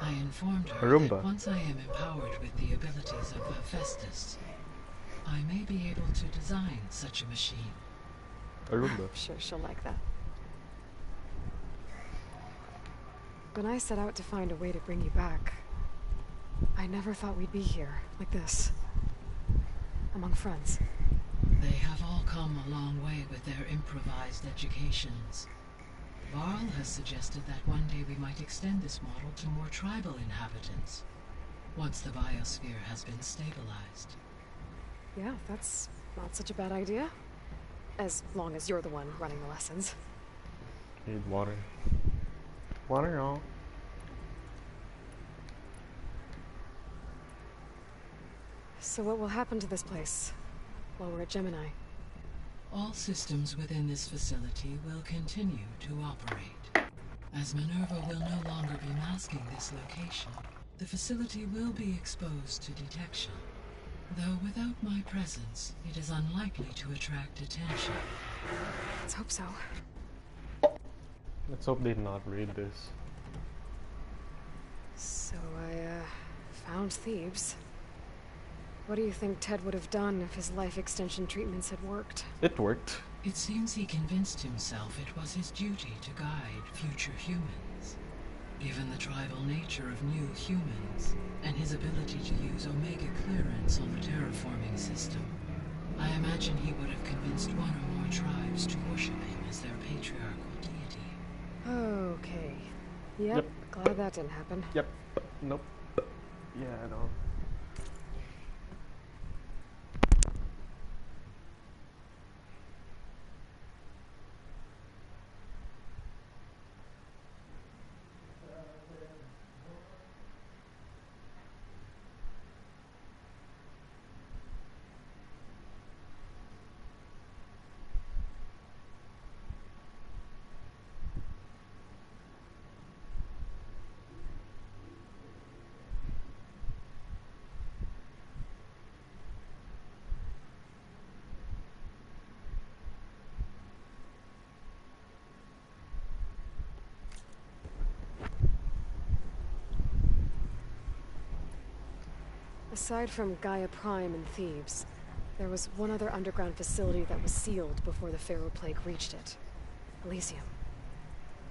I informed her that once I am empowered with the abilities of Hephaestus, I may be able to design such a machine. I'm sure she'll like that. When I set out to find a way to bring you back, I never thought we'd be here, like this. Among friends. They have all come a long way with their improvised educations. Varl has suggested that one day we might extend this model to more tribal inhabitants, once the biosphere has been stabilized. Yeah, that's not such a bad idea. As long as you're the one running the lessons. Need water. Water, y'all. So what will happen to this place, while we're at Gemini? All systems within this facility will continue to operate. As Minerva will no longer be masking this location, the facility will be exposed to detection. Though without my presence, it is unlikely to attract attention. Let's hope so. Let's hope they not raid this. So I, found Thebes. What do you think Ted would have done if his life extension treatments had worked? It worked. It seems he convinced himself it was his duty to guide future humans. Given the tribal nature of new humans, and his ability to use Omega clearance on the terraforming system, I imagine he would have convinced one or more tribes to worship him as their patriarchal deity. Okay. Yep. Glad that didn't happen. Yep. Nope. Yeah, no. Aside from Gaia Prime and Thebes, there was one other underground facility that was sealed before the Pharaoh Plague reached it. Elysium.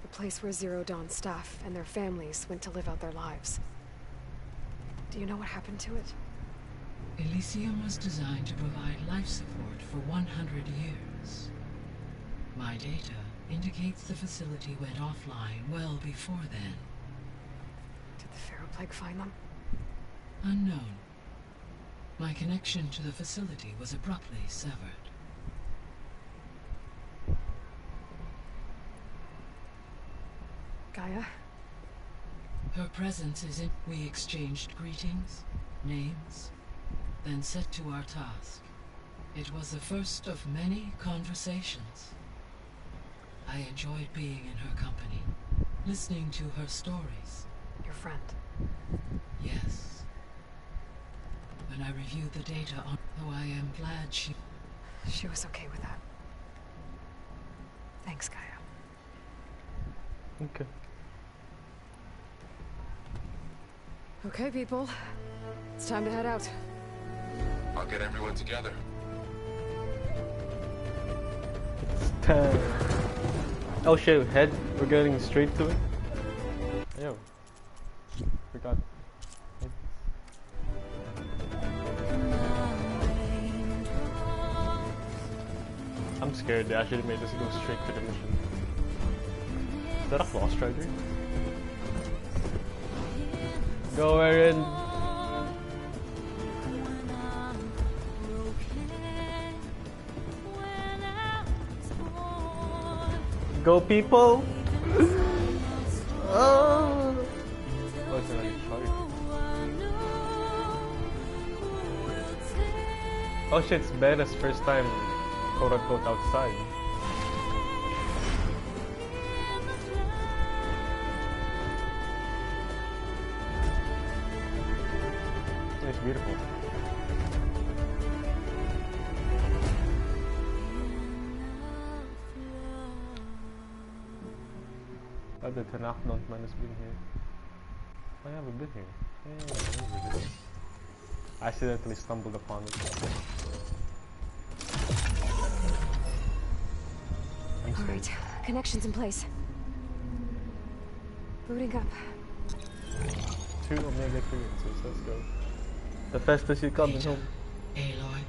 The place where Zero Dawn staff and their families went to live out their lives. Do you know what happened to it? Elysium was designed to provide life support for 100 years. My data indicates the facility went offline well before then. Did the Pharaoh Plague find them? Unknown. My connection to the facility was abruptly severed. Gaia? Her presence is in... We exchanged greetings, names, then set to our task. It was the first of many conversations. I enjoyed being in her company, listening to her stories. Your friend? Yes. When I reviewed the data on... Though I am glad she... She was okay with that. Thanks, Gaia. Okay. Okay, people. It's time to head out. I'll get everyone together. It's time. Oh shit, head. We're getting straight to it. Yo. Forgot. I'm scared they actually made us go straight to the mission. Is that a Floss Strider? Go, Aaron! Go, people! Oh! What's it like? Oh shit, it's Bena's first time, quote unquote, outside. It's beautiful. Abot-Tanaw don't mind us being here. I haven't been here. Yeah, I accidentally stumbled upon it. Alright, connections in place. Booting up. 2 Omega clearances, let's go. The fastest you coming home. Aloy,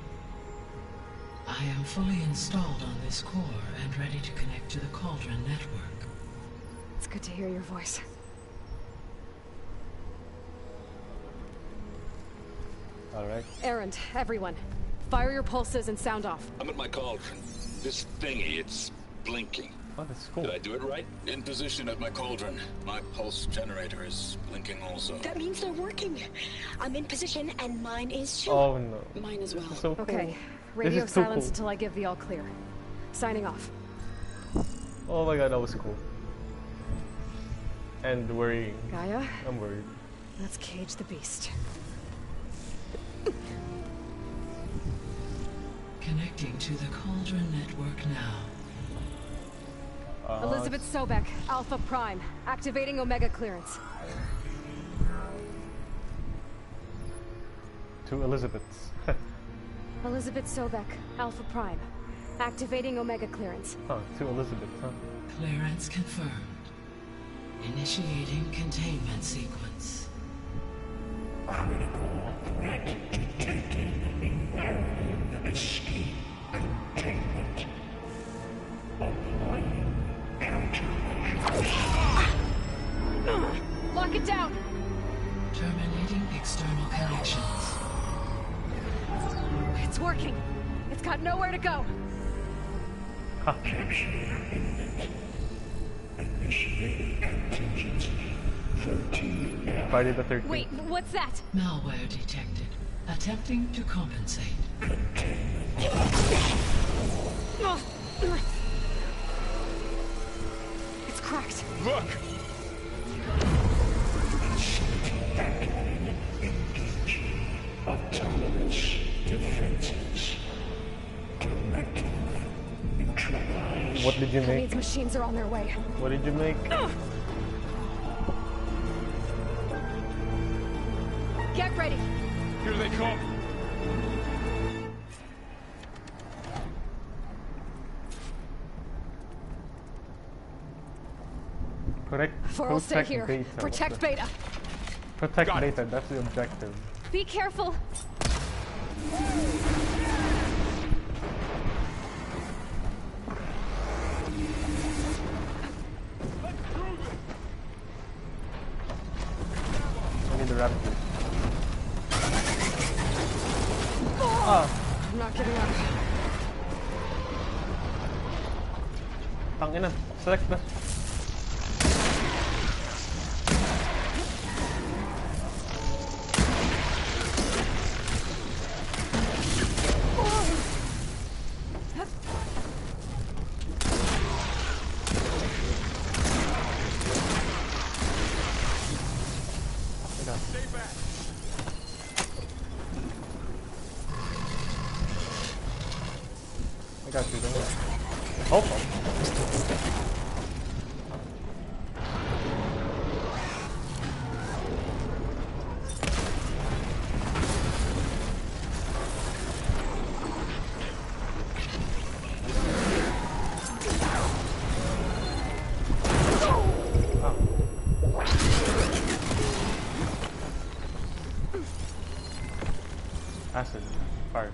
I am fully installed on this core and ready to connect to the Cauldron network. It's good to hear your voice. Alright. Errand, everyone. Fire your pulses and sound off. I'm at my cauldron. This thingy, it's blinking. Oh, that's cool. Did I do it right? In position at my cauldron. My pulse generator is blinking also. That means they're working. I'm in position and mine is too. Oh no. Mine as well. So cool. Okay. Radio silence until I give the all clear. Signing off. Oh my god, that was cool. And worrying. Gaia? I'm worried. Let's cage the beast. Connecting to the Cauldron network now. Elizabeth Sobek, Alpha Prime, activating Omega clearance. 2 Elizabeths. Elizabeth Sobek, Alpha Prime. Activating Omega clearance. Huh, 2 Elizabeths, huh? Clearance confirmed. Initiating containment sequence. Critical threat detected. Escape containment. Applying countermeasures. Lock it down! Terminating external connections. It's working. It's got nowhere to go. Capture imminent. Initiating contingency. 13F. Friday the 13th. Wait, what's that? Malware detected. Attempting to compensate. It's cracked. Look! Engaging autonomous defenses. Directive. Neutralize. What did you That make? means machines are on their way. What did you make? Get ready. Here they come. For'll stay here. Beta. Protect Beta. Protect Beta, that's the objective. Be careful. I need the rabbit. I'm not giving up. Tangina, select na. I got you, don't worry. Oh, acid, fire.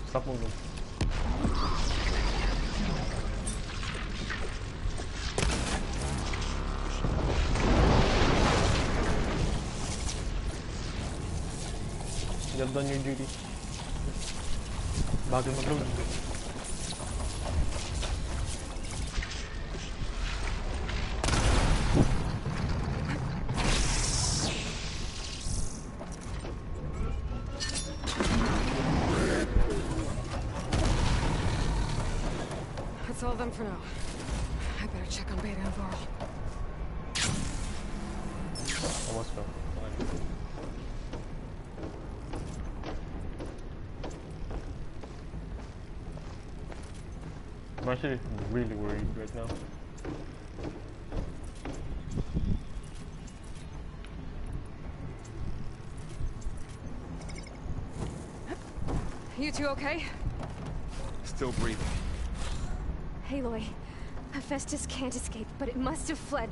Stop moving. You have done your duty. Bago mag-load. That's all of them for now. I better check on Beta and Varl. Almost fell. I'm actually really worried right now. You two okay? Still breathing. Aloy, Hephaestus can't escape, but it must have fled.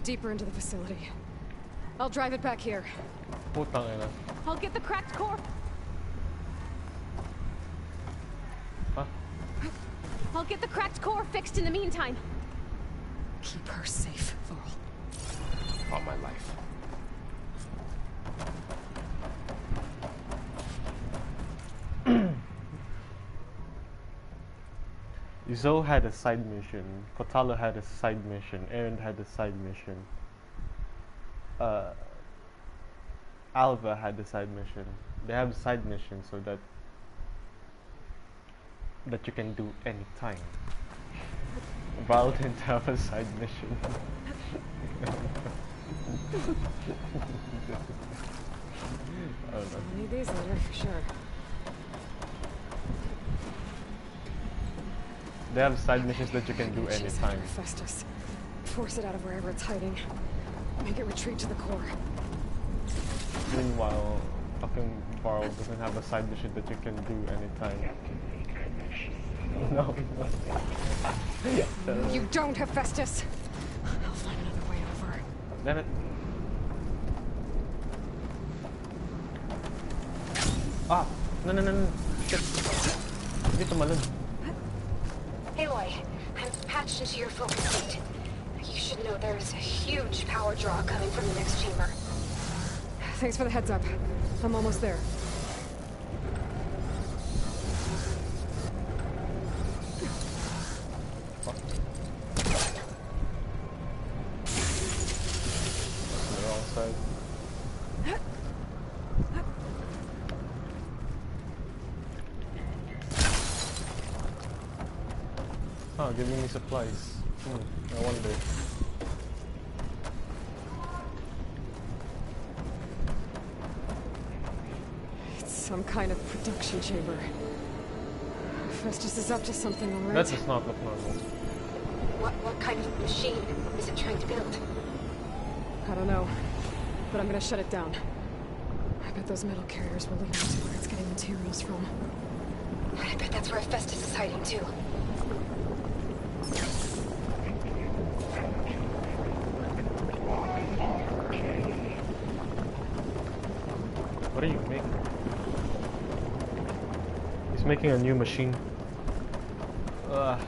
Deeper into the facility. I'll drive it back here. Putang ina. I'll get the cracked core. Huh? I'll get the cracked core fixed in the meantime. Keep her safe, Varl. All my life. Zoe had a side mission. Kotalo had a side mission. Aaron had a side mission. Alva had a side mission. They have side missions so that you can do anytime. Val didn't have a side mission. I'll need these later for sure. They have side missions that you can do Chase anytime. after Festus. Force it out of wherever it's hiding. Make it retreat to the core. Meanwhile, fucking Varl doesn't have a side mission that you can do anytime. No. You don't have Festus! I'll find another way over. Damn it. Ah! No. Shit. Dito malun. Aloy, I'm patched into your focus state. You should know there's a huge power draw coming from the next chamber. Thanks for the heads up. I'm almost there. The wrong side. Oh, giving me supplies. I wonder. It's some kind of production chamber. Festus is up to something, alright? That does not look normal. What kind of machine is it trying to build? I don't know, but I'm gonna shut it down. I bet those metal carriers will lead me to where it's getting materials from. I bet that's where Festus is hiding too. What are you making? He's making a new machine. Ugh.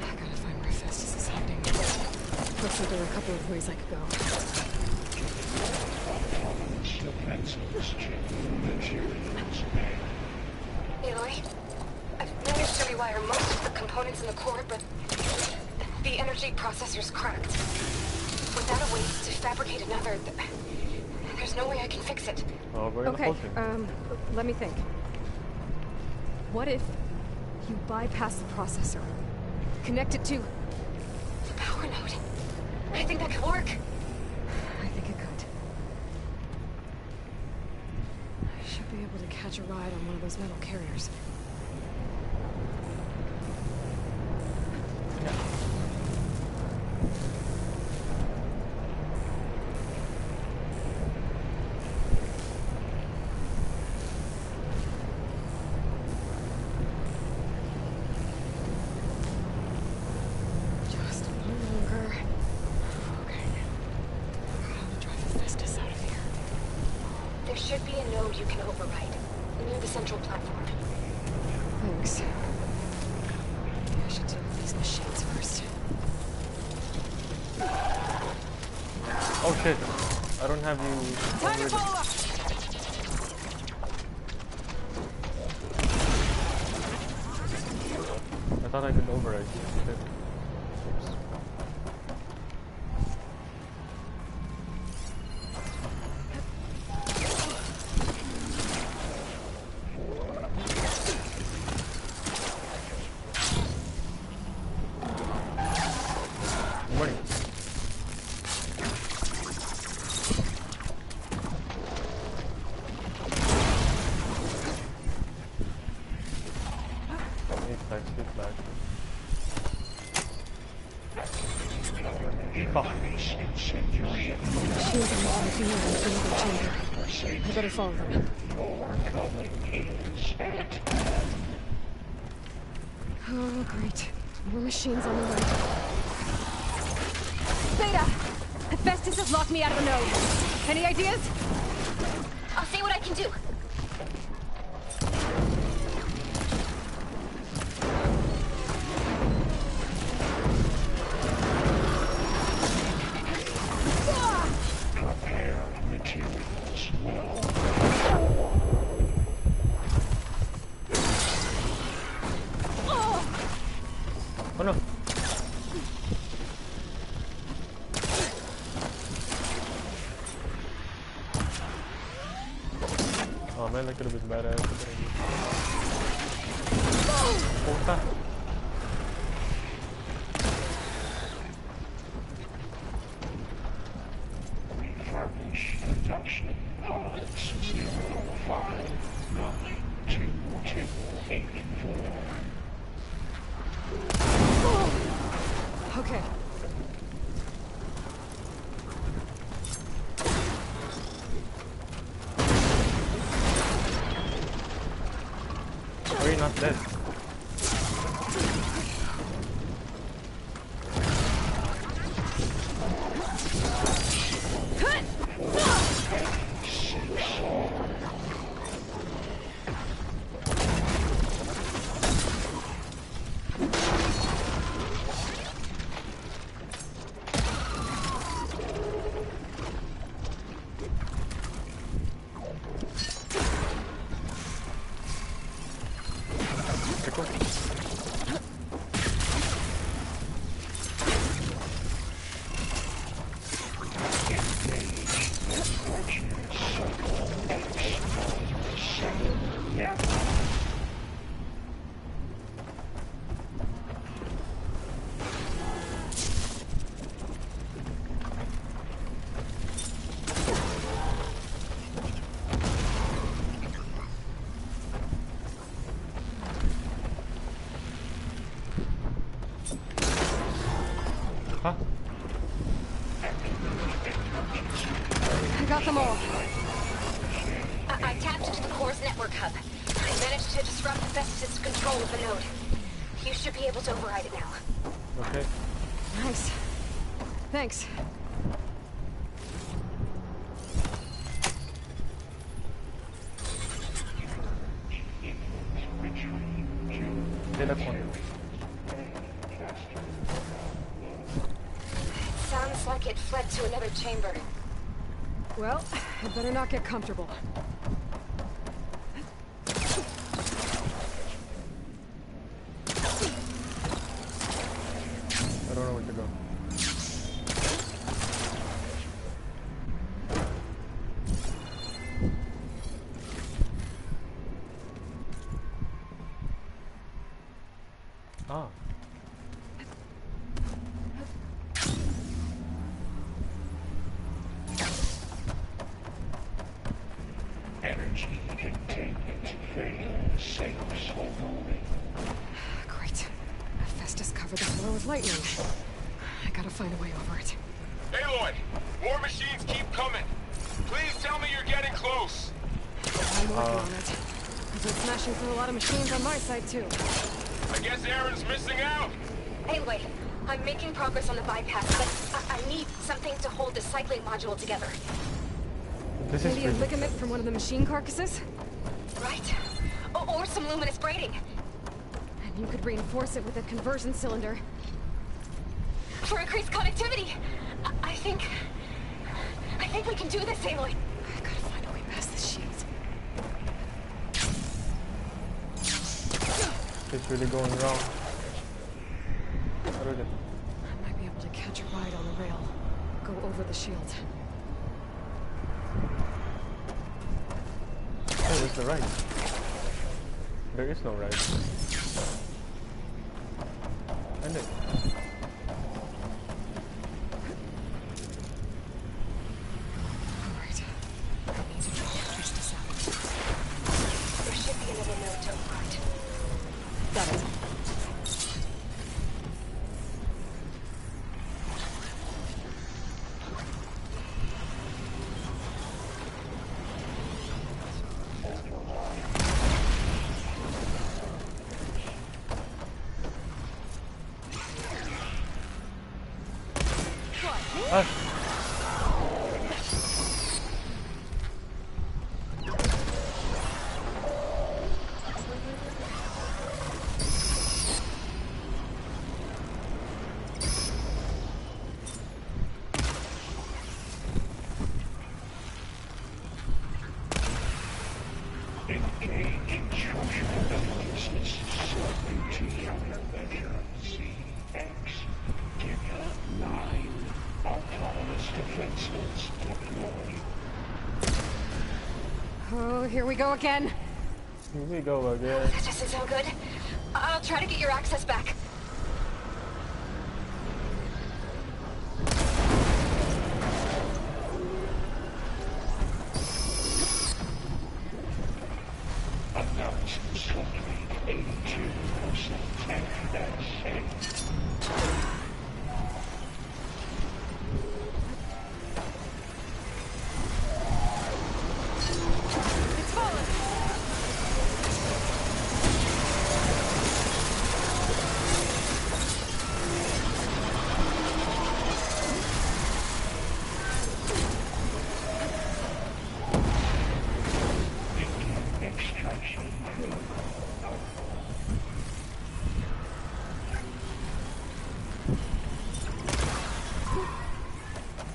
I gotta find where Festus is hiding. Looks like there are a couple of ways I could go. Aloy, I've managed to rewire most of the components in the core, but the energy processor's cracked. Without a way to fabricate another, there's no way I can fix it. Oh, we're in Okay, let me think. What if you bypass the processor? Connect it to... The power node. I think that could work. I think it could. I should be able to catch a ride on one of those metal carriers. Just a little longer. Okay. How to drive the Festus out of here. There should be a node you can override near the central platform. Thanks. Maybe I should deal with these machines first. Oh shit. I don't have you. Time to follow up! I thought I could override you. Shit. Oops. Good morning. Get back. Fuck. Machines are moving in the chamber. I better follow them. Oh, great. More machines on the way. Beta! Festus has locked me out of the node. Any ideas? I'll see what I can do. Prepare materials well. Oh no. Oh man, that could have been badass. Puta. Refurbish production pods 059284. Okay. Are you not dead? I got them all. I tapped into the core's network hub. I managed to disrupt the Festus' control of the node. You should be able to override it now. Okay. Nice. Thanks. Hit that one. Sounds like it fled to another chamber. Well, I'd better not get comfortable. I don't know where to go. Ah. Energy containment failure. Safe only. Great. Festus covered the floor with lightning. I gotta find a way over it. Aloy! More machines keep coming! Please tell me you're getting close! I'm working on it. I've been smashing through a lot of machines on my side, too. I guess Aaron's missing out! Anyway, I'm making progress on the bypass, but I need something to hold the cycling module together. This is Maybe a ligament from one of the machine carcasses? Right. Or some luminous braiding. And you could reinforce it with a conversion cylinder. For increased connectivity. I think we can do this, Aloy. I gotta find a way past this shield. It's really going wrong. How do I get? I might be able to catch a ride on the rail. Go over the shield. Oh, there's the ride. There is no ride. End it. Alright. I need to try to push this out. There should be another node to override. Got it. Engage instructional devices. Select countermeasure. Z. Oh, here we go again. Here we go again. That doesn't sound good. I'll try to get your access back. Announcements complete. 82% tech that's safe.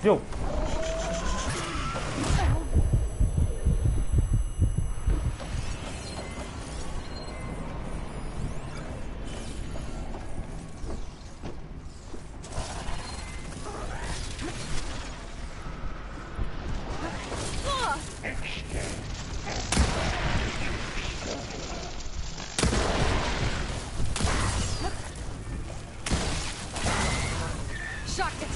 Yo! Shocked it.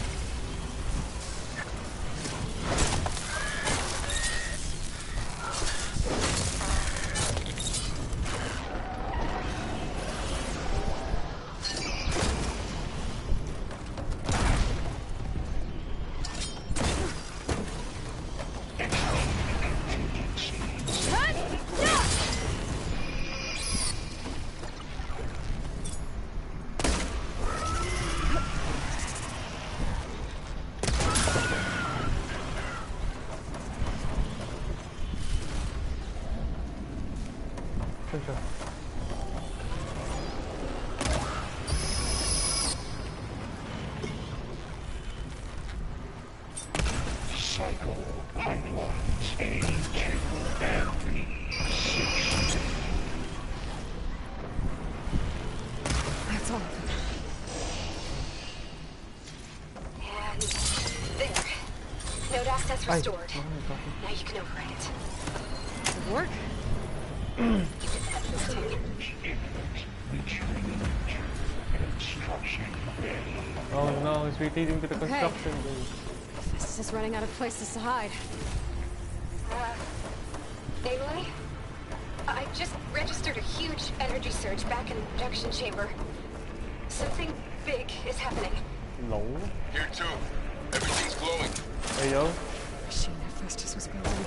Cycle pipelines A2 and B6. That's all. And there. Node access restored. Now you can override it. Did it work? Oh no, it's retreating to the construction base. This is running out of places to hide. Aloy? I just registered a huge energy surge back in the production chamber. Something big is happening. No. Here too. Everything's glowing. Hey yo. Machine Hephaestus was building.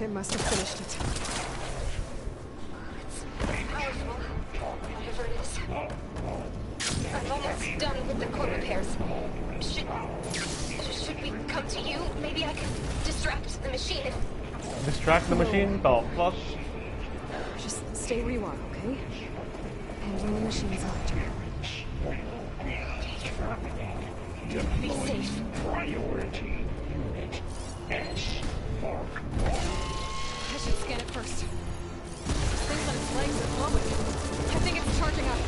It must have finished it. It's powerful, whatever it is. I'm almost done with the core repairs. Should we come to you? Maybe I could distract the machine if... Distract the machine? The fuck? Just stay where you are, okay? Handling the machine's electric. Be safe. Priority unit S Mark 1. I should scan it first. This thing's on its legs are glowing. I think it's charging up.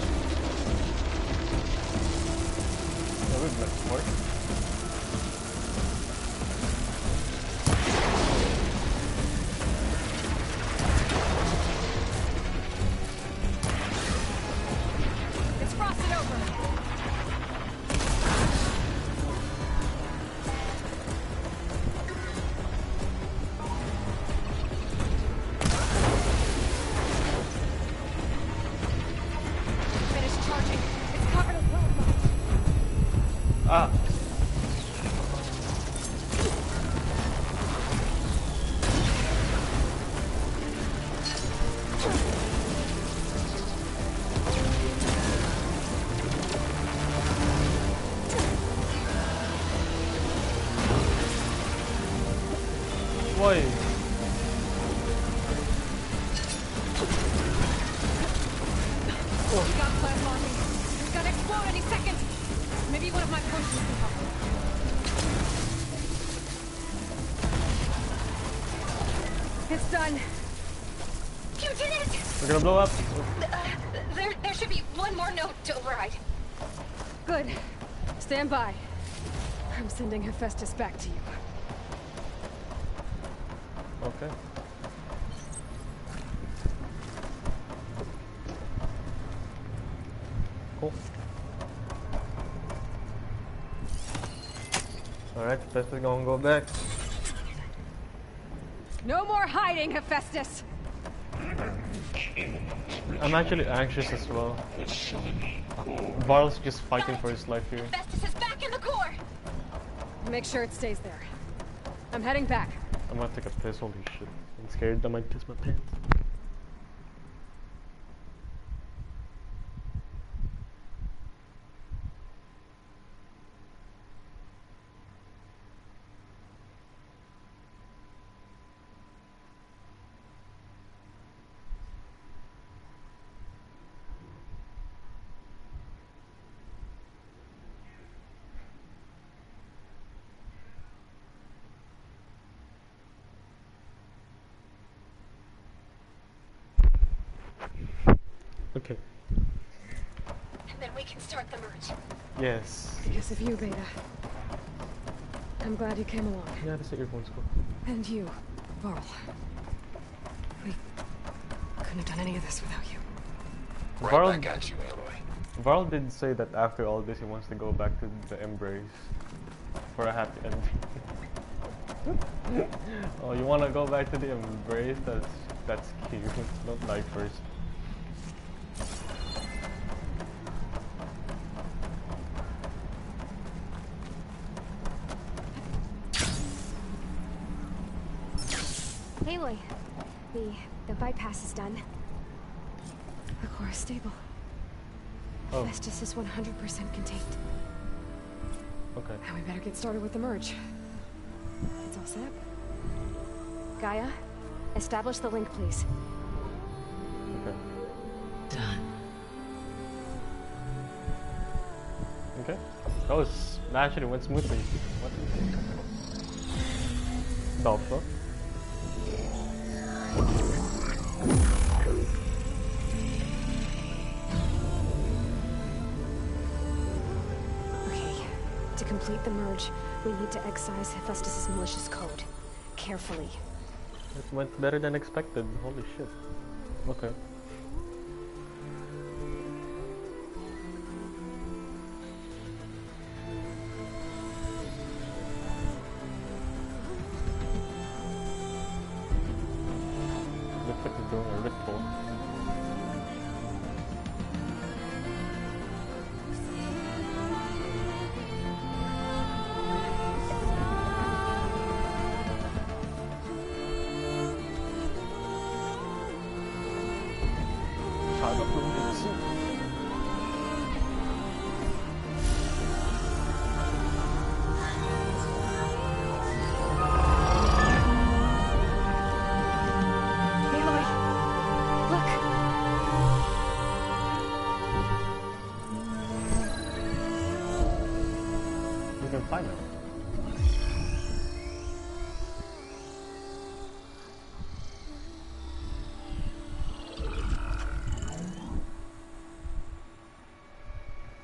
That would be smart. It's frosted over. Finished charging. It's covered in well. Ah. Why? We got plasma on me. It's gonna explode any second. Maybe one of my potions can help. It's done. You did it! We're gonna blow up. There should be one more node to override. Good. Stand by. I'm sending Hephaestus back to you. Okay. Cool. Alright, Hephaestus is gonna go back. No more hiding, Hephaestus! I'm actually anxious as well. Varl's just fighting for his life here. Hephaestus is back in the core! Make sure it stays there. I'm heading back. I'm gonna take a piss, holy shit. I'm scared I might piss my pants. Okay. And then we can start the merge. Yes. Because of you, Beta. I'm glad you came along. Yeah, this earphones go. And you, Varl. We couldn't have done any of this without you. Right back at you, Aloy. Varl did say that after all this he wants to go back to the Embrace for a happy ending. Oh, you wanna go back to the Embrace? That's cute. Don't lie first. Aloy, the bypass is done. The core is stable. Oh. Hephaestus is 100% contained. Okay. Now we better get started with the merge. It's all set. Gaia, establish the link, please. Okay. Done. Okay. That actually went smoothly. What? The fuck? Okay. To complete the merge, we need to excise Hephaestus' malicious code. Carefully. It went better than expected. Holy shit. Okay. Looks like he's doing a ritual.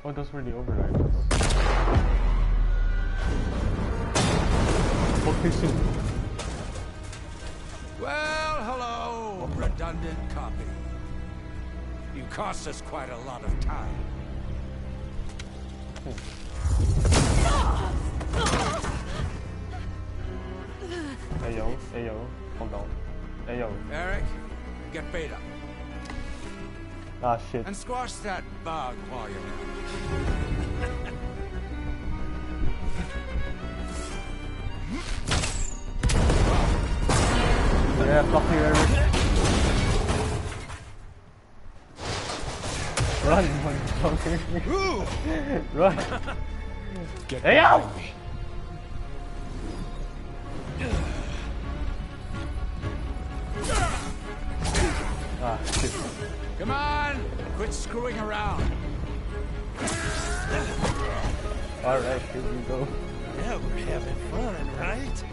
Oh, those were the overrides. Okay, soon. Well, hello, redundant copy. You cost us quite a lot of time. Hey yo, hold on. Hey yo. Eric, get Beta. Ah shit. And squash that bug while you're at it. Yeah, fuck you, Eric. Run, motherfucker. Run. Get hey yo! Ah shit. Come on! Quit screwing around! Alright, here we go. Yeah, we're having fun, right?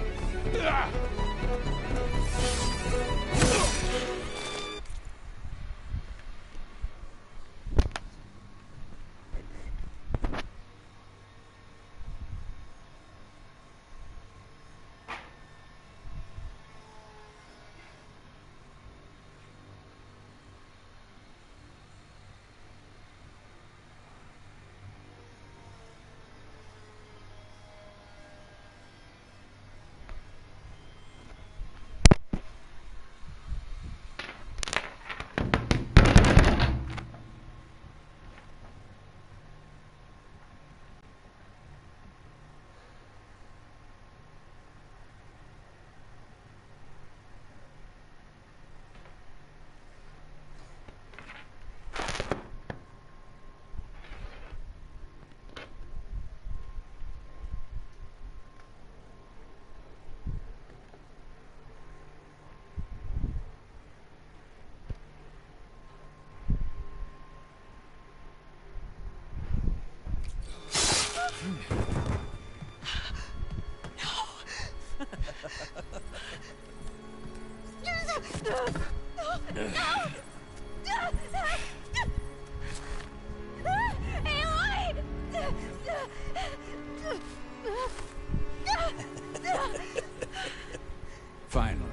Finally.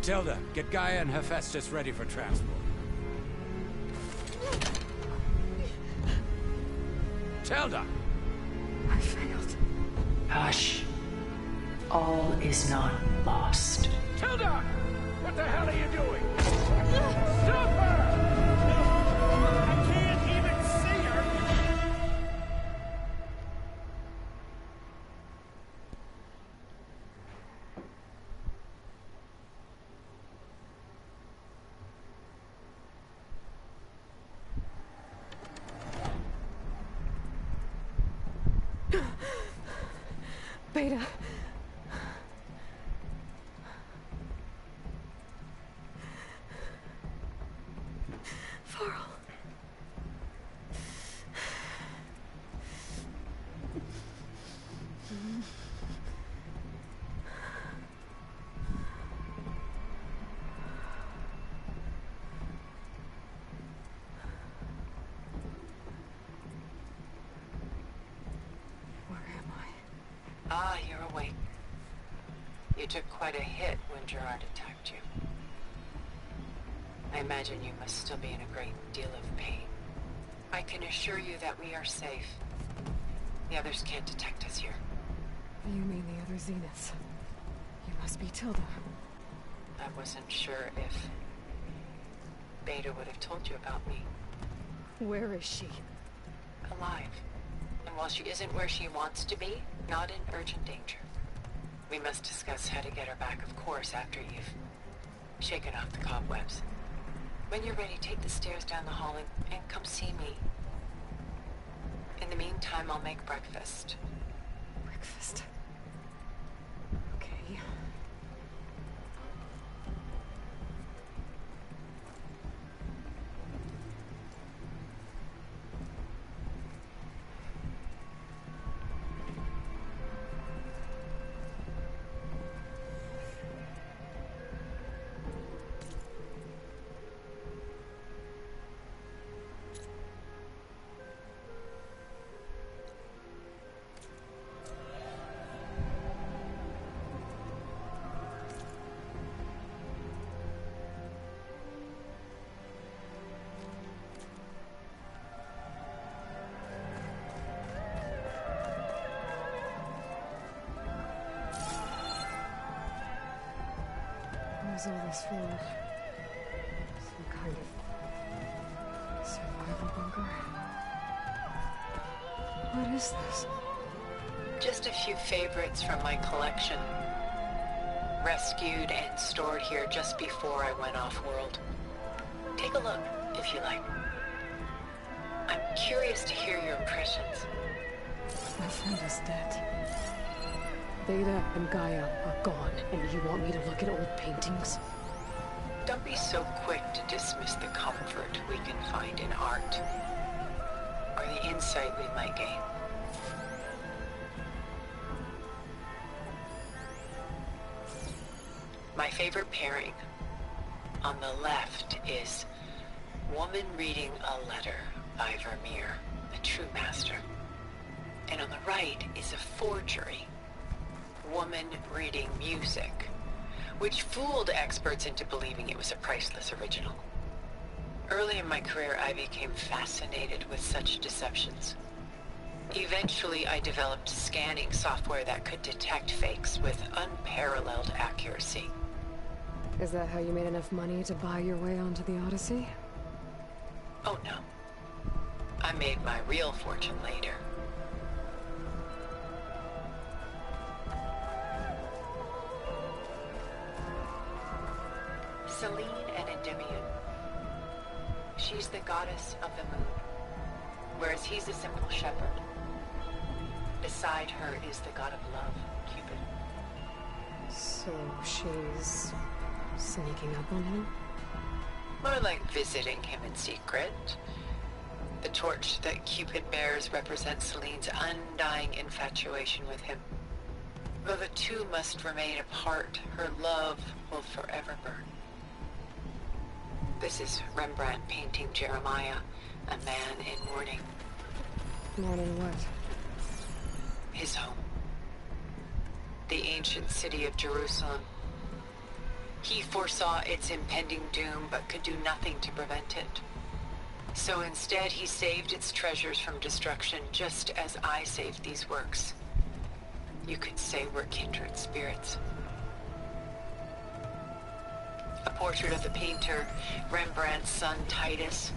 Tilda, get Gaia and Hephaestus ready for transport. Tilda! I failed. Hush. All is not lost. Tilda! What the hell are you doing? Stop her! I can't even see her! Beta. Varl. Ah, you're awake. You took quite a hit when Gerard attacked you. I imagine you must still be in a great deal of pain. I can assure you that we are safe. The others can't detect us here. You mean the other Zeniths? You must be Tilda. I wasn't sure if Beta would have told you about me. Where is she? Alive. And while she isn't where she wants to be, not in urgent danger. We must discuss how to get her back, of course, after you've shaken off the cobwebs. When you're ready, take the stairs down the hall and come see me. In the meantime, I'll make breakfast. Breakfast? Okay. What is all this for? Some kind of survival bunker? What is this? Just a few favorites from my collection. Rescued and stored here just before I went off-world. Take a look, if you like. I'm curious to hear your impressions. My friend is dead. Beta and Gaia are gone, and you want me to look at old paintings? Don't be so quick to dismiss the comfort we can find in art, or the insight we might gain. My favorite pairing on the left is woman reading a letter by Vermeer, a true master. And on the right is a forgery, woman reading music, which fooled experts into believing it was a priceless original. Early in my career, I became fascinated with such deceptions. Eventually, I developed scanning software that could detect fakes with unparalleled accuracy. Is that how you made enough money to buy your way onto the Odyssey? Oh no. I made my real fortune later. Selene and Endymion. She's the goddess of the moon, whereas he's a simple shepherd. Beside her is the god of love, Cupid. So she's sneaking up on him? More like visiting him in secret. The torch that Cupid bears represents Celine's undying infatuation with him. Though the two must remain apart, her love will forever burn. This is Rembrandt painting Jeremiah, a man in mourning. Mourning what? His home. The ancient city of Jerusalem. He foresaw its impending doom, but could do nothing to prevent it. So instead, he saved its treasures from destruction, just as I saved these works. You could say we're kindred spirits. A portrait of the painter, Rembrandt's son Titus,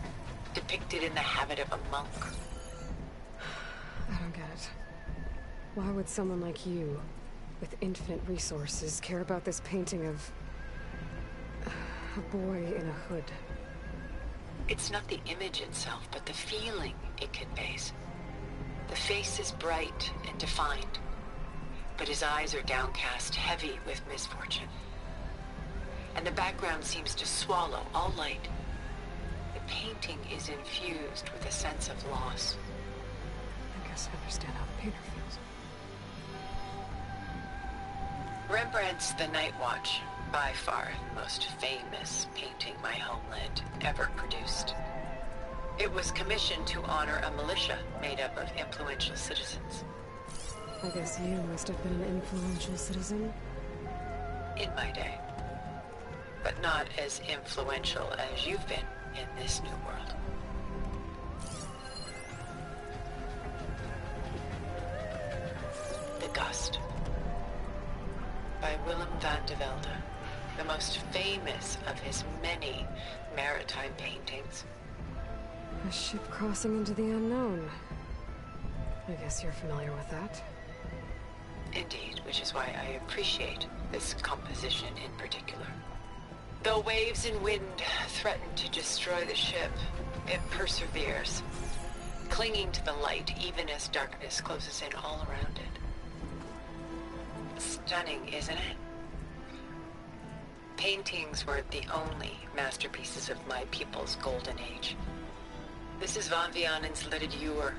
depicted in the habit of a monk. I don't get it. Why would someone like you, with infinite resources, care about this painting of a boy in a hood? It's not the image itself, but the feeling it conveys. The face is bright and defined, but his eyes are downcast, heavy with misfortune. And the background seems to swallow all light. The painting is infused with a sense of loss. I guess I understand how the painter feels. Rembrandt's The Night Watch, by far the most famous painting my homeland ever produced. It was commissioned to honor a militia made up of influential citizens. I guess you must have been an influential citizen. In my day. But not as influential as you've been in this new world. The Gust. By Willem van de Velde, the most famous of his many maritime paintings. A ship crossing into the unknown. I guess you're familiar with that. Indeed, which is why I appreciate this composition in particular. Though waves and wind threaten to destroy the ship, it perseveres, clinging to the light even as darkness closes in all around it. Stunning, isn't it? Paintings were the only masterpieces of my people's golden age. This is Van Vianen's lidded ewer,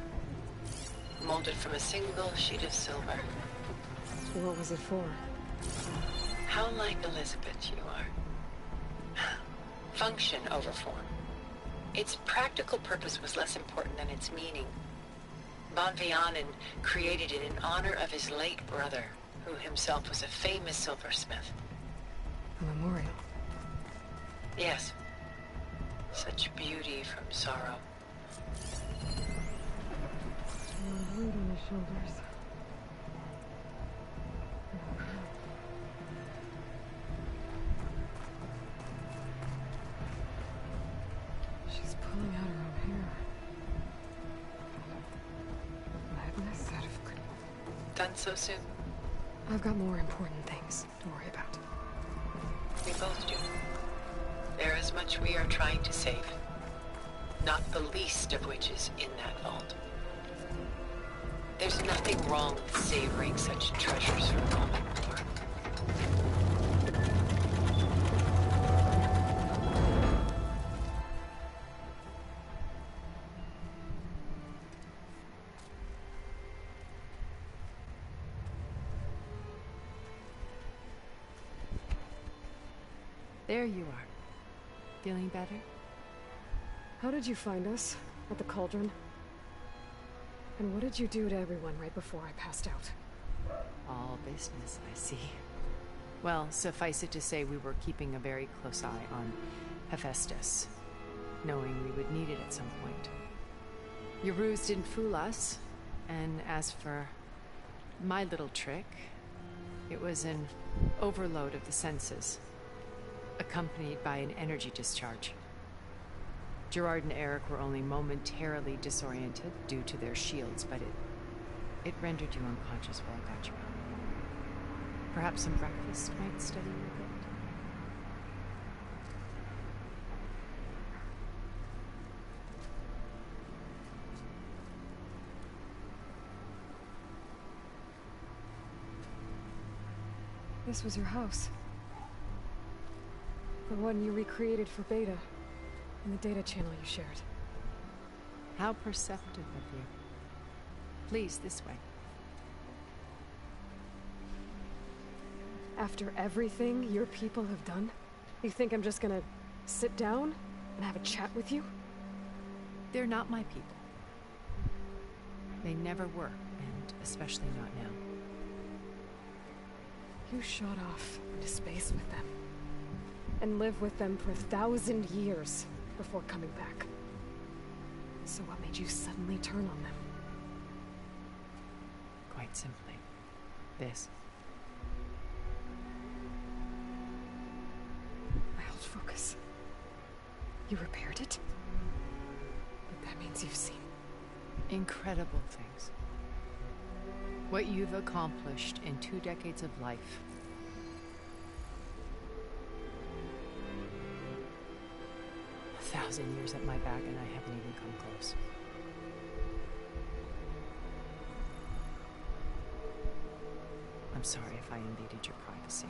molded from a single sheet of silver. What was it for? How like Elizabeth you are. Function over form. Its practical purpose was less important than its meaning. Van Vianen created it in honor of his late brother, who himself was a famous silversmith. A memorial. Yes. Such beauty from sorrow. Weight on the shoulders. She's pulling out her own hair. Madness out of control. Done so soon? I've got more important things to worry about. We both do. There is much we are trying to save. Not the least of which is in that vault. There's nothing wrong with savoring such treasures from common war. There you are. Feeling better? How did you find us? At the cauldron? And what did you do to everyone right before I passed out? All business, I see. Well, suffice it to say we were keeping a very close eye on Hephaestus, knowing we would need it at some point. Your ruse didn't fool us, and as for my little trick, it was an overload of the senses, accompanied by an energy discharge. Gerard and Eric were only momentarily disoriented due to their shields, but it rendered you unconscious while I got you out. Perhaps some breakfast might steady you a bit. This was your house. The one you recreated for Beta, in the data channel you shared. How perceptive of you. Please, this way. After everything your people have done, you think I'm just gonna sit down and have a chat with you? They're not my people. They never were, and especially not now. You shot off into space with them, and lived with them for 1,000 years before coming back. So what made you suddenly turn on them? Quite simply, this. My old focus. You repaired it? But that means you've seen incredible things. What you've accomplished in 2 decades of life. A 1,000 years at my back and I haven't even come close. I'm sorry if I invaded your privacy,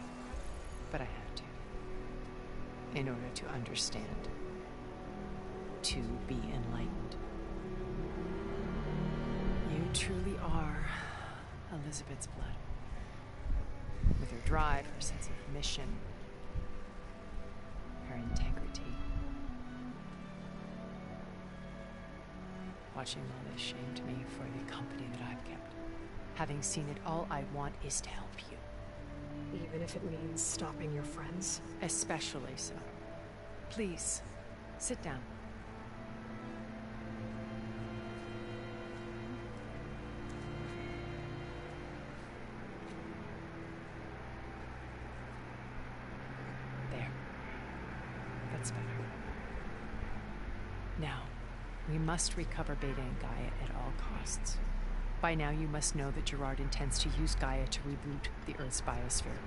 but I had to. In order to understand. To be enlightened. You truly are Elizabeth's blood. With her drive, her sense of mission, her integrity. Watching all this shamed me for the company that I've kept. Having seen it, all I want is to help you. Even if it means stopping your friends? Especially so. Please, sit down. Now, we must recover Beta and Gaia at all costs. By now, you must know that Gerard intends to use Gaia to reboot the Earth's biosphere.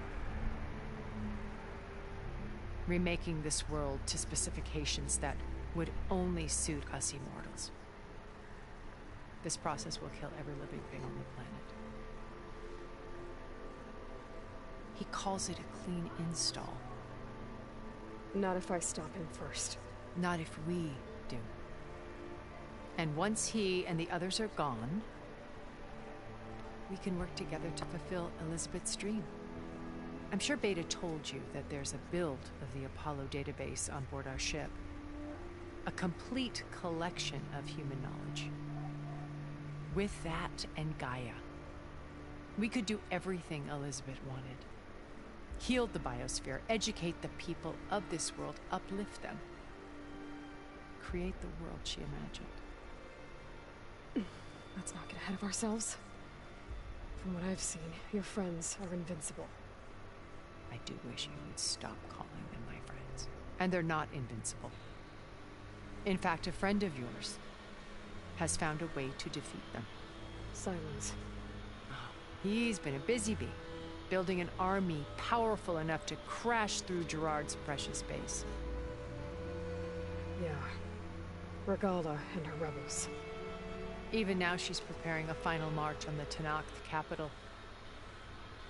Remaking this world to specifications that would only suit us immortals. This process will kill every living thing on the planet. He calls it a clean install. Not if I stop him first. Not if we do. And once he and the others are gone, we can work together to fulfill Elizabeth's dream. I'm sure Beta told you that there's a build of the Apollo database on board our ship. A complete collection of human knowledge. With that and Gaia, we could do everything Elizabeth wanted. Heal the biosphere, educate the people of this world, uplift them. Create the world she imagined. Let's not get ahead of ourselves. From what I've seen, your friends are invincible. I do wish you would stop calling them my friends. And they're not invincible. In fact, a friend of yours has found a way to defeat them. Silence. Oh, he's been a busy bee, building an army powerful enough to crash through Gerard's precious base. Yeah. Regala and her rebels. Even now she's preparing a final march on the Tanakh capital.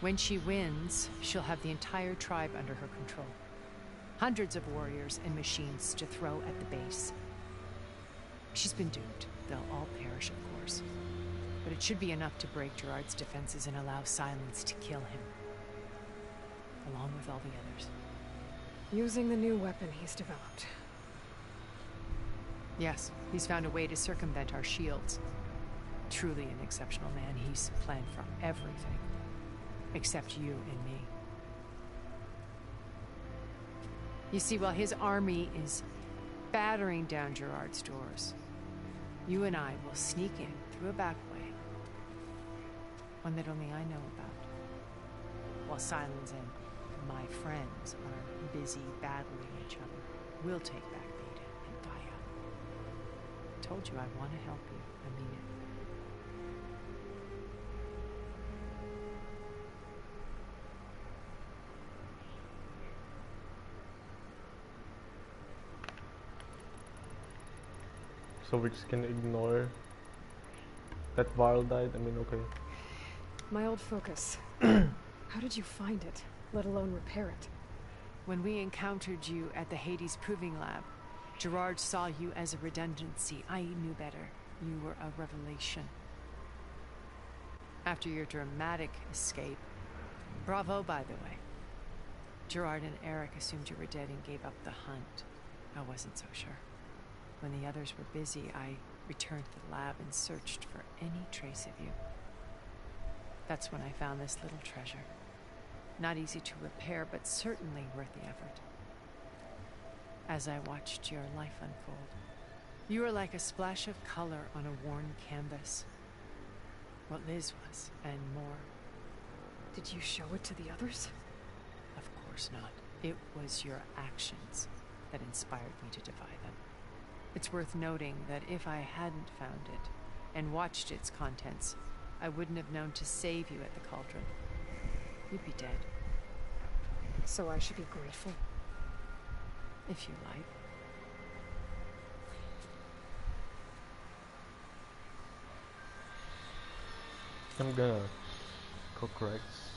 When she wins, she'll have the entire tribe under her control. Hundreds of warriors and machines to throw at the base. She's been doomed. They'll all perish, of course. But it should be enough to break Gerard's defenses and allow Silence to kill him. Along with all the others. Using the new weapon he's developed. Yes, he's found a way to circumvent our shields. Truly an exceptional man. He's planned for everything. Except you and me. You see, while his army is battering down Gerard's doors, you and I will sneak in through a back way. One that only I know about. While Silence and my friends are busy battling each other, we'll take back Beta and Gaia. I told you I want to help you. I mean it. So we're just gonna ignore that Varl died? I mean, okay. My old focus. How did you find it, let alone repair it? When we encountered you at the Hades Proving Lab, Gerard saw you as a redundancy. I knew better. You were a revelation. After your dramatic escape, bravo, by the way. Gerard and Eric assumed you were dead and gave up the hunt. I wasn't so sure. When the others were busy, I returned to the lab and searched for any trace of you. That's when I found this little treasure. Not easy to repair, but certainly worth the effort. As I watched your life unfold, you were like a splash of color on a worn canvas. What Liz was, and more. Did you show it to the others? Of course not. It was your actions that inspired me to defy them. It's worth noting that if I hadn't found it and watched its contents, I wouldn't have known to save you at the cauldron. You'd be dead. So I should be grateful? If you like. I'm gonna cook rice.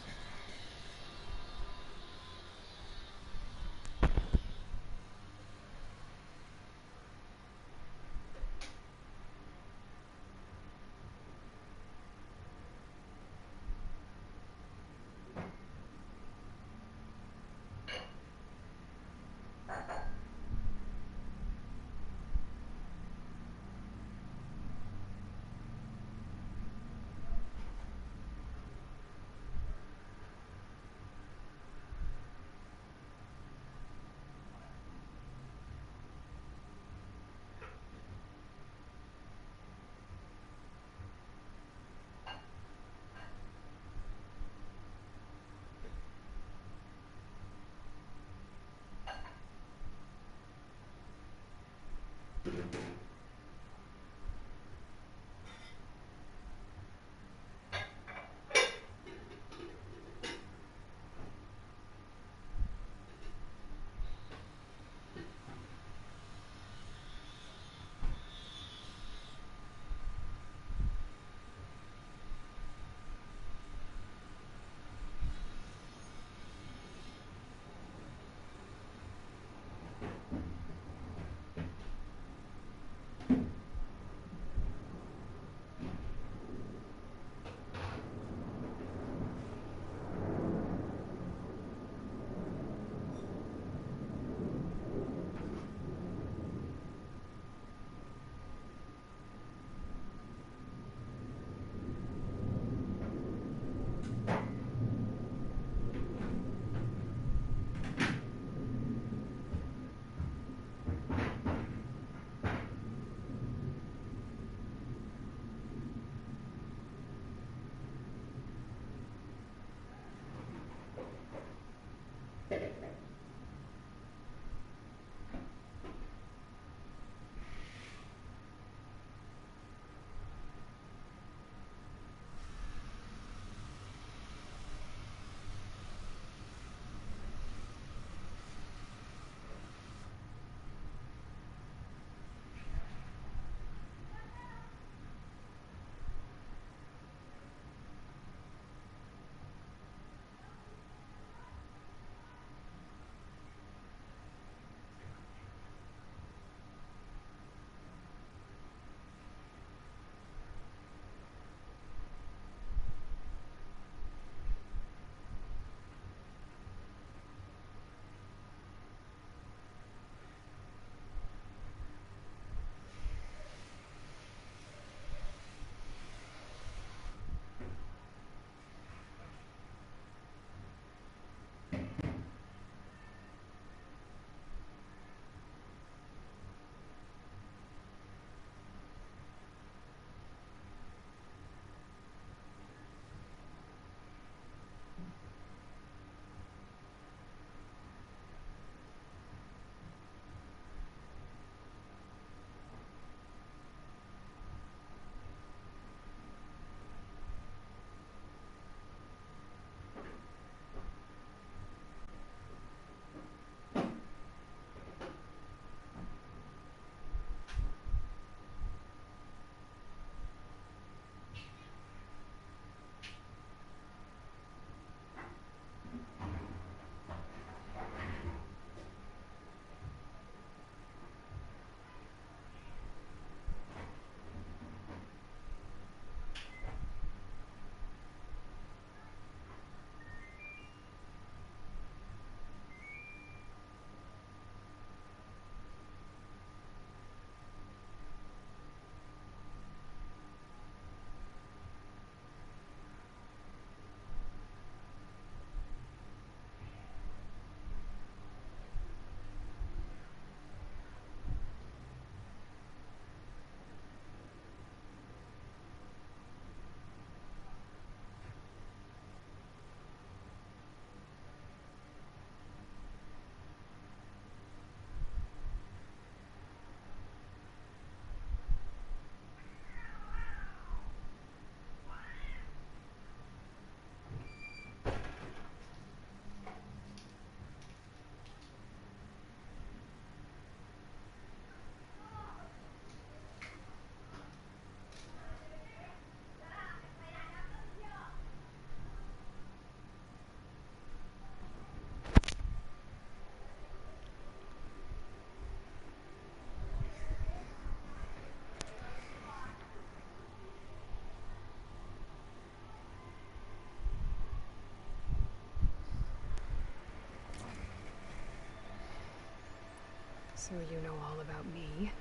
So you know all about me.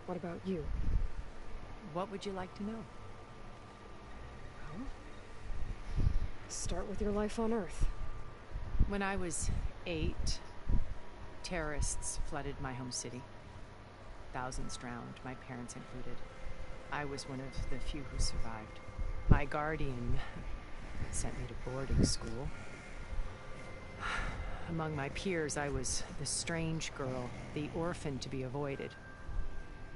What about you? What would you like to know? Well, start with your life on Earth. When I was 8, terrorists flooded my home city. Thousands drowned, my parents included. I was one of the few who survived. My guardian sent me to boarding school. Among my peers, I was the strange girl, the orphan to be avoided.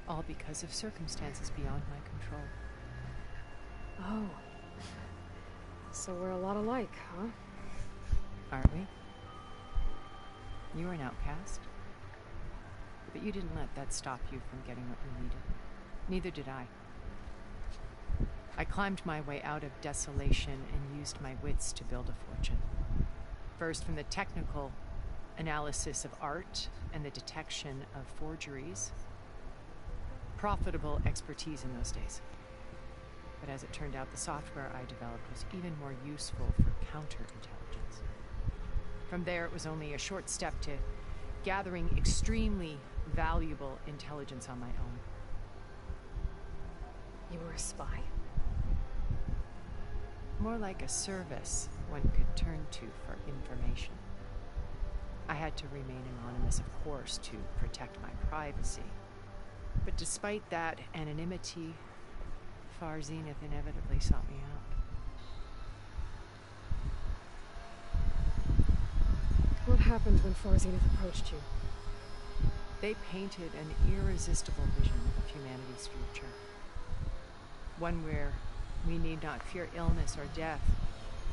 All because of circumstances beyond my control. Oh. So we're a lot alike, huh? Aren't we? You were an outcast. But you didn't let that stop you from getting what you needed. Neither did I. I climbed my way out of desolation and used my wits to build a fortune. First from the technical analysis of art and the detection of forgeries. Profitable expertise in those days. But as it turned out, the software I developed was even more useful for counterintelligence. From there, it was only a short step to gathering extremely valuable intelligence on my own. You were a spy? More like a service one could turn to for information. I had to remain anonymous, of course, to protect my privacy. But despite that anonymity, Far Zenith inevitably sought me out. What happened when Far Zenith approached you? They painted an irresistible vision of humanity's future. One where we need not fear illness or death,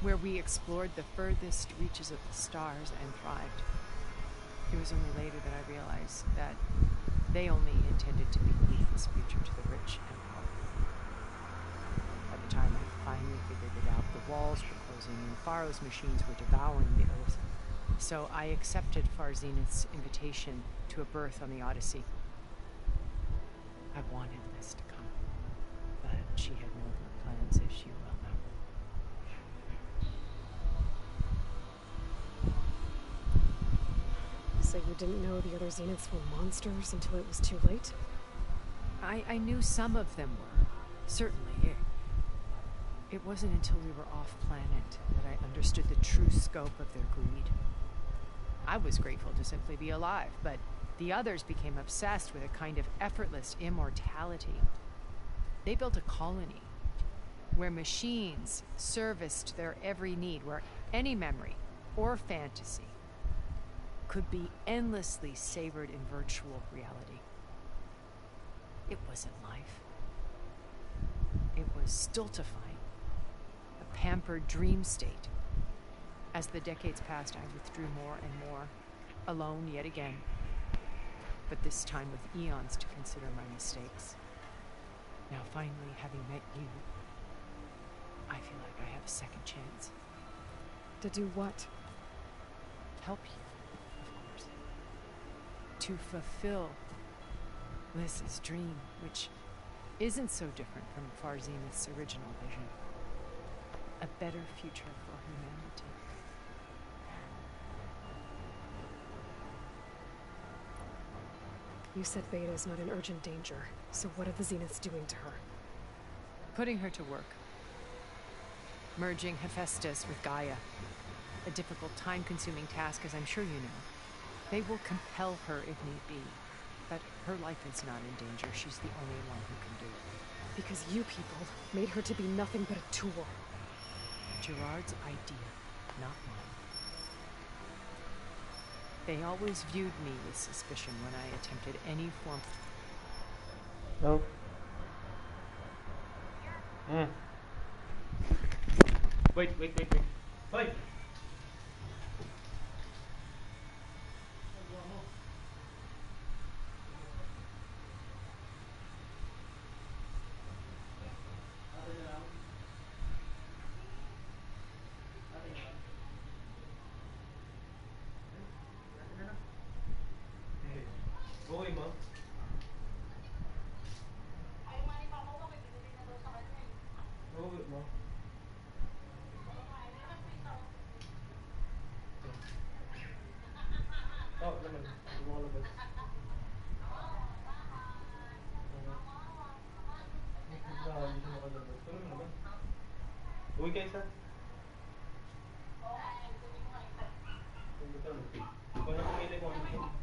where we explored the furthest reaches of the stars and thrived. It was only later that I realized that they only intended to bequeath this future to the rich and powerful. By the time I finally figured it out, the walls were closing and Faro's machines were devouring the Earth. So I accepted Far Zenith's invitation to a berth on the Odyssey. I wanted Liz to come, but she had nobler plans, as you well know. So you didn't know the other Zeniths were monsters until it was too late? I knew some of them were, certainly. It wasn't until we were off-planet that I understood the true scope of their greed. I was grateful to simply be alive, but the others became obsessed with a kind of effortless immortality. They built a colony where machines serviced their every need, where any memory or fantasy could be endlessly savored in virtual reality. It wasn't life. It was stultifying, a pampered dream state. As the decades passed, I withdrew more and more, alone yet again, but this time with eons to consider my mistakes. Now finally, having met you, I feel like I have a second chance. To do what? Help you, of course. To fulfill Liz's dream, which isn't so different from Far Zenith's original vision. A better future for humanity. You said Beta is not in urgent danger, so what are the Zeniths doing to her? Putting her to work. Merging Hephaestus with Gaia. A difficult, time-consuming task, as I'm sure you know. They will compel her if need be. But her life is not in danger. She's the only one who can do it. Because you people made her to be nothing but a tool. Gerard's idea, not mine. They always viewed me with suspicion when I attempted any form of... Wait. Wait! Uwi kayo sa? Ikaw na pumili kung ano siya.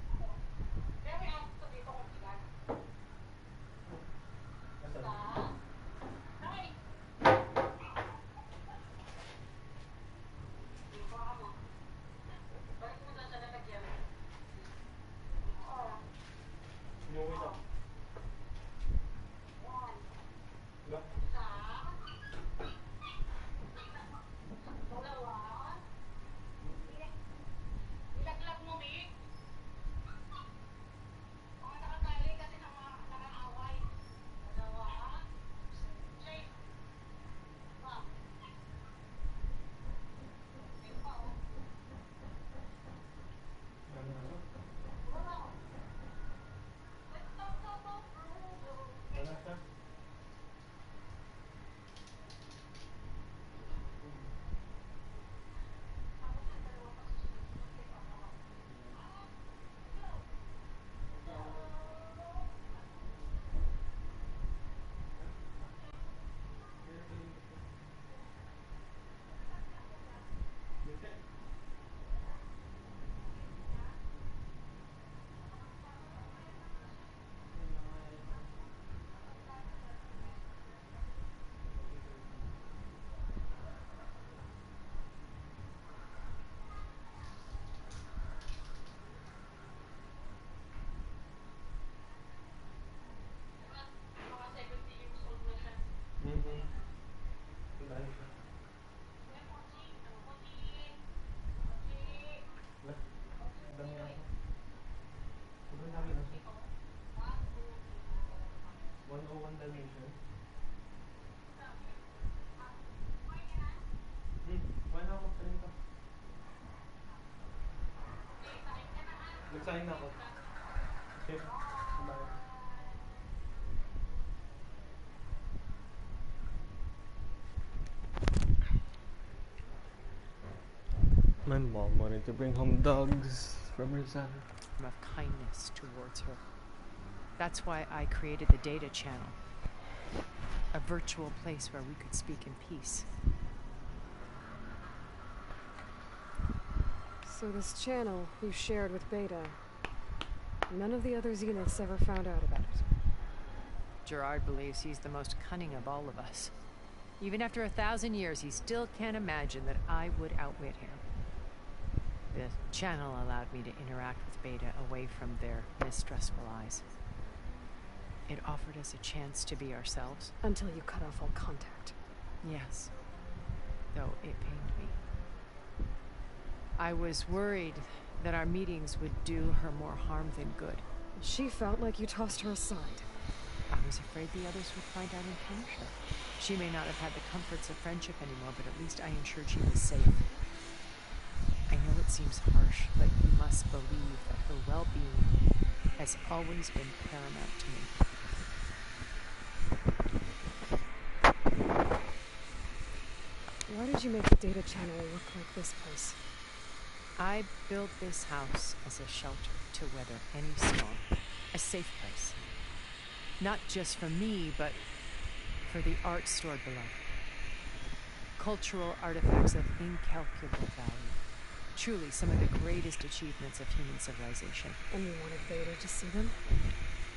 Nagsahin na ako. Okay. Bye. My mom wanted to bring home dogs from her son. Of kindness towards her. That's why I created the data channel. A virtual place where we could speak in peace. So this channel you shared with Beta, none of the other Zeniths ever found out about it. Gerard believes he's the most cunning of all of us. Even after 1,000 years, he still can't imagine that I would outwit him. The channel allowed me to interact with Beta away from their mistrustful eyes. It offered us a chance to be ourselves. Until you cut off all contact. Yes. Though it pained me. I was worried that our meetings would do her more harm than good. She felt like you tossed her aside. I was afraid the others would find out and punish her. She may not have had the comforts of friendship anymore, but at least I ensured she was safe. I know it seems harsh, but you must believe that her well-being has always been paramount to me. Why did you make the data channel look like this place? I built this house as a shelter to weather any storm. A safe place. Not just for me, but for the art stored below. Cultural artifacts of incalculable value. Truly some of the greatest achievements of human civilization. And you wanted Beta to see them?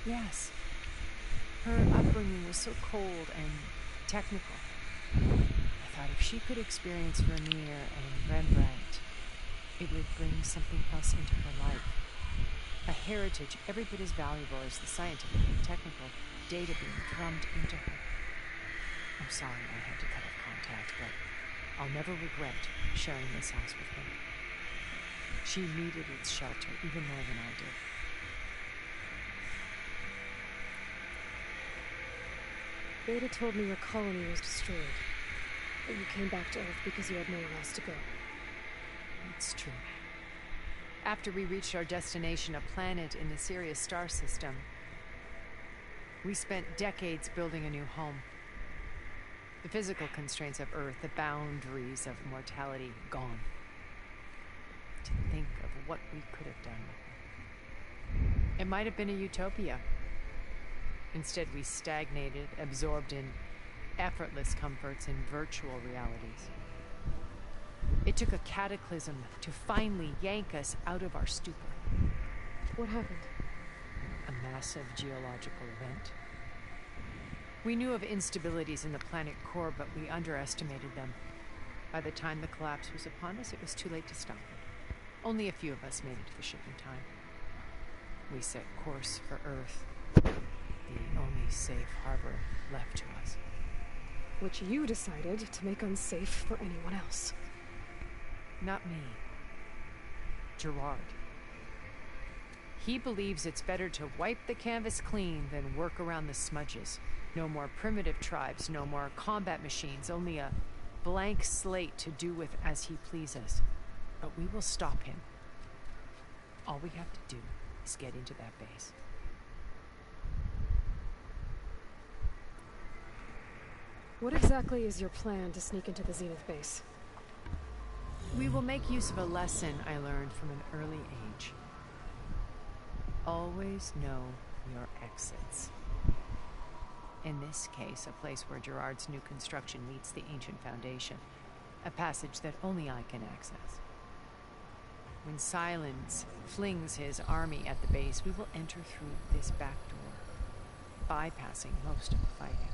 Yes. Her upbringing was so cold and technical. I thought if she could experience Vermeer and Rembrandt, it would bring something else into her life. A heritage every bit as valuable as the scientific and technical data being drummed into her. I'm sorry I had to cut off contact, but I'll never regret sharing this house with her. She needed its shelter even more than I did. Beta told me your colony was destroyed. But you came back to Earth because you had nowhere else to go. It's true. After we reached our destination, a planet in the Sirius star system, we spent decades building a new home. The physical constraints of Earth, the boundaries of mortality, gone. To think of what we could have done. It might have been a utopia. Instead, we stagnated, absorbed in effortless comforts in virtual realities. It took a cataclysm to finally yank us out of our stupor. What happened? A massive geological event. We knew of instabilities in the planet core, but we underestimated them. By the time the collapse was upon us, it was too late to stop it. Only a few of us made it to the ship in time. We set course for Earth, the only safe harbor left to us. Which you decided to make unsafe for anyone else. Not me. Gerard. He believes it's better to wipe the canvas clean than work around the smudges. No more primitive tribes, no more combat machines, only a blank slate to do with as he pleases. But we will stop him. All we have to do is get into that base. What exactly is your plan to sneak into the Zenith base? We will make use of a lesson I learned from an early age. Always know your exits. In this case, a place where Gerard's new construction meets the ancient foundation. A passage that only I can access. When Silence flings his army at the base, we will enter through this back door, bypassing most of the fighting.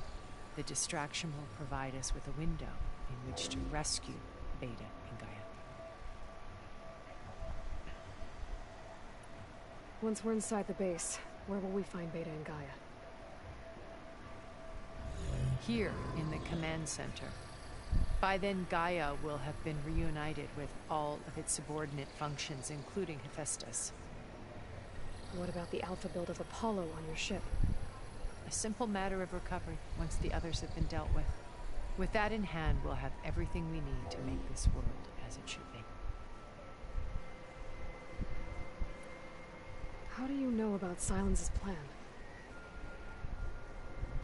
The distraction will provide us with a window in which to rescue Beta and Gaia. Once we're inside the base, where will we find Beta and Gaia? Here, in the command center. By then, Gaia will have been reunited with all of its subordinate functions, including Hephaestus. What about the alpha build of Apollo on your ship? A simple matter of recovery once the others have been dealt with. With that in hand, we'll have everything we need to make this world as it should be. How do you know about Silence's plan?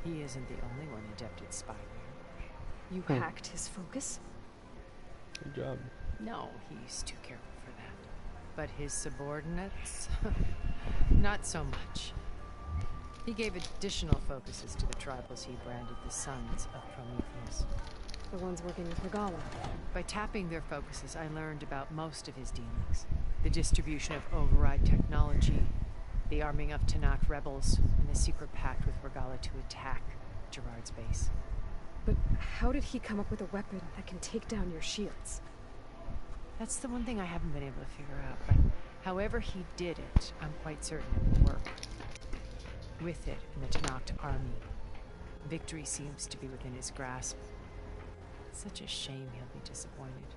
He isn't the only one adept at spyware. You hacked his focus? Good job. No, he's too careful for that. But his subordinates? Not so much. He gave additional focuses to the tribals he branded the Sons of Prometheus. The ones working with Regala. By tapping their focuses, I learned about most of his dealings. The distribution of override technology, the arming of Tanakh rebels, and the secret pact with Regala to attack Gerard's base. But how did he come up with a weapon that can take down your shields? That's the one thing I haven't been able to figure out, but however he did it, I'm quite certain it will work. With it in the Tanakh army, victory seems to be within his grasp. It's such a shame he'll be disappointed.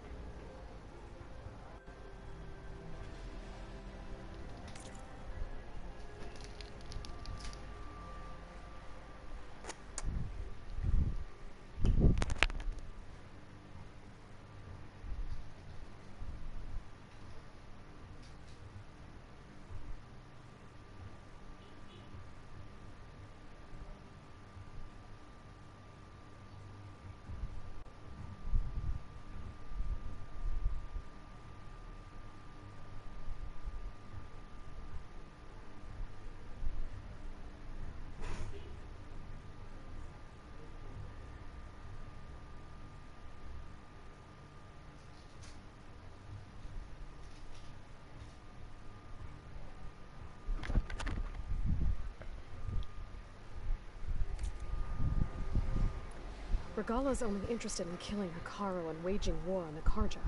Regala's only interested in killing Hekarro and waging war on the Karja.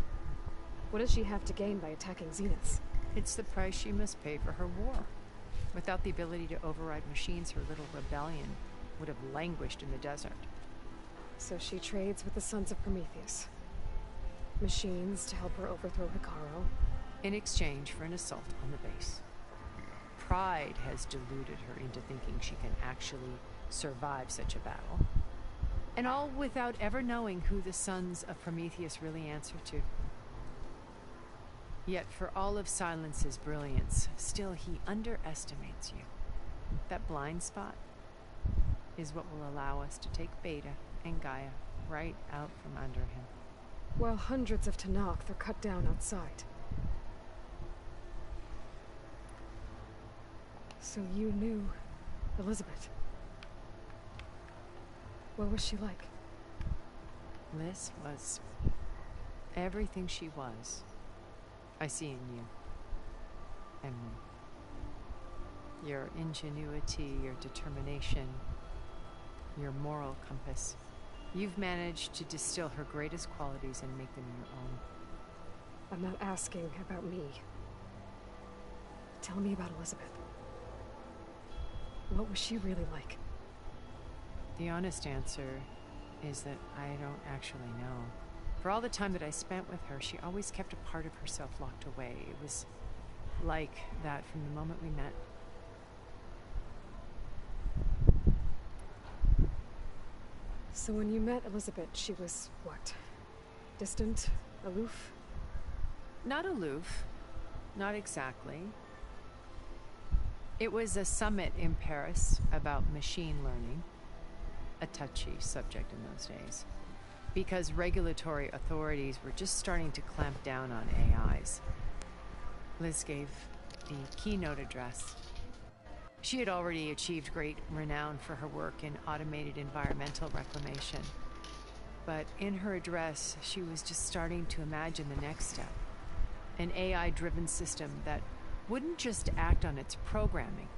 What does she have to gain by attacking Zeniths? It's the price she must pay for her war. Without the ability to override machines, her little rebellion would have languished in the desert. So she trades with the Sons of Prometheus. Machines to help her overthrow Hekarro. In exchange for an assault on the base. Pride has deluded her into thinking she can actually survive such a battle. And all without ever knowing who the Sons of Prometheus really answer to. Yet for all of Silence's brilliance, still he underestimates you. That blind spot is what will allow us to take Beta and Gaia right out from under him. While hundreds of Tanakh are cut down outside. So you knew Elizabeth. What was she like? Liz was everything she was. I see in you. Emily. Your ingenuity, your determination, your moral compass. You've managed to distill her greatest qualities and make them your own. I'm not asking about me. Tell me about Elizabeth. What was she really like? The honest answer is that I don't actually know. For all the time that I spent with her, she always kept a part of herself locked away. It was like that from the moment we met. So when you met Elizabeth, she was what? Distant? Aloof? Not aloof. Not exactly. It was a summit in Paris about machine learning. A touchy subject in those days. Because regulatory authorities were just starting to clamp down on AIs. Liz gave the keynote address. She had already achieved great renown for her work in automated environmental reclamation. But in her address, she was just starting to imagine the next step. An AI-driven system that wouldn't just act on its programming,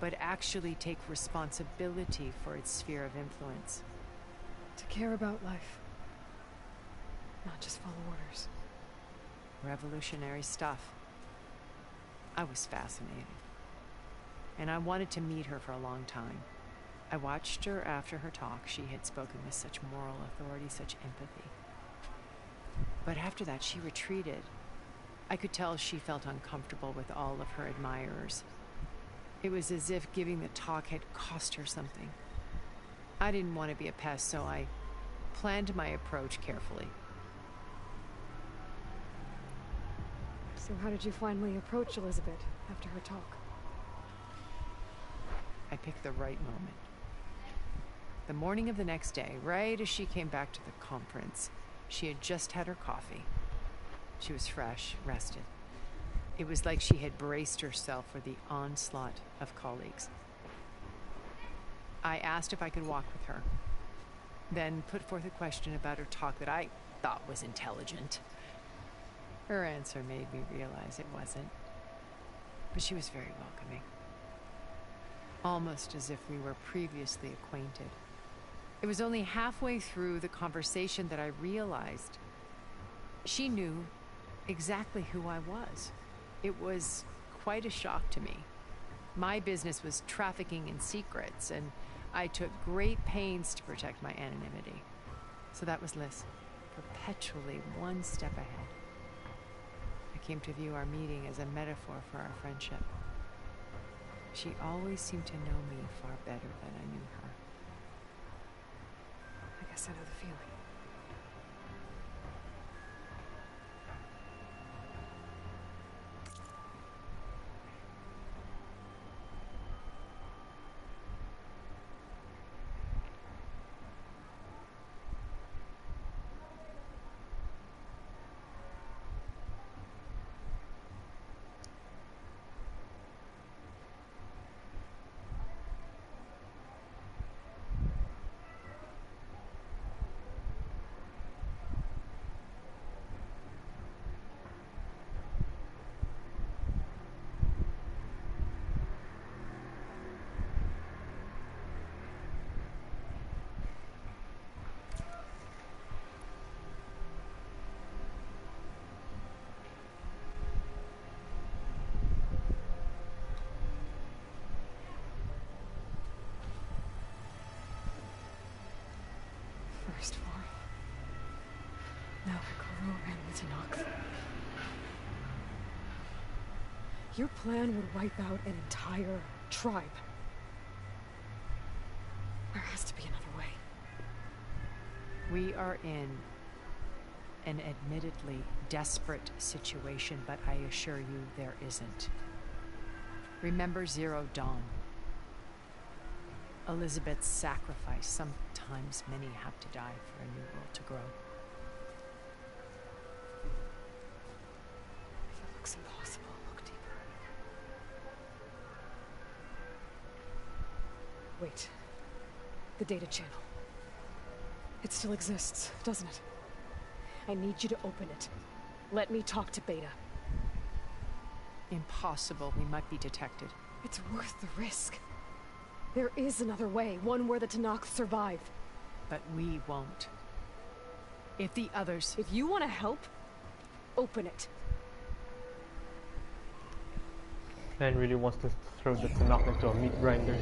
but actually take responsibility for its sphere of influence. To care about life. Not just follow orders. Revolutionary stuff. I was fascinated. And I wanted to meet her for a long time. I watched her after her talk. She had spoken with such moral authority, such empathy. But after that, she retreated. I could tell she felt uncomfortable with all of her admirers. It was as if giving the talk had cost her something. I didn't want to be a pest, so I planned my approach carefully. So how did you finally approach Elizabeth after her talk? I picked the right moment. The morning of the next day, right as she came back to the conference, she had just had her coffee. She was fresh, rested. It was like she had braced herself for the onslaught of colleagues. I asked if I could walk with her, then put forth a question about her talk that I thought was intelligent. Her answer made me realize it wasn't, but she was very welcoming. Almost as if we were previously acquainted. It was only halfway through the conversation that I realized she knew exactly who I was. It was quite a shock to me. My business was trafficking in secrets, and I took great pains to protect my anonymity. So that was Liz, perpetually one step ahead. I came to view our meeting as a metaphor for our friendship. She always seemed to know me far better than I knew her. I guess I know the feeling. First floor. Now for Kanluran. Your plan would wipe out an entire tribe. There has to be another way. We are in an admittedly desperate situation, but I assure you there isn't. Remember Zero Dawn. Elizabeth's sacrifice. Sometimes many have to die for a new world to grow. If it looks impossible, look deeper. Wait. The data channel. It still exists, doesn't it? I need you to open it. Let me talk to Beta. Impossible. We might be detected. It's worth the risk. There is another way, one where the Tanakh survive. But we won't. If the others... If you want to help, open it. Man really wants to throw the Tanakh into a meat grinder.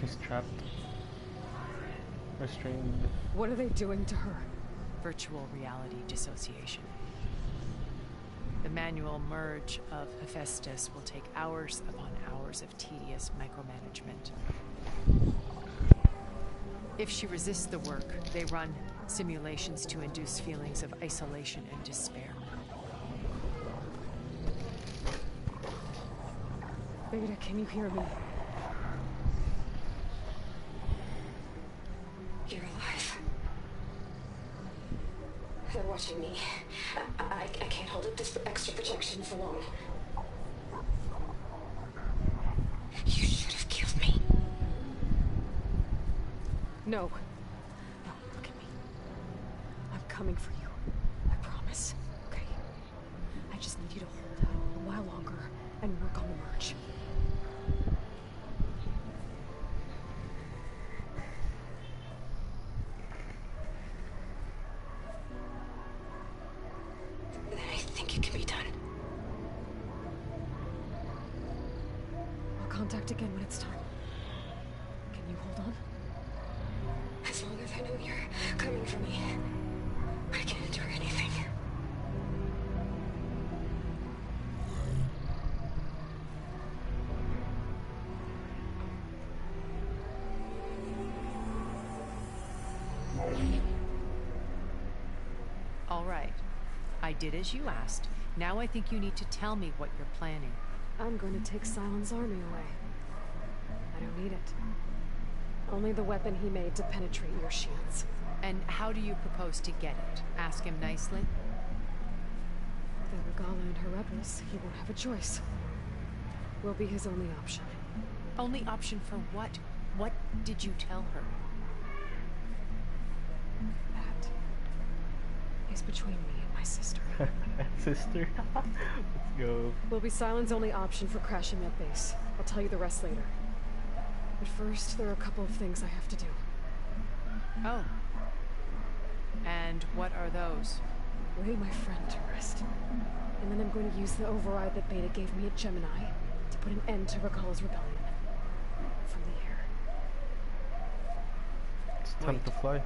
She's trapped. Restrained. What are they doing to her? Virtual reality dissociation. The manual merge of Hephaestus will take hours upon hours of tedious micromanagement. If she resists the work, they run simulations to induce feelings of isolation and despair. Beta, can you hear me? You're alive. They're watching me. I can't hold up this extra protection for long. You should have killed me. No. No, look at me. I'm coming for you. I promise. Okay? I just need you to hold out a while longer and work on the merge. I think it can be done. I'll contact again when it's time. Can you hold on? As long as I know you're coming for me, I can endure anything. All right. I did as you asked. Now I think you need to tell me what you're planning. I'm going to take Silent's army away. I don't need it. Only the weapon he made to penetrate your shields. And how do you propose to get it? Ask him nicely? The Regala and her rebels, he won't have a choice. We'll be his only option. Only option for what? What did you tell her? That is between me and my sister. Sister? Let's go. Will be Silent's only option for crashing that base. I'll tell you the rest later. But first, there are a couple of things I have to do. Oh. And what are those? Lay my friend to rest. And then I'm going to use the override that Beta gave me at Gemini to put an end to Regala's rebellion. From the air. It's time to fly.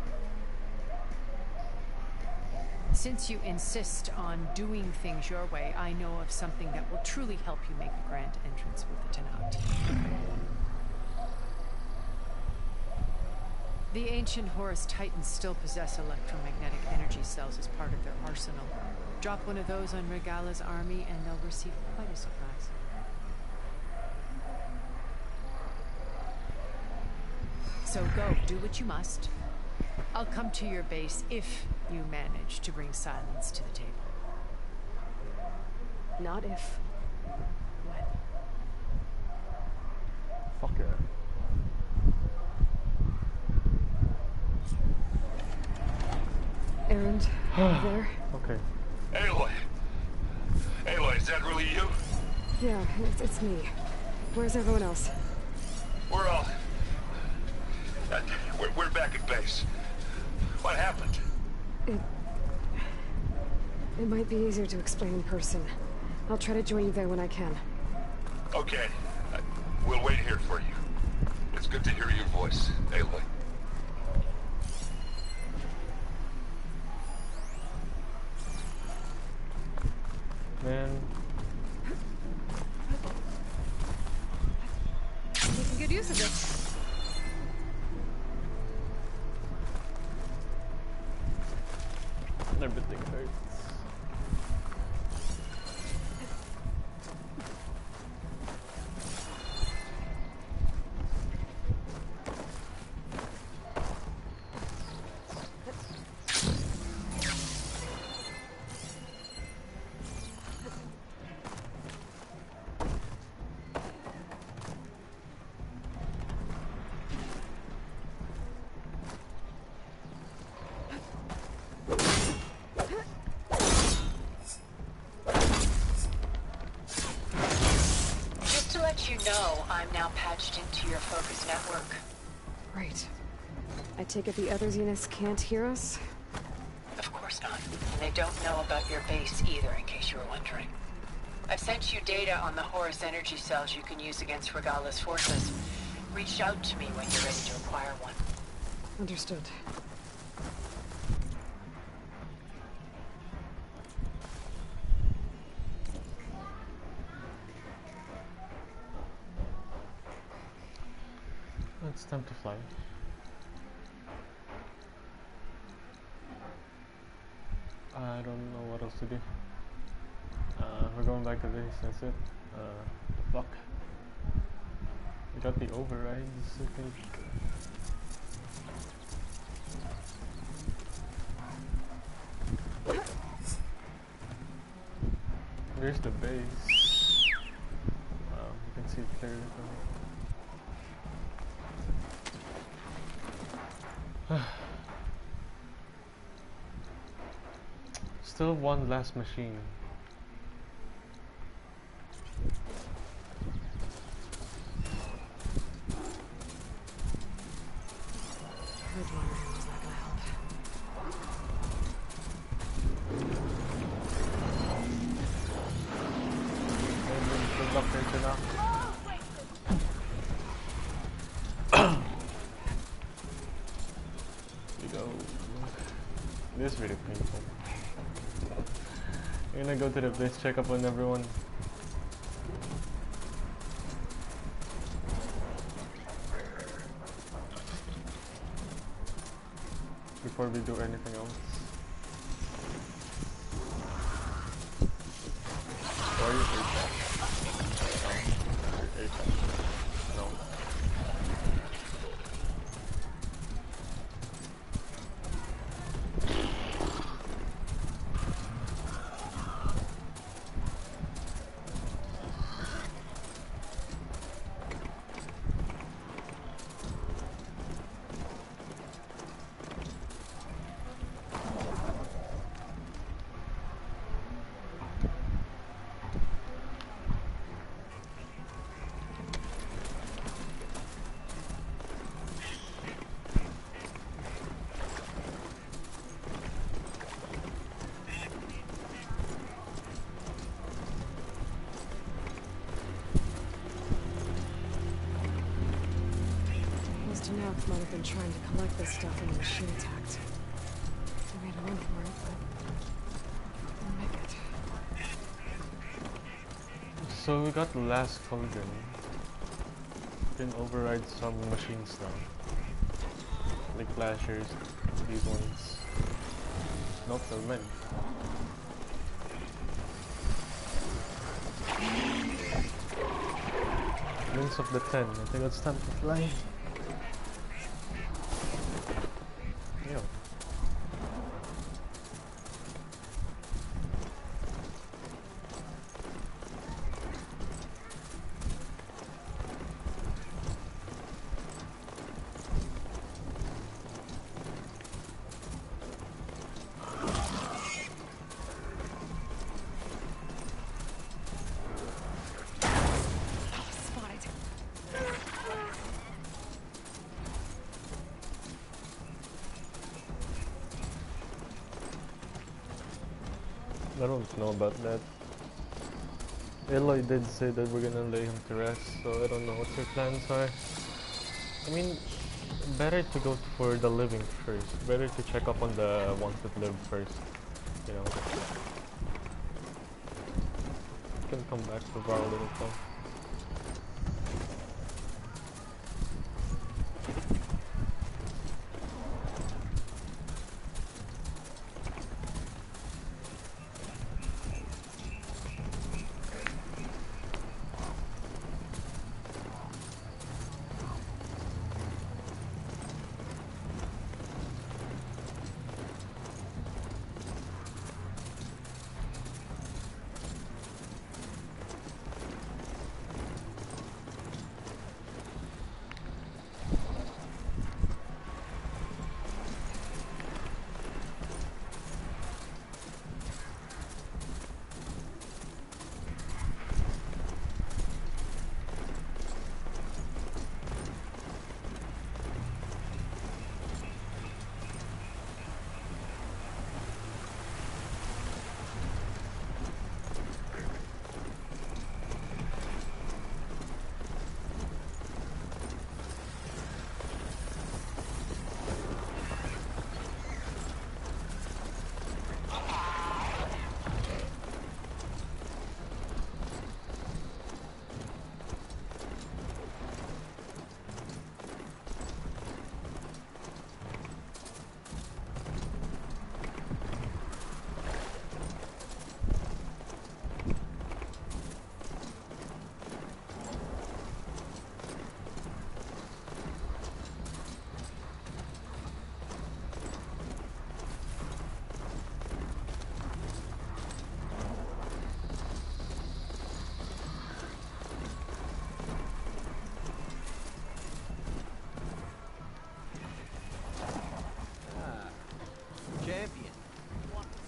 Since you insist on doing things your way, I know of something that will truly help you make a grand entrance with the Tanakh. The ancient Horus Titans still possess electromagnetic energy cells as part of their arsenal. Drop one of those on Regala's army and they'll receive quite a surprise. So go, do what you must. I'll come to your base if you manage to bring Silence to the table. Not if. When. Fuck yeah. Erend, you there? Okay. Aloy! Aloy, is that really you? Yeah, it's me. Where's everyone else? We're all... we're back at base. What happened? It might be easier to explain in person. I'll try to join you there when I can. Okay. We'll wait here for you. It's good to hear your voice, Aloy. Man. Making good use of this. Everything hurts. You know I'm now patched into your focus network. Right. I take it the other Zeniths can't hear us? Of course not. And they don't know about your base either, in case you were wondering. I've sent you data on the Horus energy cells you can use against Regala's forces. Reach out to me when you're ready to acquire one. Understood. It's time to fly. I don't know what else to do. We're going back to base, that's it. Fuck. We got the overrides, I think. There's the base. You can see it clearly from here. Still one last machine. This is really painful. I'm gonna go to the base, check up on everyone. Before we do anything else. Or are you No. Abot-Tanaw might have been trying to collect this stuff when the machine attacked. We made a run for it, but didn't make it. So we got the last cauldron. We can override some machines now. Like flashers, these ones. Not so many. Winds of the 10. I think it's time to fly. Yeah. I don't know about that. Aloy did say that we're gonna lay him to rest, so I don't know what your plans are. I mean, better to go for the living first. Better to check up on the ones that live first. You know. You can come back to our little town.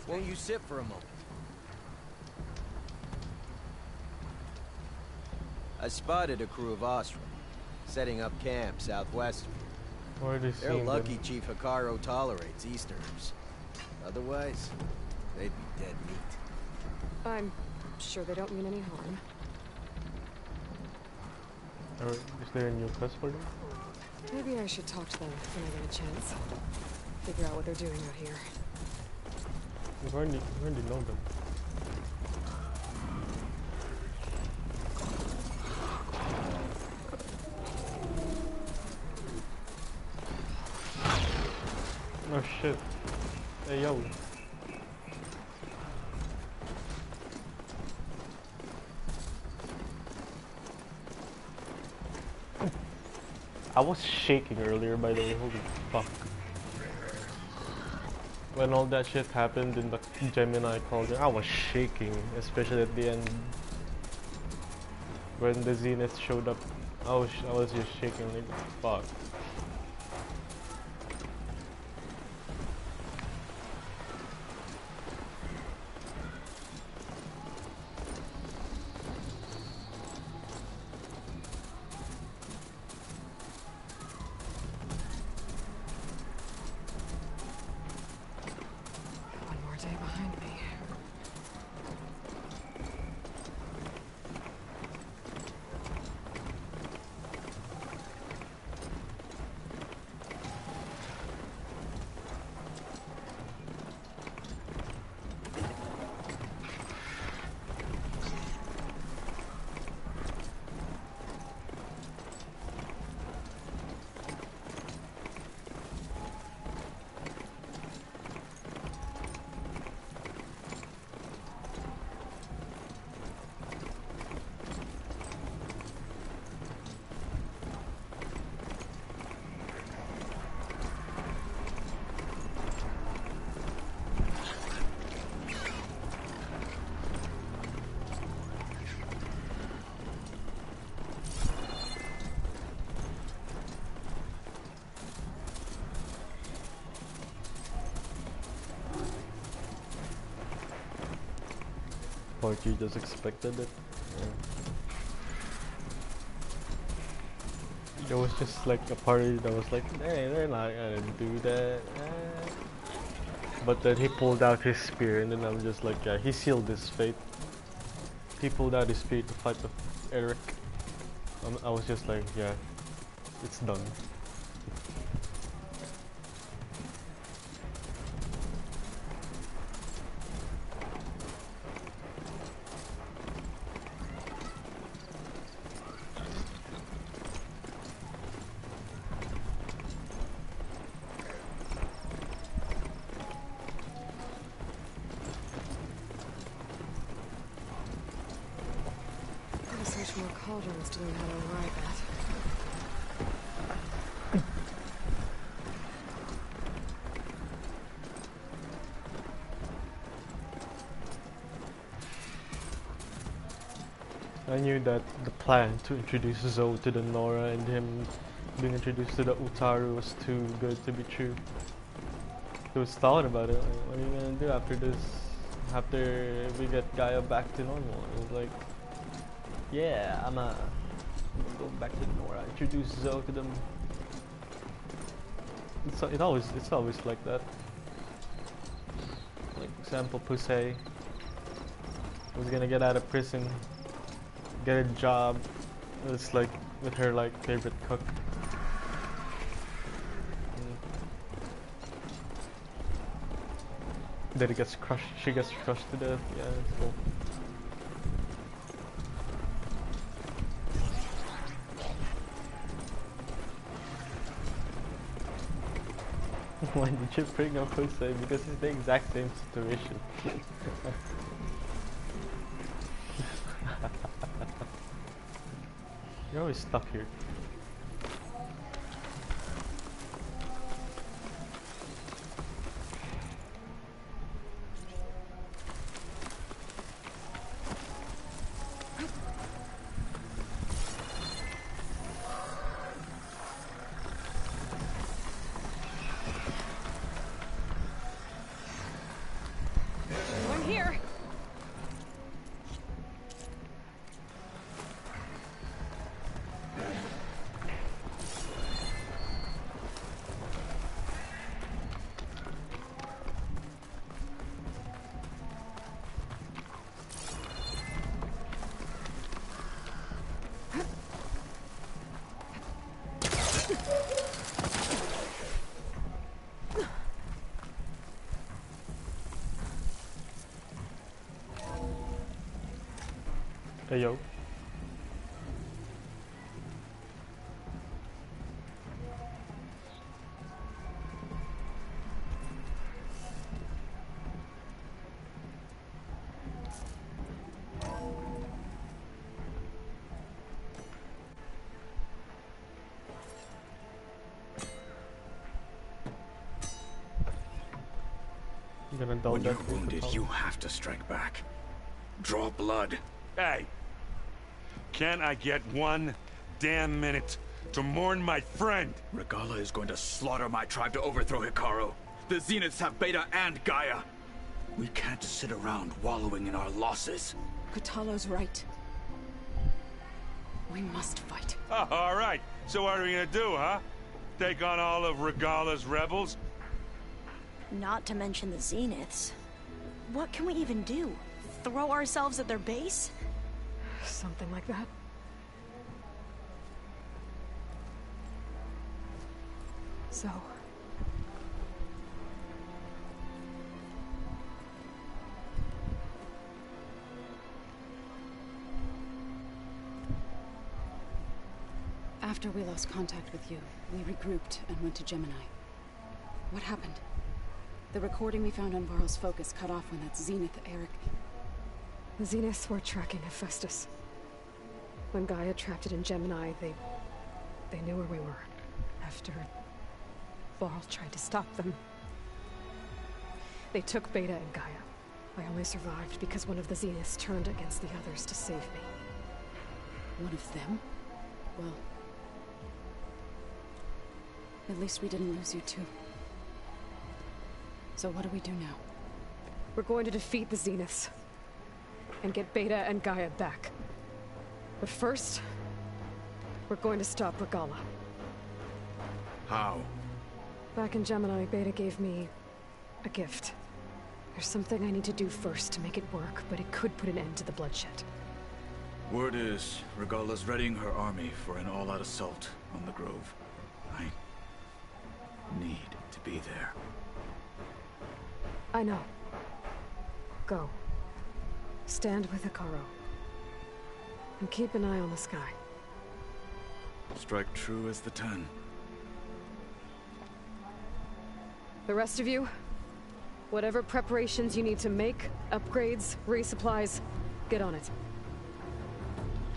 Won't you sit for a moment? I spotted a crew of Ostra, setting up camp southwest of here. They're lucky Chief Hikaru tolerates Easterners. Otherwise, they'd be dead meat. I'm sure they don't mean any harm. Is there a new quest for them? Maybe I should talk to them when I get a chance. Figure out what they're doing out here. We already know them. Oh shit. Hey yo. I was shaking earlier, by the way. Holy fuck. When all that shit happened in the Gemini cauldron, I was shaking, especially at the end. When the Zenith showed up, I was just shaking like fuck. Like you just expected it. Yeah. There was just like a party that was like, hey, they're not gonna do that. But then he pulled out his spear, and then I'm just like, yeah, he sealed his fate. He pulled out his spear to fight with Eric. I was just like, yeah, it's done. More cauldrons to learn how to arrive at. I knew that the plan to introduce Zoe to the Nora and him being introduced to the Utaru was too good to be true. He was thought about it, like, what are you gonna do after this? After we get Gaia back to normal? It was like, yeah, I'm gonna go back to the Nora, introduce Zoe to them. It's always like that. Like example, Pusei was gonna get out of prison, get a job. It's like with her like favorite cook. Then it gets crushed. She gets crushed to death. Yeah, it's cool. Why did you bring up Jose? Because it's the exact same situation. You're always stuck here. Hey yo. When you're wounded, you have to strike back. Draw blood. Hey! Can't I get one damn minute to mourn my friend? Regala is going to slaughter my tribe to overthrow Hikaru. The Zeniths have Beta and Gaia. We can't sit around wallowing in our losses. Kotallo's right. We must fight. Oh, all right. So what are we gonna do, huh? Take on all of Regala's rebels? Not to mention the Zeniths. What can we even do? Throw ourselves at their base? Something like that. So... After we lost contact with you, we regrouped and went to Gemini. What happened? The recording we found on Varl's focus cut off when that Zenith Eric... The Zeniths were tracking Hephaestus. When Gaia trapped it in Gemini, they knew where we were. After Varl tried to stop them. They took Beta and Gaia. I only survived because one of the Zeniths turned against the others to save me. One of them? Well... at least we didn't lose you too. So what do we do now? We're going to defeat the Zeniths. And get Beta and Gaia back. But first... we're going to stop Regala. How? Back in Gemini, Beta gave me... a gift. There's something I need to do first to make it work, but it could put an end to the bloodshed. Word is, Regala's readying her army for an all-out assault on the Grove. I need to be there. I know. Go. Stand with Hikaru. And keep an eye on the sky. Strike true as the 10. The rest of you, whatever preparations you need to make, upgrades, resupplies, get on it.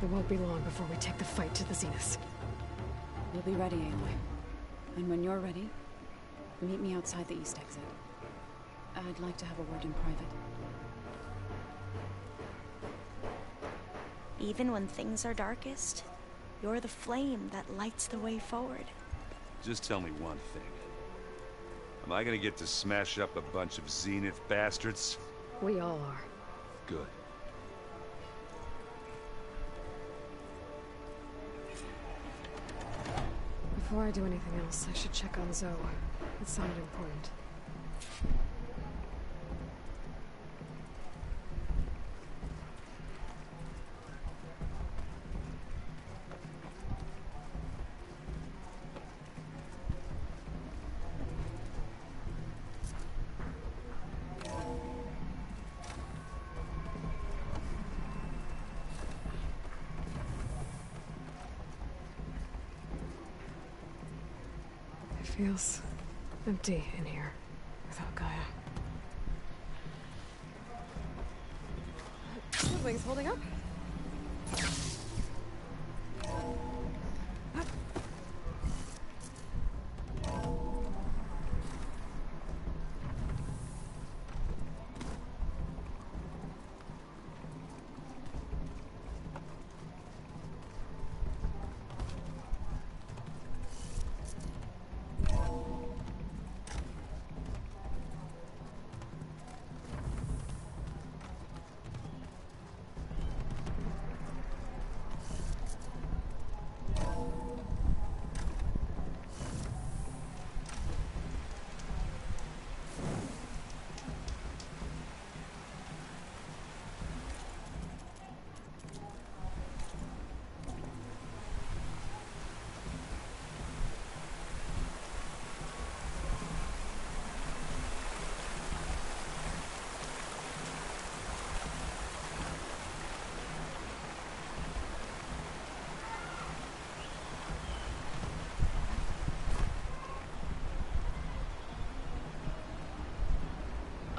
It won't be long before we take the fight to the Zeniths. We'll be ready, Aloy. And when you're ready, meet me outside the east exit. I'd like to have a word in private. Even when things are darkest, you're the flame that lights the way forward. Just tell me one thing. Am I gonna get to smash up a bunch of Zenith bastards? We all are. Good. Before I do anything else, I should check on Zoe. It sounded important. Feels empty in here without Gaia. Wings holding up?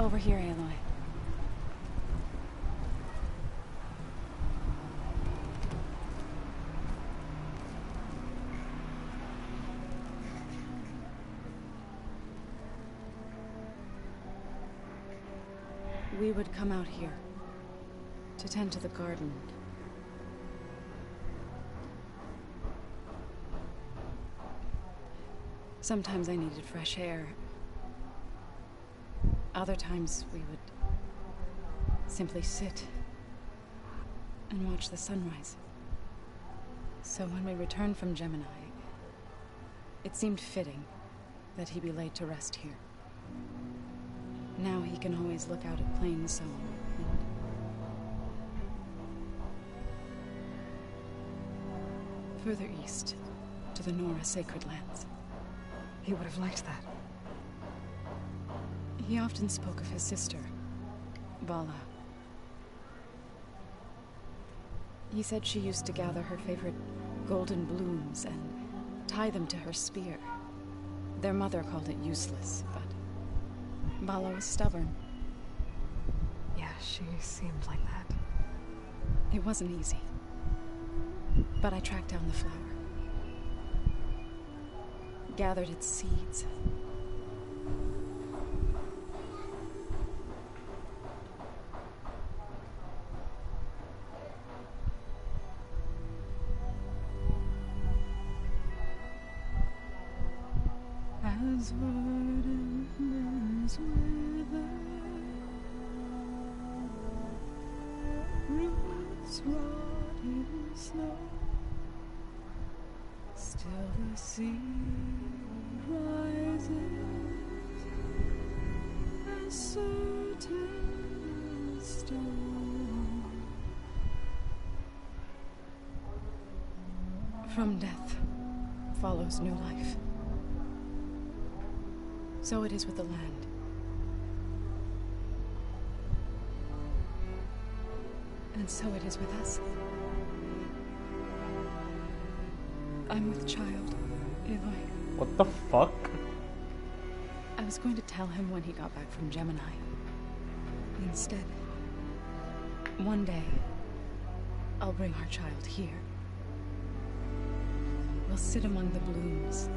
Over here, Aloy. We would come out here to tend to the garden. Sometimes I needed fresh air. Other times we would simply sit and watch the sunrise. So when we returned from Gemini, it seemed fitting that he be laid to rest here. Now he can always look out at Plain Zone and further east to the Nora Sacred Lands. He would have liked that. He often spoke of his sister, Vala. He said she used to gather her favorite golden blooms and tie them to her spear. Their mother called it useless, but Vala was stubborn. Yeah, she seemed like that. It wasn't easy. But I tracked down the flower. Gathered its seeds. As burdens wither, roots rot in snow, still the seed rises as certain as stone. From death follows new life. So it is with the land. And so it is with us. I'm with child, Aloy. What the fuck? I was going to tell him when he got back from Gemini. Instead, one day, I'll bring our child here. We'll sit among the blooms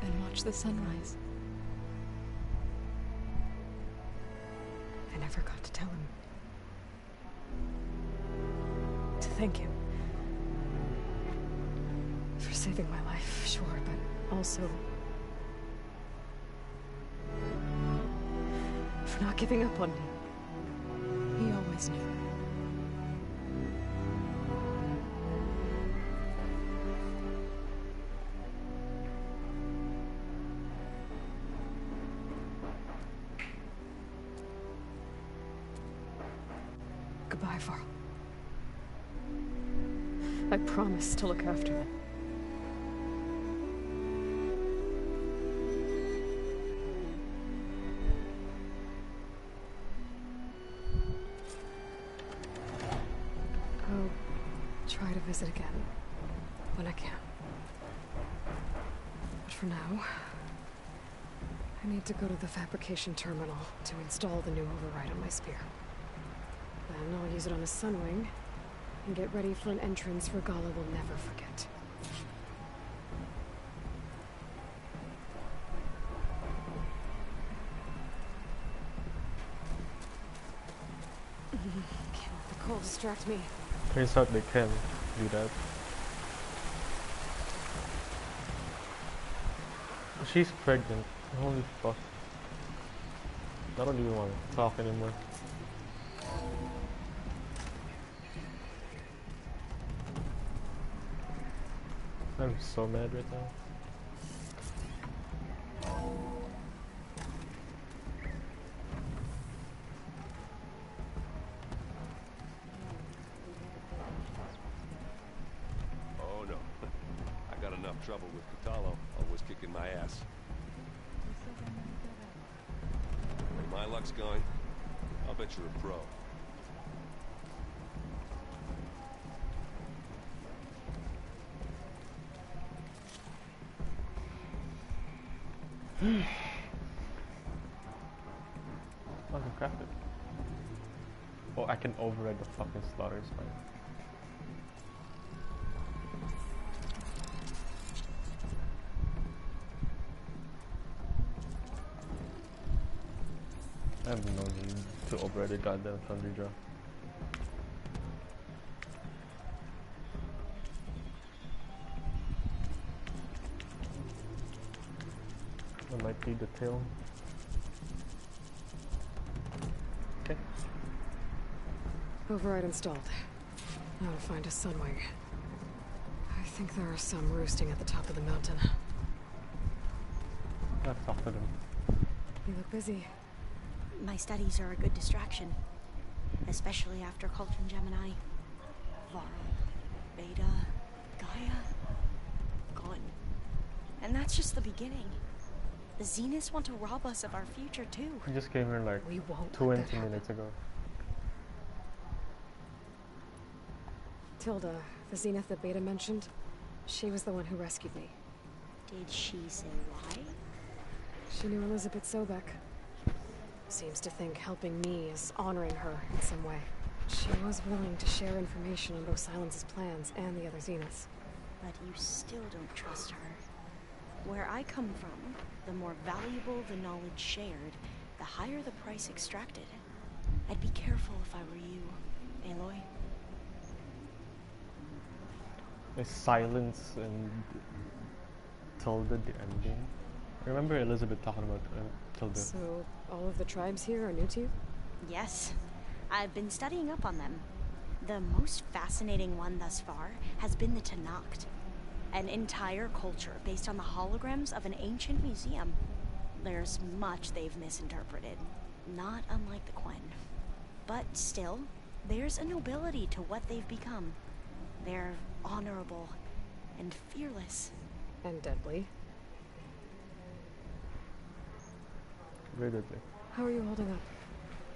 and watch the sunrise. I never got to tell him. To thank him. For saving my life, sure, but also for not giving up on me. He always knew. Goodbye, Varl. I promise to look after them. I'll try to visit again when I can. But for now, I need to go to the fabrication terminal to install the new override on my spear. Then I'll use it on the Sunwing and get ready for an entrance Regala will never forget. Can't let the cold distract me. Turns out they can do that. She's pregnant. Holy fuck. I don't even want to talk anymore. I'm so mad right now. Oh no. I got enough trouble with Putol, always kicking my ass. When my luck's going, I'll bet you're a pro. Oh, I can craft it. Oh, I can override the fucking slaughter spine. I have no need to override the goddamn Thunder Jaw. I might need the tail. Okay. Override installed. Now to find a sunwing. I think there are some roosting at the top of the mountain. Let's talk to them. You look busy. My studies are a good distraction. Especially after Culture Gemini. Varl, Beta, Gaia. Gone. And that's just the beginning. The Zeniths want to rob us of our future too. We just came here like 20 minutes ago. Tilda, the Zenith that Beta mentioned, she was the one who rescued me. Did she say why? She knew Elizabeth Sobek. Seems to think helping me is honoring her in some way. She was willing to share information on both Silence's plans and the other Zeniths. But you still don't trust her. Where I come from, the more valuable the knowledge shared, the higher the price extracted. I'd be careful if I were you, Aloy. Is Silence and Tilda the ending? I remember Elizabeth talking about Tilda. So, all of the tribes here are new to you? Yes. I've been studying up on them. The most fascinating one thus far has been the Tanacht. An entire culture based on the holograms of an ancient museum. There's much they've misinterpreted, not unlike the Quen. But still, there's a nobility to what they've become. They're honorable and fearless. And deadly. Very deadly. How are you holding up?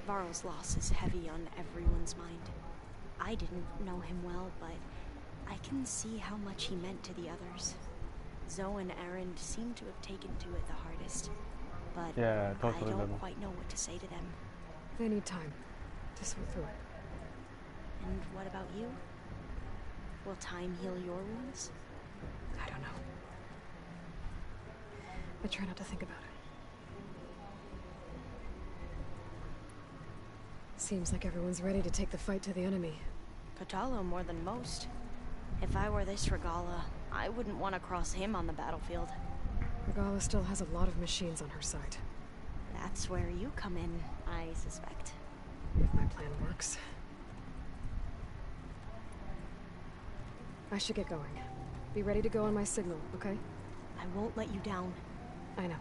Varl's loss is heavy on everyone's mind. I didn't know him well, but I can see how much he meant to the others. Zoe and Erend seem to have taken to it the hardest, but yeah, totally I don't quite know what to say to them. They need time to sort through it. And what about you? Will time heal your wounds? I don't know. I try not to think about it. Seems like everyone's ready to take the fight to the enemy. Patalo more than most. If I were this Regala, I wouldn't want to cross him on the battlefield. Regala still has a lot of machines on her side. That's where you come in, I suspect. If my plan works. I should get going. Be ready to go on my signal, okay? I won't let you down. I know.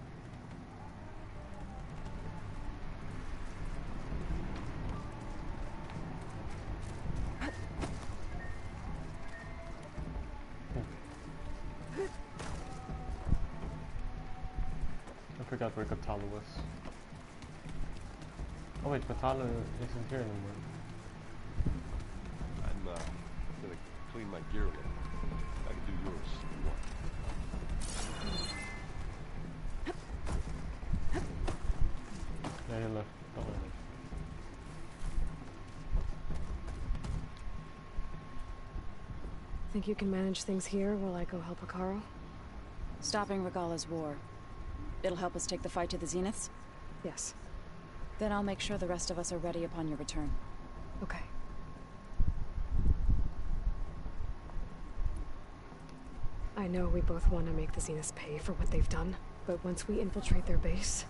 I forgot where Patalo was. Oh wait, Patalo isn't here anymore. I'm gonna clean my gear a little. I can do yours if you want. Yeah, he left. Oh, wait. Think you can manage things here while I go help Hekarro? Stopping Regala's war. It'll help us take the fight to the Zeniths? Yes. Then I'll make sure the rest of us are ready upon your return. Okay. I know we both want to make the Zeniths pay for what they've done, but once we infiltrate their base,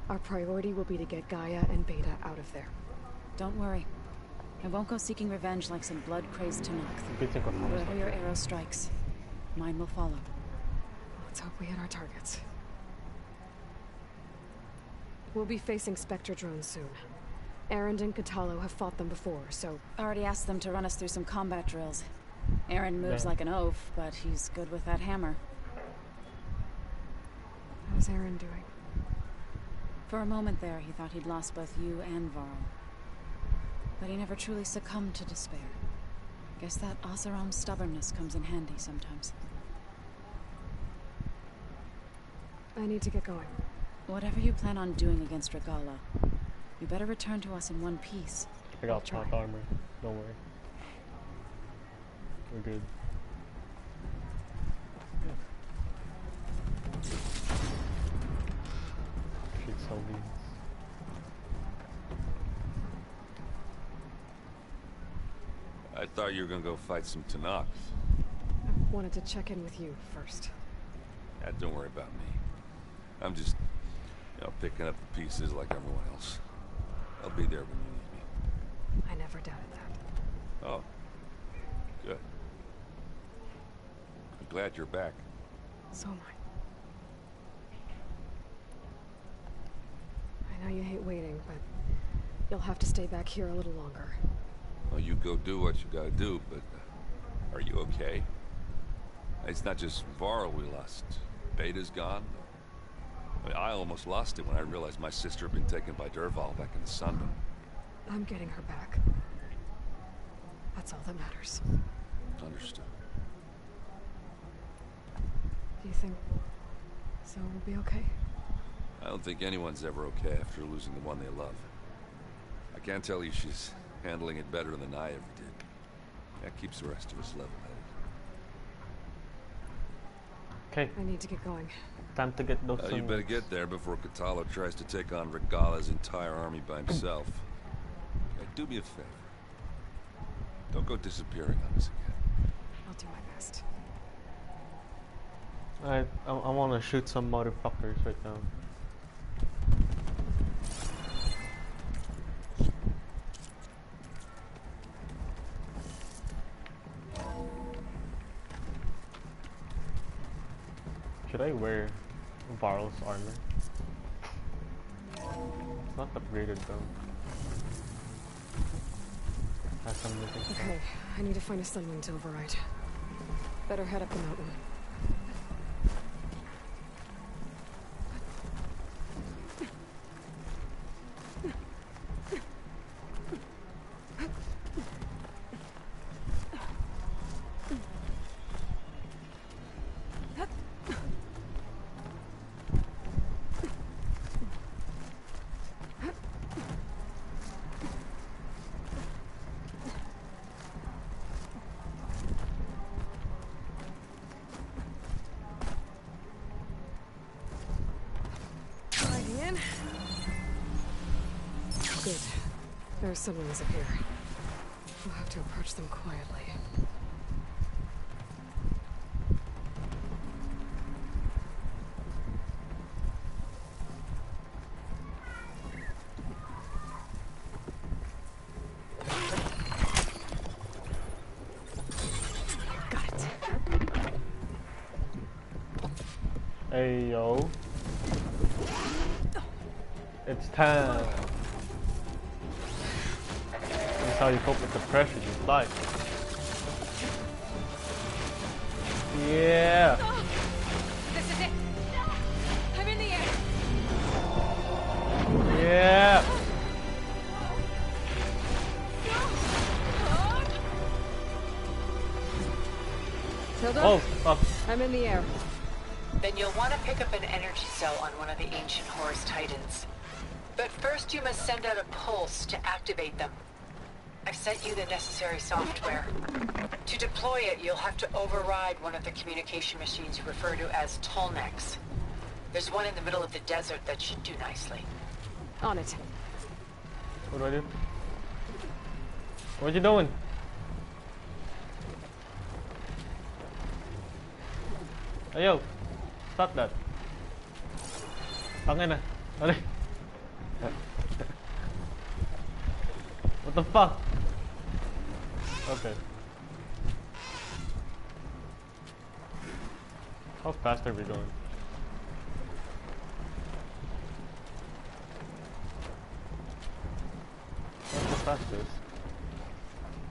our priority will be to get Gaia and Beta out of there. Don't worry. I won't go seeking revenge like some blood-crazed Tanacht. Wherever your arrow strikes, mine will follow. Let's hope we hit our targets. We'll be facing Spectre drones soon. Erend and Katalo have fought them before, so... Already asked them to run us through some combat drills. Erend moves like an oaf, but he's good with that hammer. How's Erend doing? For a moment there, he thought he'd lost both you and Varl. But he never truly succumbed to despair. Guess that Oseram's stubbornness comes in handy sometimes. I need to get going. Whatever you plan on doing against Regala, You better return to us in one piece. I got plot armor. Don't worry. We're good. Shoot some beans. I thought you were gonna go fight some Tanakh. I wanted to check in with you first. Yeah, don't worry about me. I'm just, picking up the pieces like everyone else. I'll be there when you need me. I never doubted that. Oh. Good. I'm glad you're back. So am I. I know you hate waiting, but you'll have to stay back here a little longer. Well, you go do what you gotta do, but are you okay? It's not just Varl we lost. Beta's gone. I almost lost it when I realized my sister had been taken by Derval back in the sun. I'm getting her back. That's all that matters. Understood. Do you think Zoe will be okay? I don't think anyone's ever okay after losing the one they love. I can't tell you she's handling it better than I ever did. That keeps the rest of us level-headed. Okay. I need to get going. Time to get those You better get there before Kotallo tries to take on Regala's entire army by himself. Do me a favor. Don't go disappearing on us again. I'll do my best. I want to shoot some motherfuckers right now. Should I wear Varl's armor? It's not upgraded though. Has some missing stuff. Okay, I need to find a sunwing to override. Better head up the mountain. Good. There are sunwings up here. We'll have to approach them quietly. Got it. Hey yo. It's time. This is how you cope with the pressure you apply. Yeah. This is it. I'm in the air. Yeah. Tilda? Oh, fuck. I'm in the air. Then you'll want to pick up an energy cell on one of the ancient Horus Titans. But first you must send out a pulse to activate them. I've sent you the necessary software. To deploy it, you'll have to override one of the communication machines you refer to as Tolnecs. There's one in the middle of the desert that should do nicely. On it. What do I do? What you doing? Hey yo, stop that. Tangin na. Ano? What the fuck? Okay. How fast are we going? Not the fastest.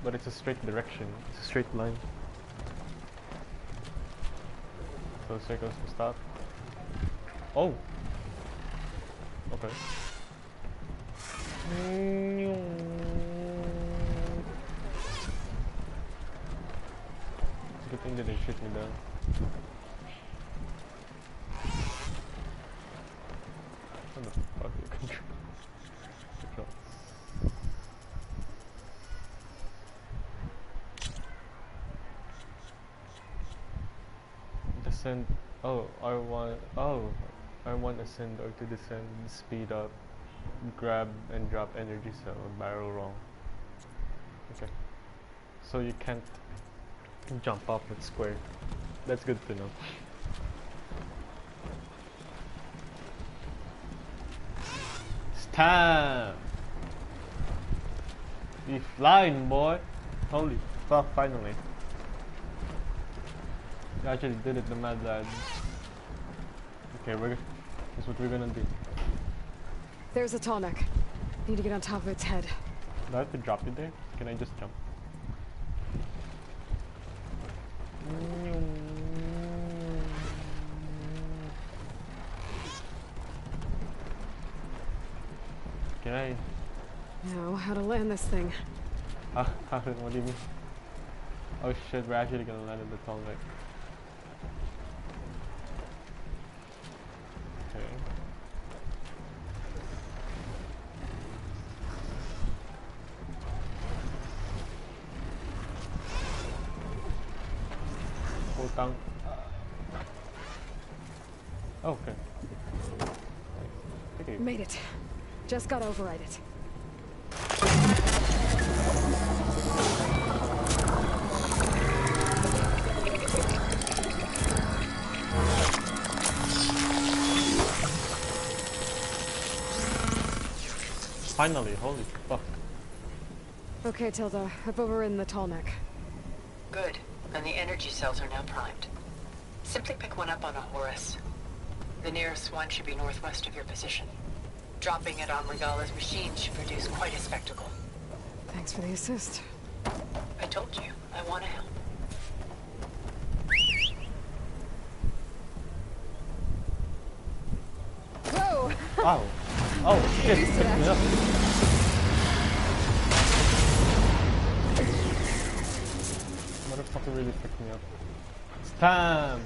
But it's a straight direction. It's a straight line. So circles to stop. Oh! Okay. It's a good thing that they shoot me down. What the fuck? You control ascend. Oh, R1. Oh, R1 ascend or to descend, speed up, grab and drop energy cell, barrel wrong. Okay. So you can't jump off with square. That's good to know. It's time! We flying, boy! Holy fuck, finally. We actually did it, the mad lad. Okay, here's what we're gonna do. There's a tall neck. Need to get on top of its head. Do I have to drop it there? Can I just jump? Can I? No, how to land this thing. What do you mean? Oh shit, we're actually gonna land in the tall neck. Okay. Putang. Okay. Okay. Made it. Just gotta override it. Finally, holy fuck. Okay, Tilda, I've overridden the tall neck. Good. And the energy cells are now primed. Simply pick one up on a Horus. The nearest one should be northwest of your position. Dropping it on Regala's machine should produce quite a spectacle. Thanks for the assist. I told you, I want to help. Whoa! Wow. Oh shit, pick me up. Motherfucker really picked me up. It's time!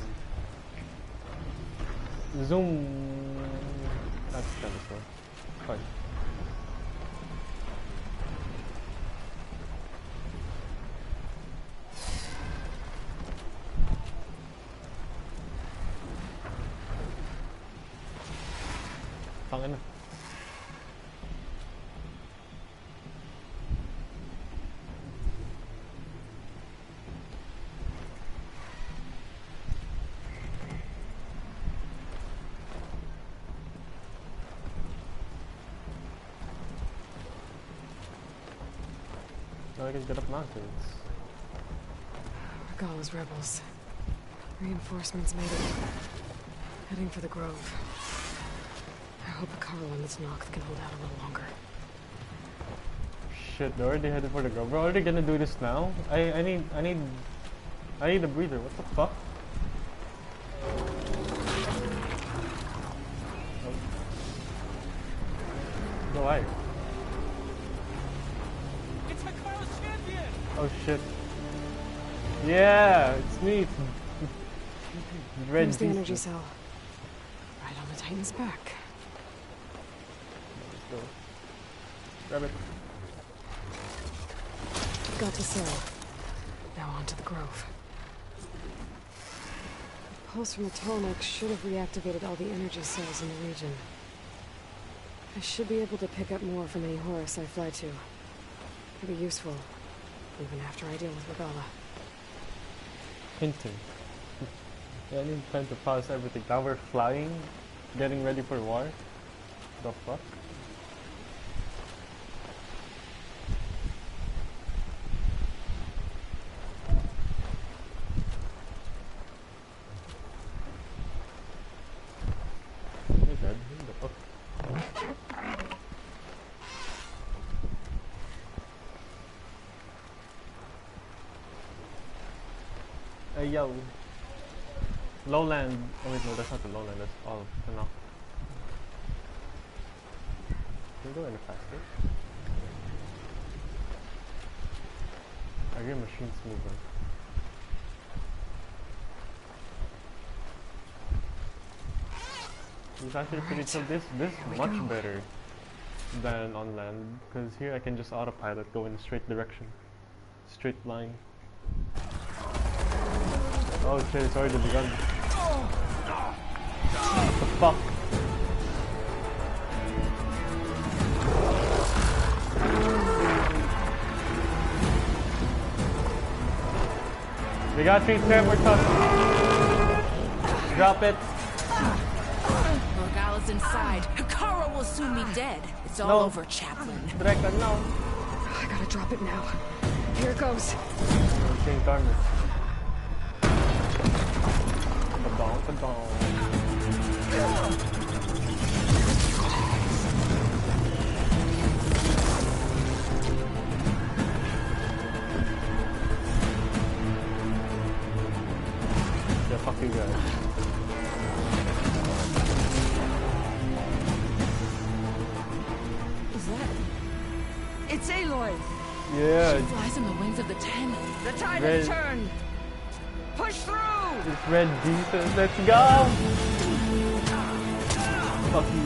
Zoom! That's dinosaur. Fine. Tangin na. Now I can get up mountains. Regala's rebels. Reinforcements made it. Heading for the Grove. I hope Carl and its Noct can hold out a little longer. Shit, they're already headed for the Grove. We're already gonna do this now? I need a breather. What the fuck? Go away. It's Hikaru's champion! Oh shit. Yeah, it's me. Red There's the beast. energy cell. Right on the Titan's back. Let's go. Grab it. Got to cell. Now on to the Grove. The pulse from the tall neck should have reactivated all the energy cells in the region. I should be able to pick up more from any Horus I fly to. Could be useful, even after I deal with Regala. Hinting. Yeah, I need time to pause everything. Now we're flying, getting ready for war. The fuck? You're dead. Who the fuck? Hey yo. Lowland. Oh wait, no, that's not the lowland, that's all Abot-Tanaw. Can we go any faster? Are your machines moving? It's actually pretty chill. This is much better than on land, because here I can just autopilot, go in a straight direction. Straight line. Oh shit, it's already begun. fuck? We got 3 Trevor Tuck. Drop it. Morgala's inside. Hikaru will soon be dead. It's all over, Chaplain. Direktor, no. I gotta drop it now. Here it goes. King Carmen. Ka-dong. Yeah, fuck you guys. Is that? It's Aloy. Yeah. She flies on the wings of the 10. The tide has turned. Push through. It's Red Jesus. Let's go. Fuck you.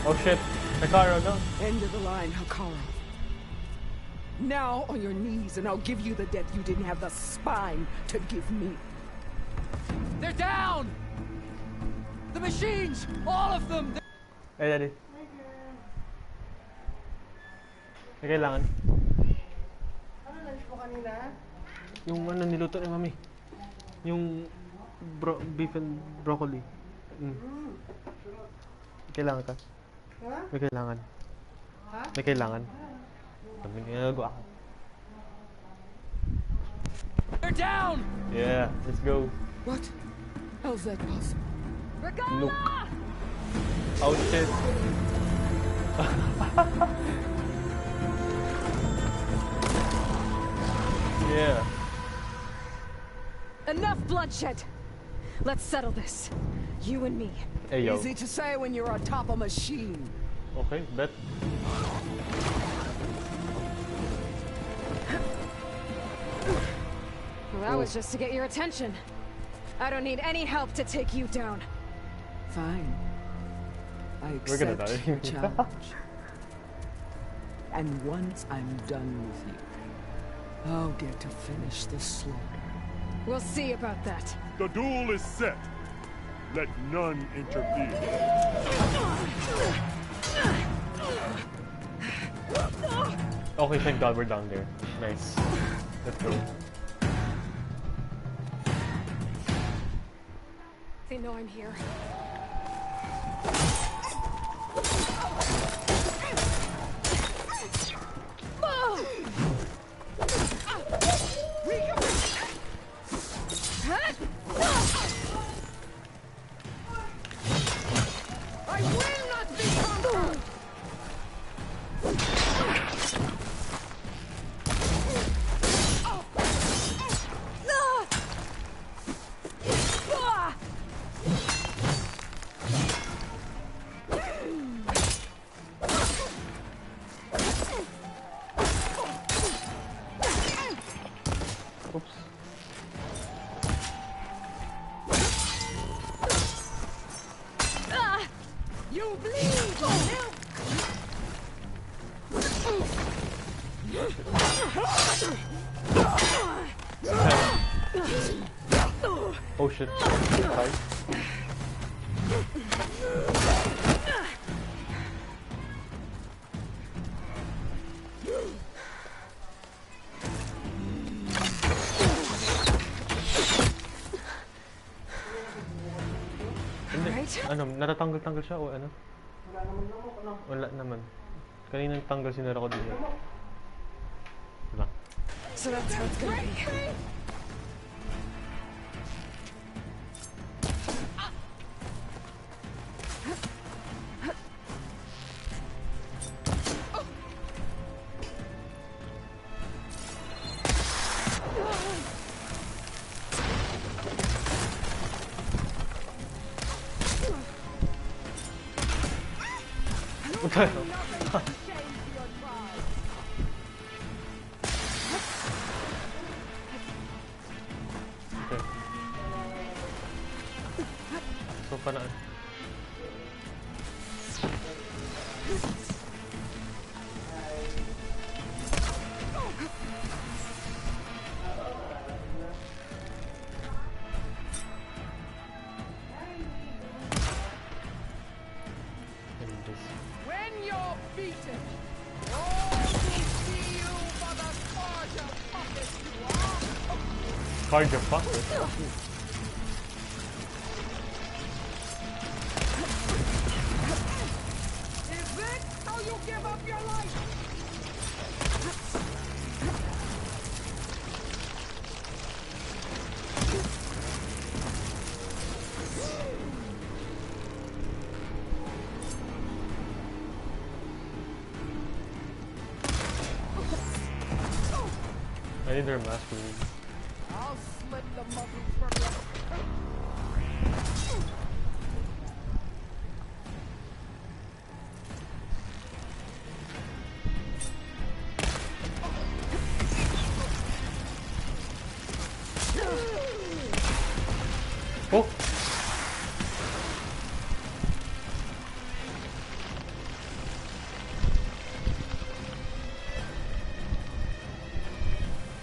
Oh shit. Hikaru, no. End of the line, Hikaru. Now on your knees, and I'll give you the death you didn't have the spine to give me. They're down! The machines! All of them! Hey, Daddy. May kailangan. Ano lunch mo kanina? Yung ano niluto ni Mami. Yung beef and broccoli. May kailangan ka? Ha? May kailangan. Ha? May kailangan. May ginagawa ka. They're down! Yeah, let's go. What? How's that possible? Look. Oh shit. Yeah. Enough bloodshed. Let's settle this. You and me. Hey, yo. Easy to say when you're on top of a machine. Okay, bet. Well, that was just to get your attention. I don't need any help to take you down. Fine. I We're gonna accept die. your challenge. And once I'm done with you, I'll get to finish the slaughter. We'll see about that. The duel is set. Let none interfere. Okay, thank God we're down there. Nice. Let's go. They know I'm here. I will not be conquered! You bleed! Oh shit. Right. Ano, natatanggal-tanggal siya o ano? Wala naman. Kanina tanggal sinara ko din. Wala. So that's how it's gonna be. Okay. So Panaan. When you're beaten, all will see you for the larger puppet you are. Larger puppet? Is this how you give up your life? I need their master. I'll slit the muzzles from your... Oh!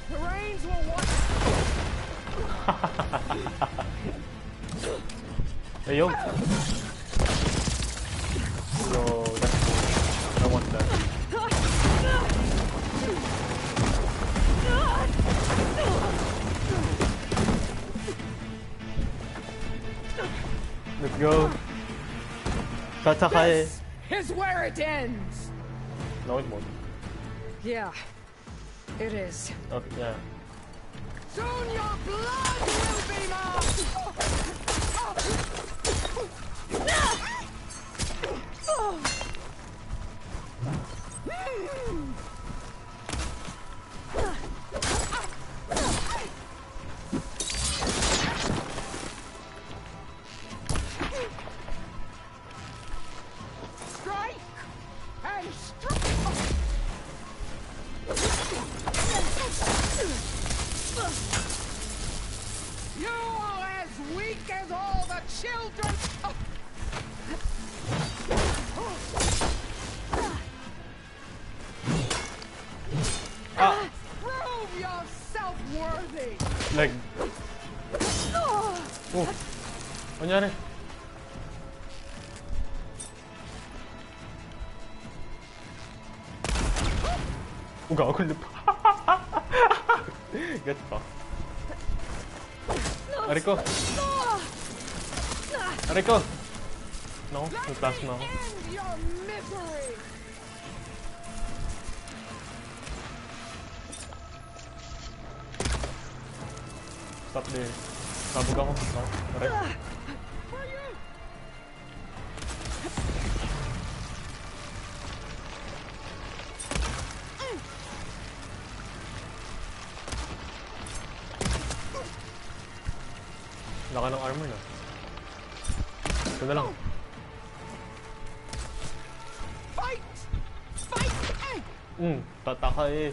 The rains will watch. Hey, yo! Yo, that's cool. I want that. Let's go. Tatakay. This is where it ends. No, it won't. Yeah, it is. Okay, yeah. Soon your blood will be mine. Strike and You are as weak as all the children. Prove yourself worthy. Leg. Oh. Nangyari? Uga ako lip. Get pa. Ariko. Ariko. No, may plasma ako. End your misery. Stop there. Sabog ako. No, aray. Wala ka ng armor na. Ito na lang. Fight! Fight! Tataka eh.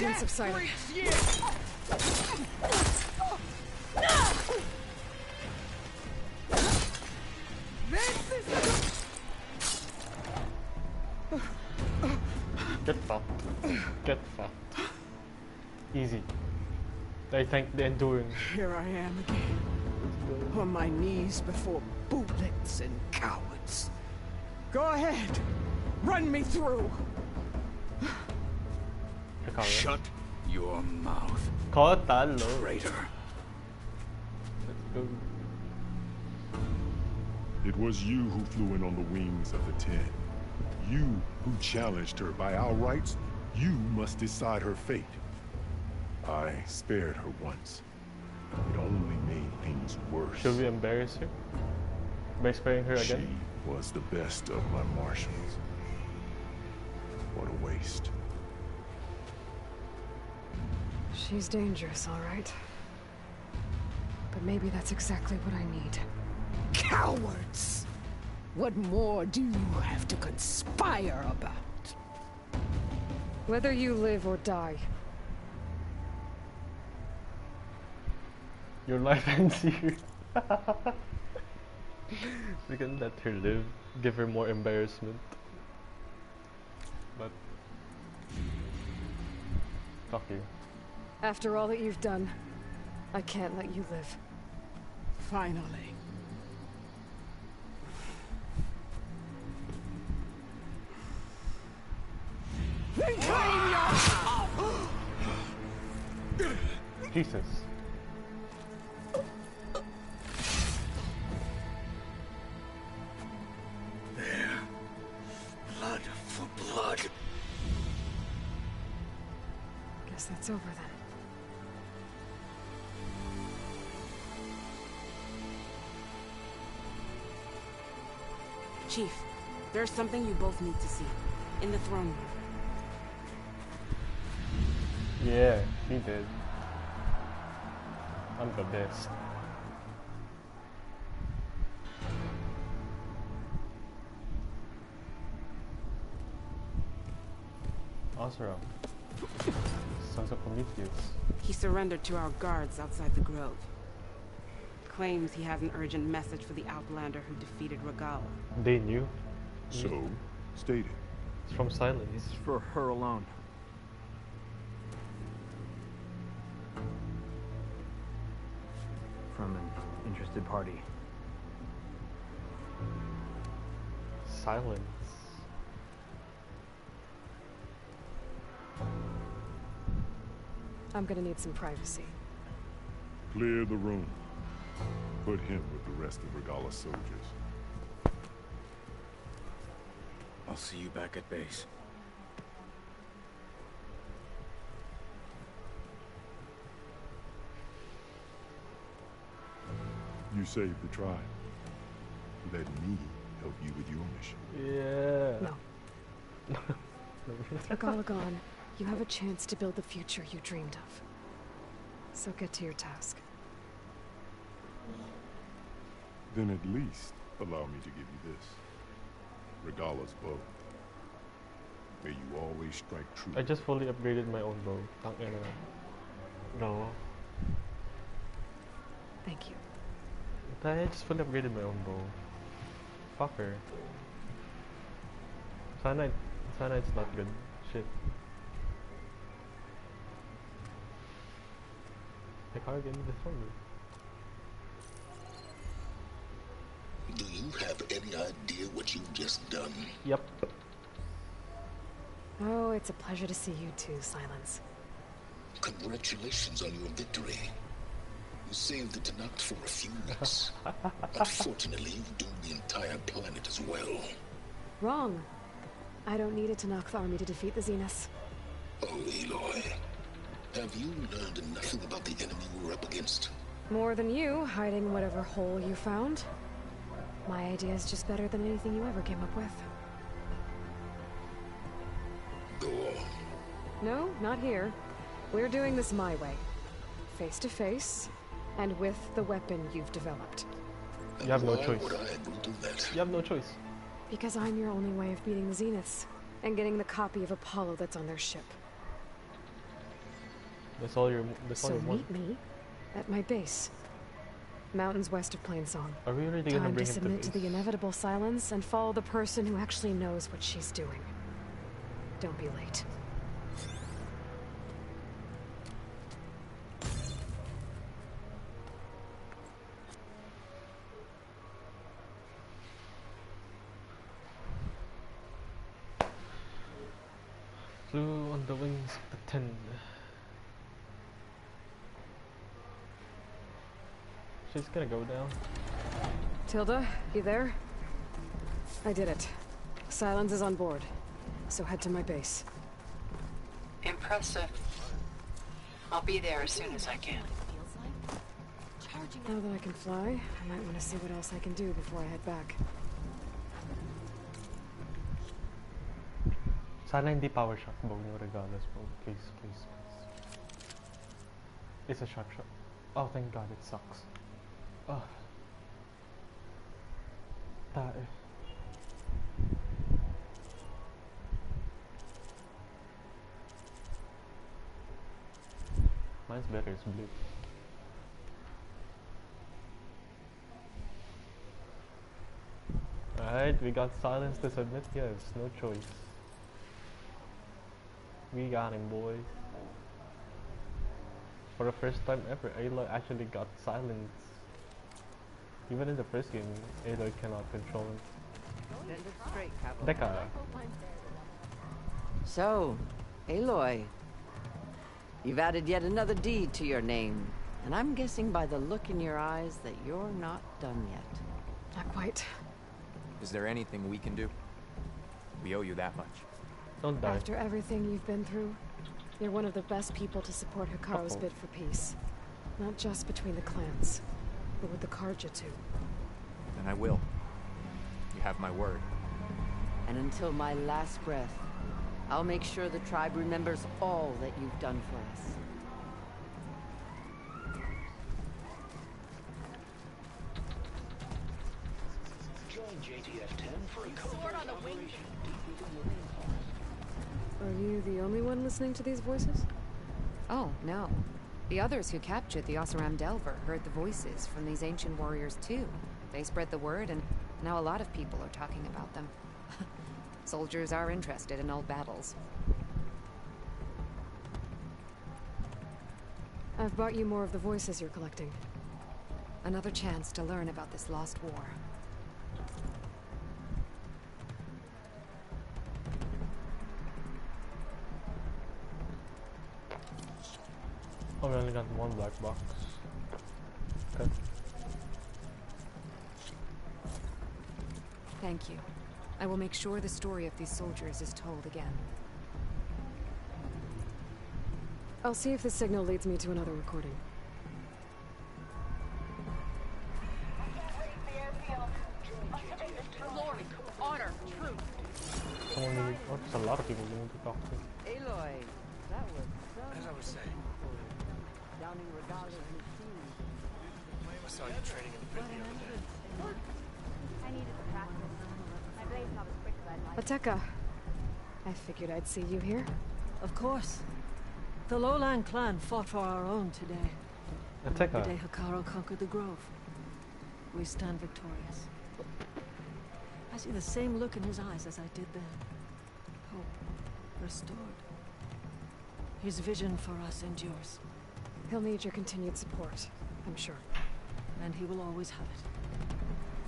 Didn't subside. Get fucked. Get fucked. Easy. I thank the enduring. Here I am again, on my knees before bootlets and cowards. Go ahead, run me through. Shut your mouth. Traitor. Let's go. It was you who flew in on the wings of the Ten. You who challenged her by our rights. You must decide her fate. I spared her once. It only made things worse. Should we embarrass her by sparing her again? She was the best of my marshals. What a waste. She's dangerous, all right. But maybe that's exactly what I need. Cowards! What more do you have to conspire about? Whether you live or die, Your life ends here. We can let her live, give her more embarrassment. But fuck you. After all that you've done, I can't let you live. Finally. Jesus. There. Blood for blood. Guess that's over then. Chief, there's something you both need to see. In the throne room. Yeah, he did. I'm the best. Osram. Sons of Prometheus. He surrendered to our guards outside the grove. Claims he has an urgent message for the Outlander who defeated Regala. They knew. So, state it. It's from silence. It's for her alone. From an interested party. Silence. I'm gonna need some privacy. Clear the room. Put him with the rest of Regala's soldiers. I'll see you back at base. You saved the tribe. Let me help you with your mission. Yeah. No. Regala gone, you have a chance to build the future you dreamed of. So get to your task. Then at least allow me to give you this. Regala's bow. May you always strike true. I just fully upgraded my own bow. No. Thank you. I just fully upgraded my own bow. Fuck her. Cyanide's not good. Shit. I can't get me the throne. Do you have any idea what you've just done? Yep. Oh, it's a pleasure to see you too, Silence. Congratulations on your victory. You saved the Tanakh for a few weeks. Unfortunately, you've doomed the entire planet as well. Wrong. I don't need a Tanakh army to defeat the Zeniths. Oh, Aloy. Have you learned nothing about the enemy we're up against? More than you, hiding whatever hole you found. My idea is just better than anything you ever came up with. Go on. No, not here. We're doing this my way. Face to face, and with the weapon you've developed. You have no choice. Would I agree to that? You have no choice. Because I'm your only way of beating the Zeniths, and getting the copy of Apollo that's on their ship. That's all you So want. meet me at my base. Mountains west of Plainsong. Are we really gonna Time bring to him to submit to base? the inevitable silence and follow the person who actually knows what she's doing. Don't be late. Flew on the wings of the 10. She's gonna go down. Tilda, you there? I did it. Silence is on board, so head to my base. Impressive. I'll be there as soon as I can. Now that I can fly, I might want to see what else I can do before I head back. Sana hindi power shot bow yung Regala's bow. Please, please, please. It's a shot. Oh, thank God, it sucks. Oh. Tae. Mine's better, it's blue. Alright, we got silence to submit. Yes, no choice. We got him, boys. For the first time ever, Aloy actually got silence. Even in the first game, Aloy cannot control it. Deca. So, Aloy, you've added yet another deed to your name, and I'm guessing by the look in your eyes that you're not done yet. Not quite. Is there anything we can do? We owe you that much. Don't die. After everything you've been through, you're one of the best people to support Hikaru's bid for peace. Not just between the clans, but with the Karja too. And I will. You have my word. And until my last breath, I'll make sure the tribe remembers all that you've done for us. Are you the only one listening to these voices? Oh, no. The others who captured the Oseram Delver heard the voices from these ancient warriors too. They spread the word, and now a lot of people are talking about them. Soldiers are interested in old battles. I've brought you more of the voices you're collecting. Another chance to learn about this lost war. Oh, we only got one black box. Okay. Thank you. I will make sure the story of these soldiers is told again. I'll see if this signal leads me to another recording. Glory, honor, truth. Oh, there's a lot of people we need to talk to. Aloy, that was so... As I was saying. Downing Regala's machine. I saw you training in the pit the other day. I needed to practice. My blade's not as quick as I'd like. Ateka. I figured I'd see you here. Of course. The Lowland clan fought for our own today. Ateka. The day Hikaru conquered the Grove. We stand victorious. I see the same look in his eyes as I did then. Hope restored. His vision for us endures. He'll need your continued support, I'm sure. And he will always have it.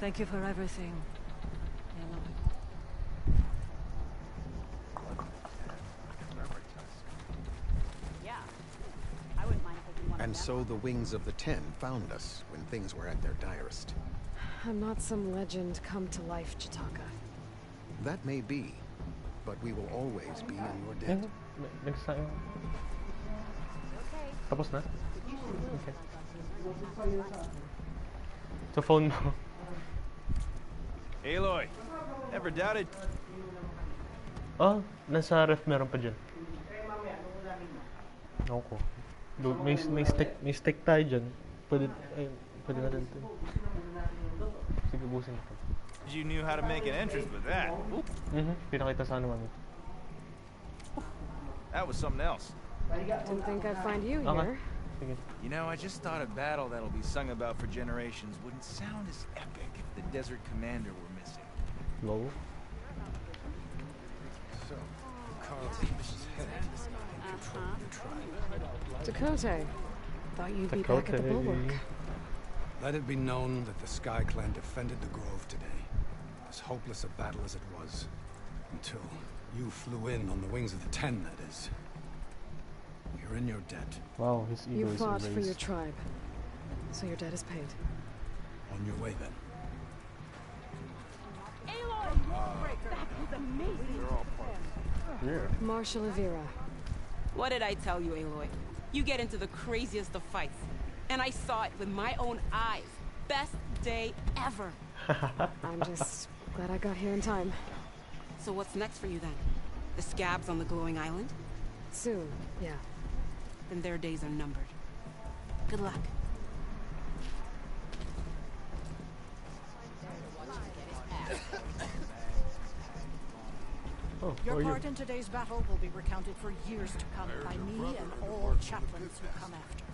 Thank you for everything, Aloy. Yeah. I wouldn't mind taking one. And so the Wings of the Ten found us when things were at their direst. I'm not some legend come to life, Chitaka. That may be, but we will always be in your debt. Next time. Tapos na? Okay. Sa phone mo. Aloy, ever doubted? Oh, nasa ref meron pa dyan. Ako. May stick tayo dyan. Pwede natin ito. Sige, busin ko. You knew how to make an entrance with that. Pinakita sa naman. That was something else. Didn't think I'd find you here. You know, I just thought a battle that'll be sung about for generations wouldn't sound as epic if the desert commander were missing. No. So, Carl's ambitious head is controlling the tribe. Dakota. Thought you'd be back at the bulwark. Let it be known that the Sky Clan defended the Grove today. As hopeless a battle as it was. Until you flew in on the Wings of the Ten, that is. You're in your debt. Wow, his ego You is fought for erased. your tribe, so your debt is paid. On your way, then. Aloy! That was amazing! Yeah. Marshal Avira. What did I tell you, Aloy? You get into the craziest of fights. And I saw it with my own eyes. Best day ever. I'm just glad I got here in time. So what's next for you then? The scabs on the glowing island? Soon, yeah. Then their days are numbered. Good luck. Your part in today's battle will be recounted for years to come by me and all chaplains who come after.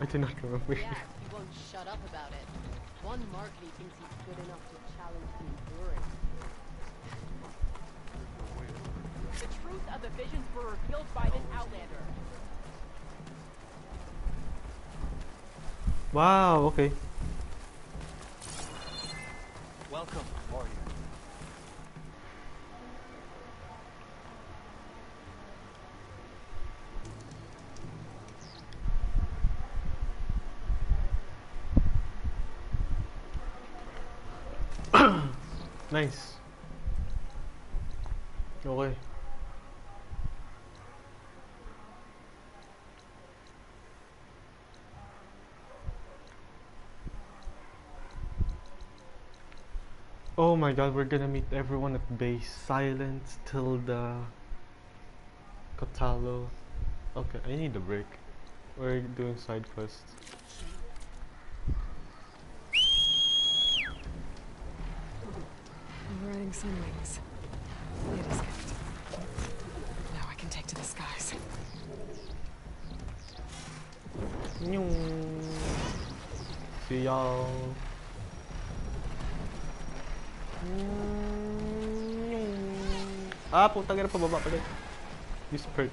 I did not remember. Yeah, he won't shut up about it. One mark he thinks he's good enough to challenge the endurance. The truth of the visions were revealed by this Outlander. Wow, okay. Welcome, warrior. Nice. Okay. Oh my god, we're gonna meet everyone at base. Silence, Tilda, Kotalo. Okay, I need a break. We're doing side quests. I'm riding sun wings. It is gift. Now I can take to the skies. See y'all. Ah, putang ina, pababa pa rin. This perch.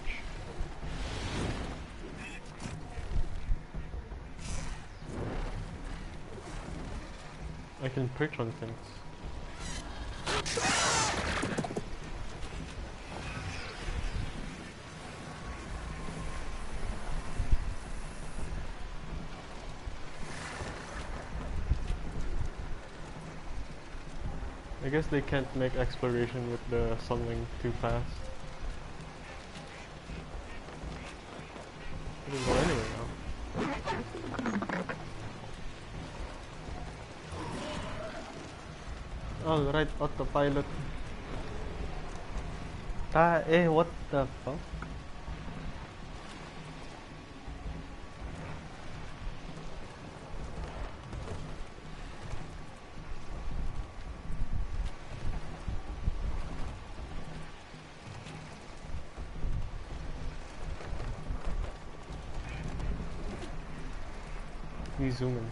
I can perch on things. I guess they can't make exploration with the sunwing too fast. I can go anywhere now. Oh, right, autopilot. What the fuck? We zoom in.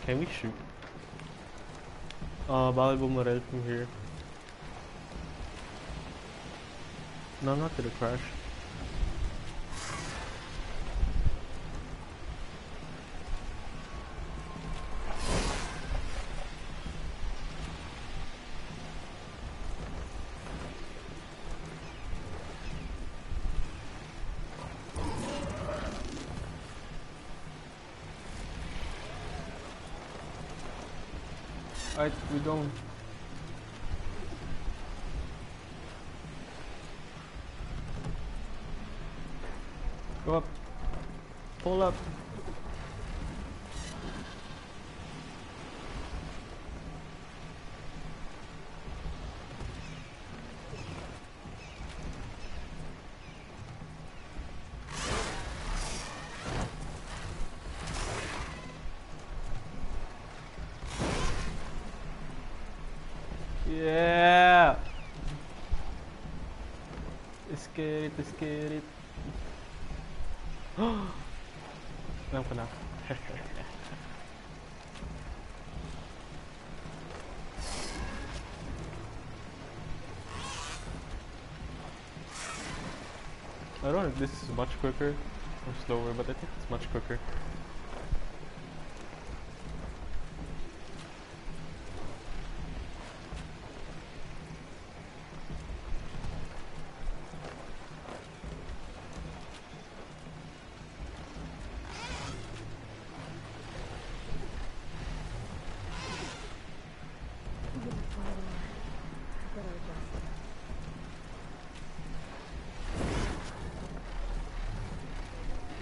Can we shoot? Bawal bumarel from here. No, I'm not gonna crash. Alright, we're going. Go up. Pull up. Yeah. Escape it, escape it. Alam ko na. I don't know if this is much quicker or slower, but I think it's much quicker.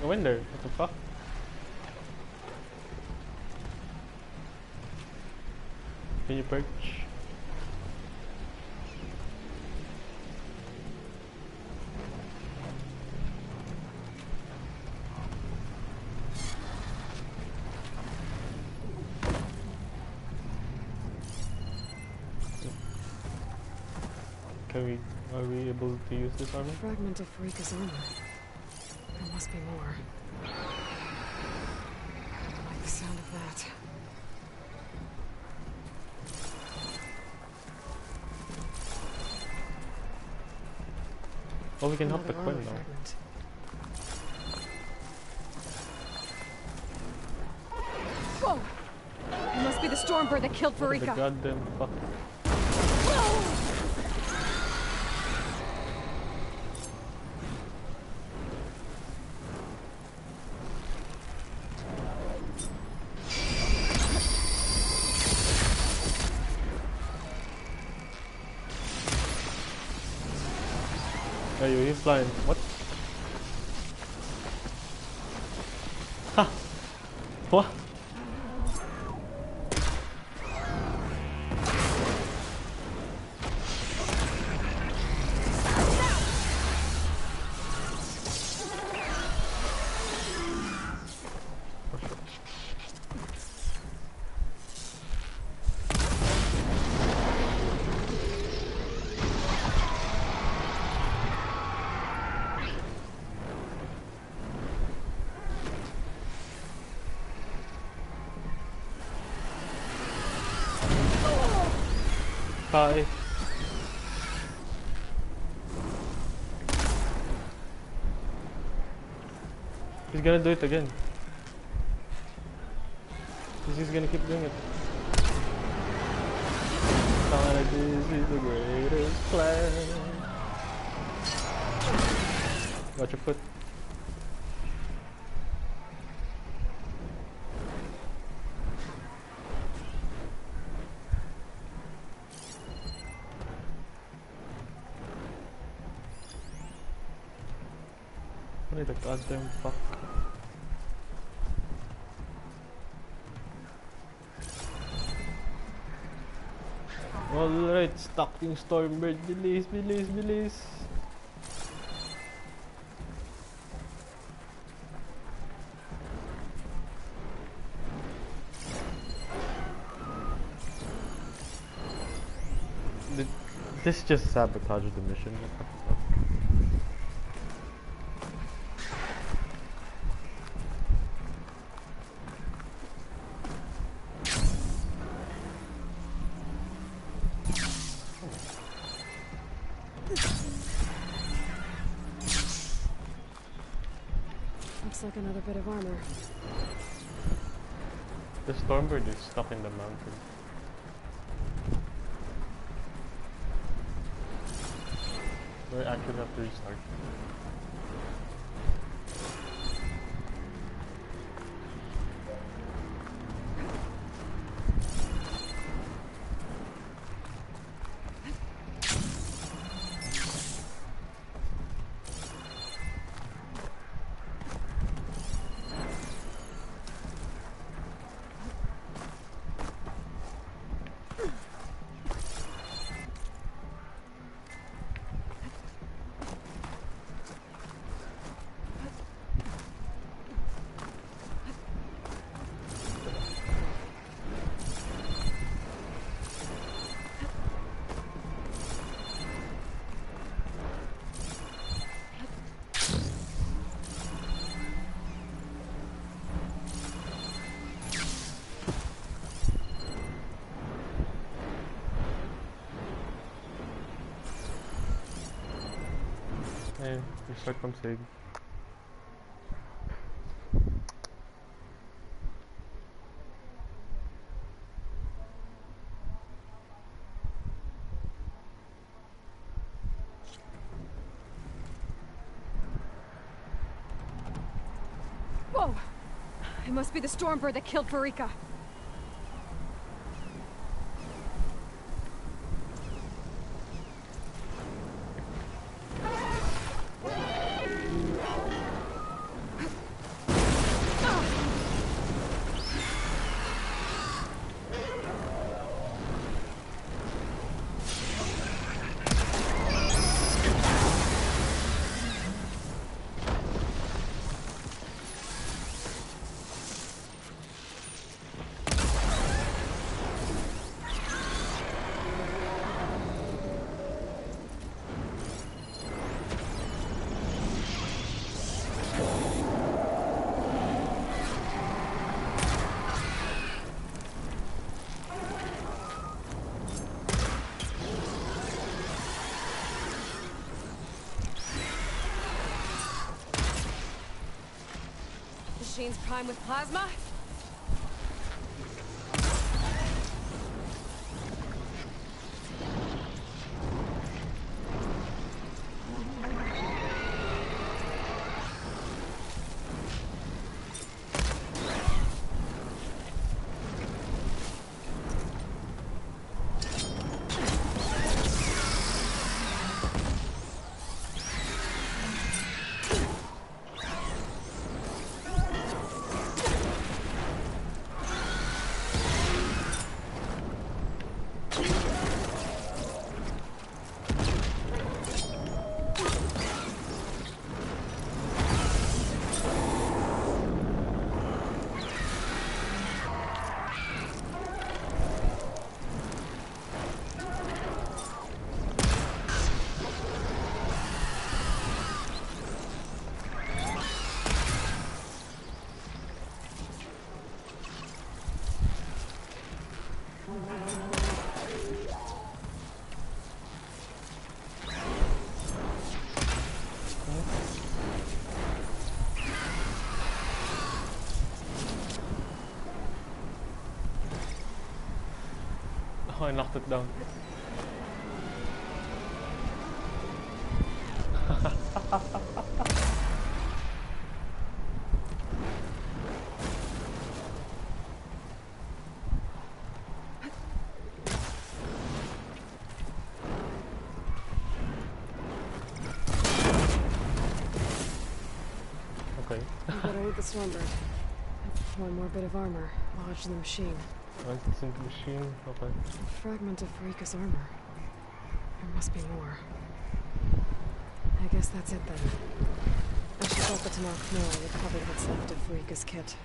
Go in there, what the fuck? Can you perch? Are we able to use this armor? Fragment of Farika's armor. There must be more. I like the sound of that. Oh, we can help the Another Queen armor now. fragment. Whoa! It must be the Stormbird that killed What the Farika. goddamn fuck? Are you flying? What? Ha! What? Hi. He's gonna do it again. He's gonna keep doing it. This is the greatest plan. Watch your foot. What the goddamn fuck? Alright, stalking Stormbird, bilis, bilis, bilis. This just sabotaged the mission. Looks like another bit of armor. The Stormbird is stuck in the mountain. We actually have to restart. And restart from SIG. Whoa! It must be the Stormbird that killed Farika. machines prime with plasma? Oh, I knocked it down. Okay. You gotta eat the Stormbird. One more bit of armor lodged in the machine. It's in the machine. Okay. A fragment of Farika's armor. There must be more. I guess that's it then. I should let the Tanakh know I recovered what's left of Farika's kit.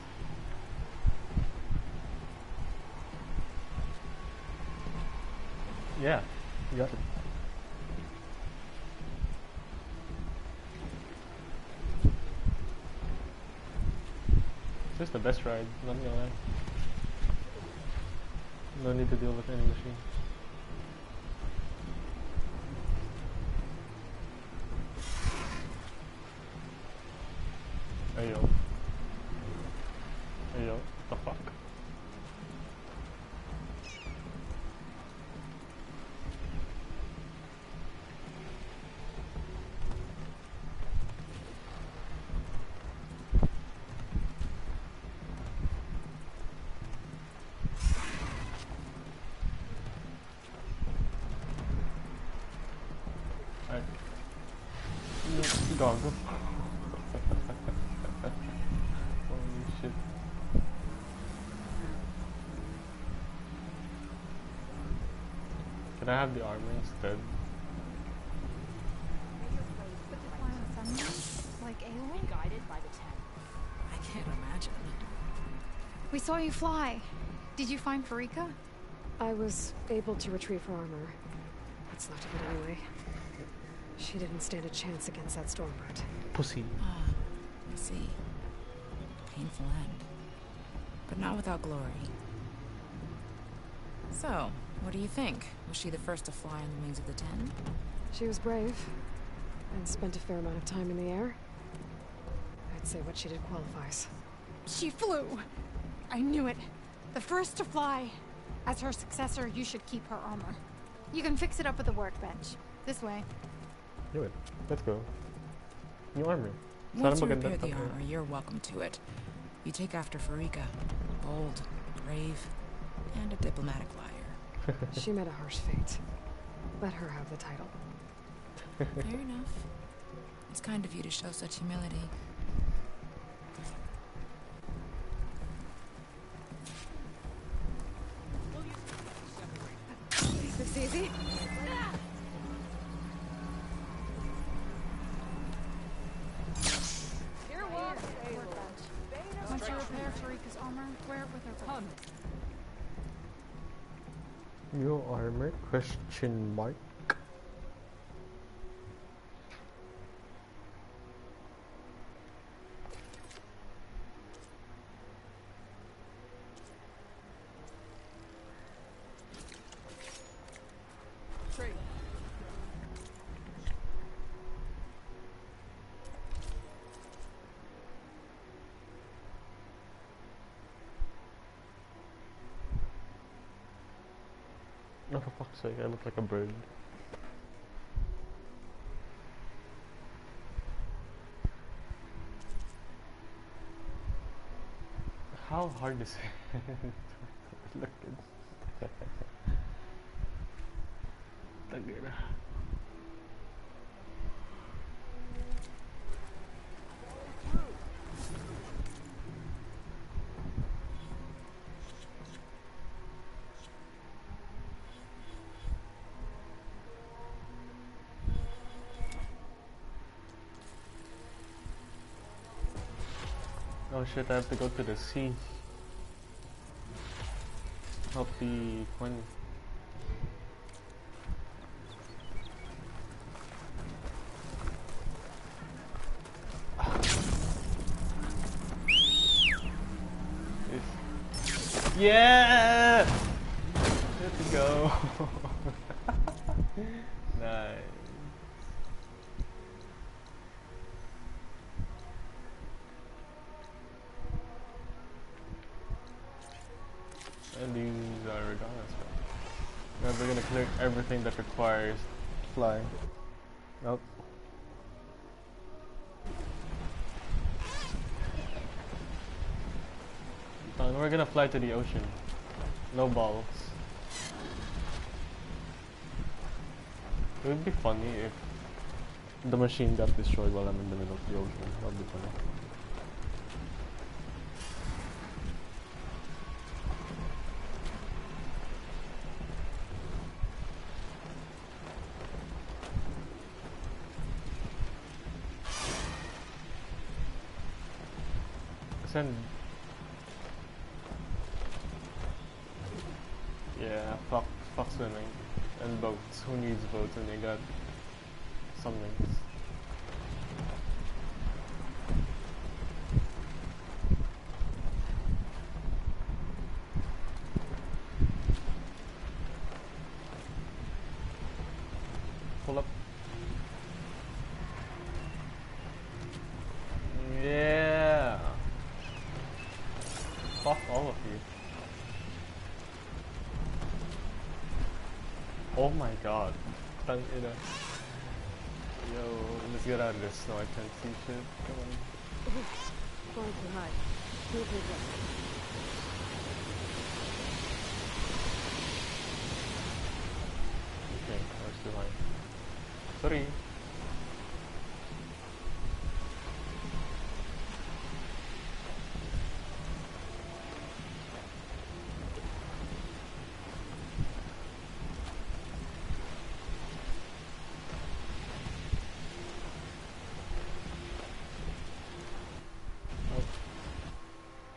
Yeah, you got it. This is the best ride, not gonna lie. No need to deal with any machine. Ayo. Ayo, what the fuck? Dog. Holy shit. Can I have the armor instead? Like Aloy? Guided by the 10. I can't imagine. We saw you fly. Did you find Farika? I was able to retrieve her armor. That's not good anyway. She didn't stand a chance against that Stormbird. Pussy. Ah, I see. Painful end. But not without glory. So, what do you think? Was she the first to fly on the wings of the 10? She was brave, and spent a fair amount of time in the air. I'd say what she did qualifies. She flew! I knew it. The first to fly. As her successor, you should keep her armor. You can fix it up with a workbench. This way. Do it. Let's go. New armor. Once you repair the armor, you're welcome to it. You take after Farika. Bold, brave, and a diplomatic liar. She met a harsh fate. Let her have the title. Fair enough. It's kind of you to show such humility. Is this easy? Once you repair Farika's armor, wear it with her tongue. New armor? Question mark. Oh, for fuck's sake, I look like a bird. How hard is it? Look at Tagara. Oh shit, I have to go to the sea. Help the 20. Yeah! Let's go. Nice. And these are regalas. Now we're gonna clear everything that requires flying. Nope. And we're gonna fly to the ocean. No balls. It would be funny if the machine got destroyed while I'm in the middle of the ocean. That would be funny. Yeah, fuck swimming and boats. Who needs boats when they got something? Pull up. Yeah. Fuck all of you. Oh my god. Yo, let's get out of this snow. I can't see shit. Come on. Flying too high. Move. Okay, I was too high. Sorry.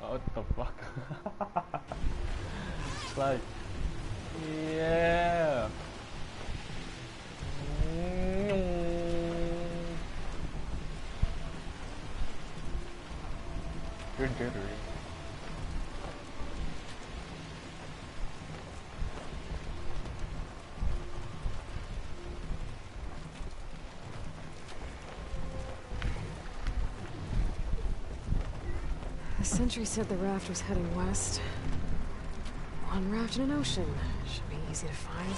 What the fuck? Like, yeah. You're jittery. The sentry said the raft was heading west. One raft in an ocean. Should be easy to find.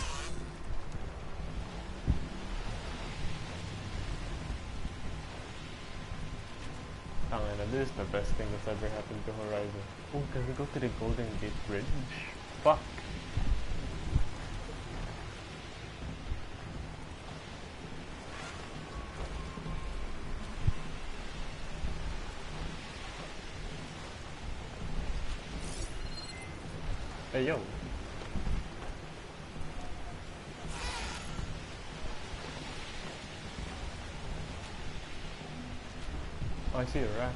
This is the best thing that's ever happened to Horizon. Oh, can we go to the Golden Gate Bridge? Fuck. Hey yo. Oh, I see a raft.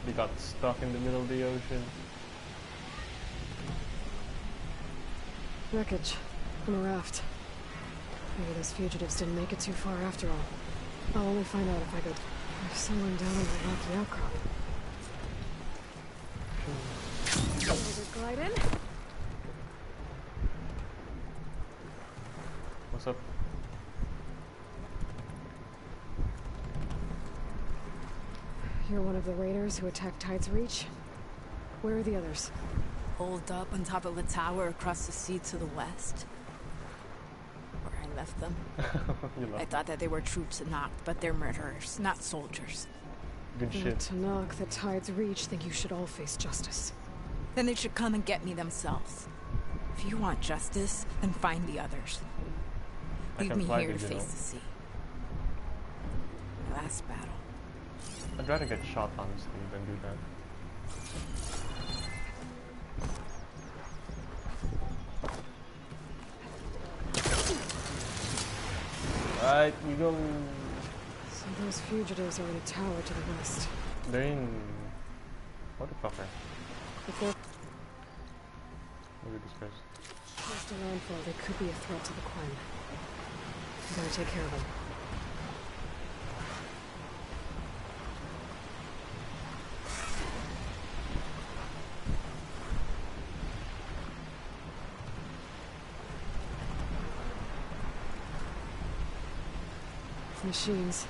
They got stuck in the middle of the ocean. Wreckage from a raft. Maybe those fugitives didn't make it too far after all. I'll only find out if I could. There's someone down on the rocky outcrop. Glide in. What's up? You're one of the raiders who attacked Tide's Reach? Where are the others? holed up on top of a tower across the sea to the west. Where I left them. I thought that they were troops knocked, but they're murderers, not soldiers. Good The shit. Tanakh, the Tide's Reach think you should all face justice. Then they should come and get me themselves. If you want justice, then find the others. Leave me here to face the sea. My last battle. I'd rather get shot, honestly, than do that. Alright, you go. So those fugitives are in a tower to the west. They're in. What the fuck? If they're Look at this guys. close to landfall, they could be a threat to the Quen. You gotta take care of them. Machines.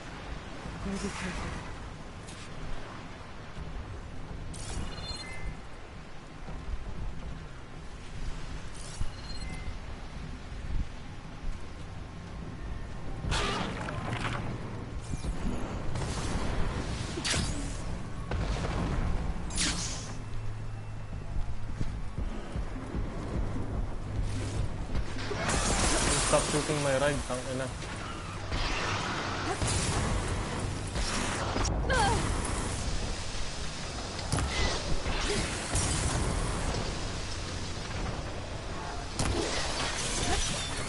Gotta be careful. Stop shooting my ride, tangina.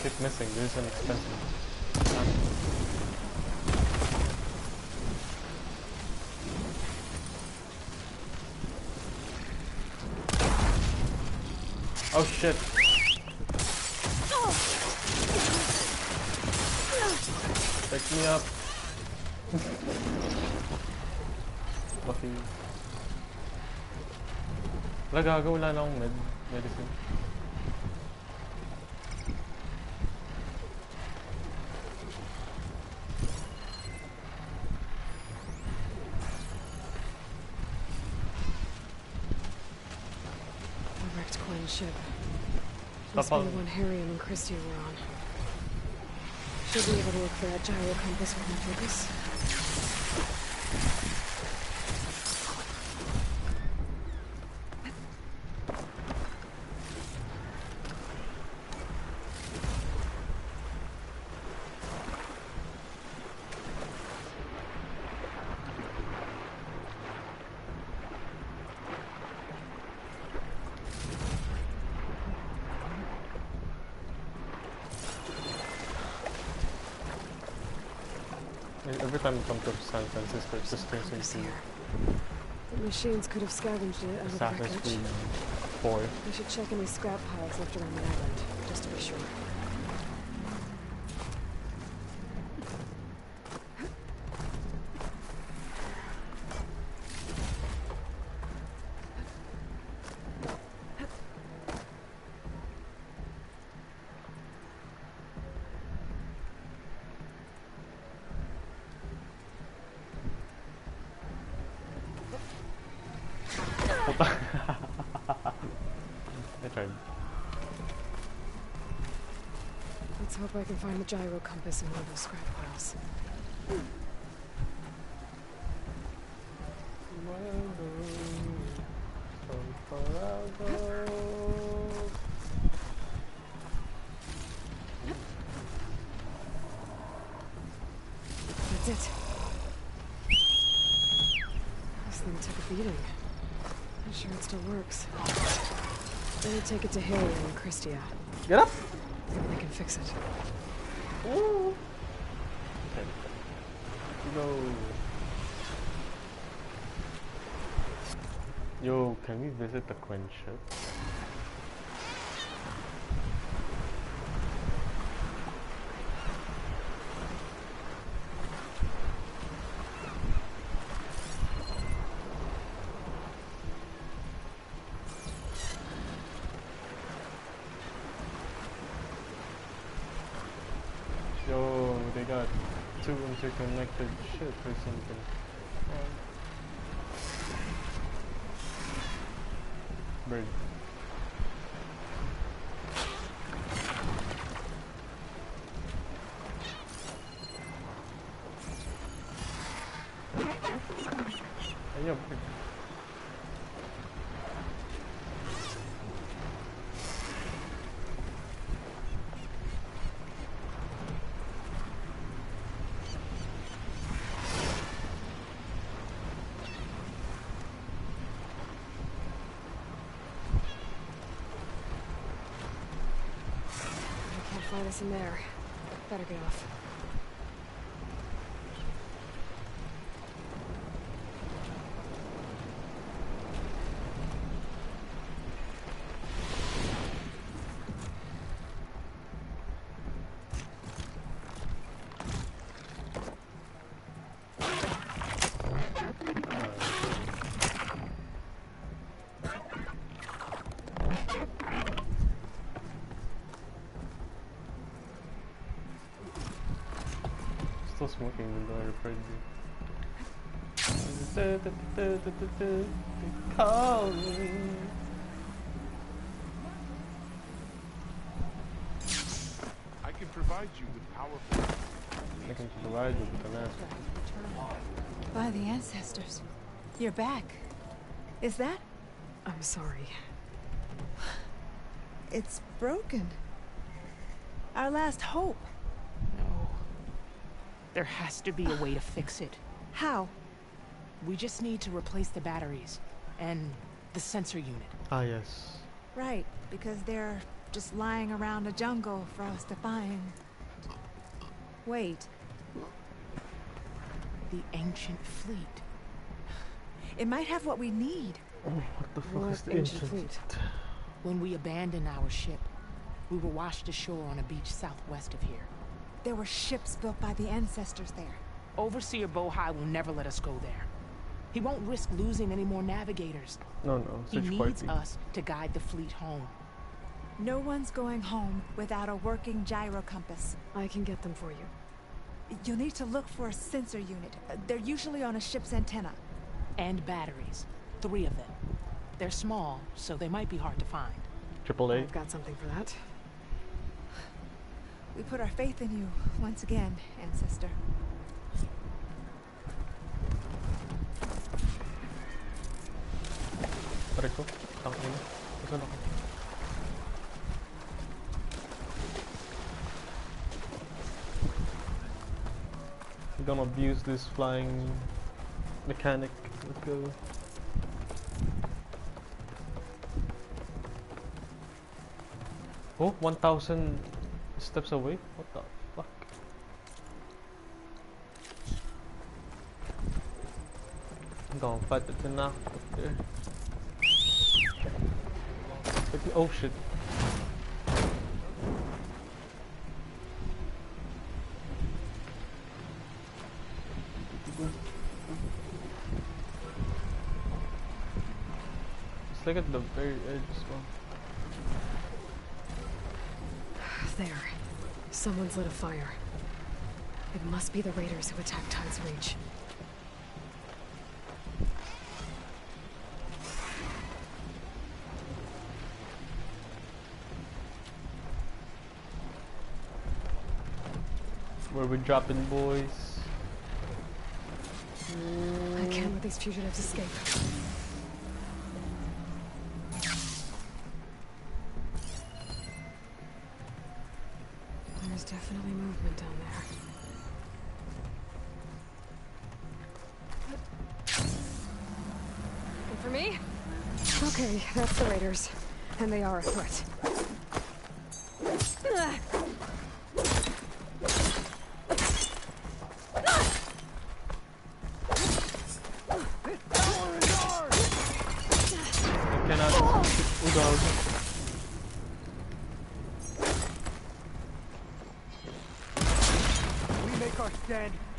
Keep missing. This is an expensive. Oh shit. Pick me up. Lucky. Wala gago, wala na akong medicine. The wrecked Quen ship. Must be the one Harriam and Christia were on. Should be able to look for that gyro compass with my focus. Every time I come to San Francisco, it just turns into The machines could have scavenged it out of the Assassin's wreckage. Creed 4. We should check any scrap piles left around the island, just to be sure. I tried. Let's hope I can find the gyro compass in one of those scrap piles. That's it. This thing took a beating. Not sure it still works. Better take it to Harry and Christia. Get up! Maybe they can fix it. Ooh. Okay. Go. Yo, can we visit the Quen ship? Yo, they got two interconnected shit or something. Bird. Ayun. Fly this in there. Better get off. Still smoking even though I repaired it. Call me. I can provide you with powerful. I can provide you with an answer. By the ancestors. You're back. Is that? I'm sorry. It's broken. Our last hope. No. There has to be a way to fix it. How? We just need to replace the batteries and the sensor unit. Ah, yes. Right, because they're just lying around a jungle for us to find. Wait. The ancient fleet. It might have what we need. Oh, what the fuck is the ancient fleet? When we abandoned our ship, we were washed ashore on a beach southwest of here. There were ships built by the ancestors there. Overseer Bohai will never let us go there. He won't risk losing any more navigators. No, he needs us to guide the fleet home. No one's going home without a working gyro compass. I can get them for you. You'll need to look for a sensor unit. They're usually on a ship's antenna. And batteries. 3 of them. They're small, so they might be hard to find. AAA. I've got something for that. We put our faith in you once again, ancestor. Pare ko. Tangina. Saan ako? I'm gonna abuse this flying mechanic. Let's go. Oh, 1,000 steps away? What the fuck? I'm gonna fight the Tanakh up there. Oh shit. It's like at the very edge as well. There. Someone's lit a fire. It must be the raiders who attacked Tide's Reach. Where we dropping, boys? I can't let these fugitives escape. There's definitely movement down there. And for me? Okay, that's the raiders. And they are a threat.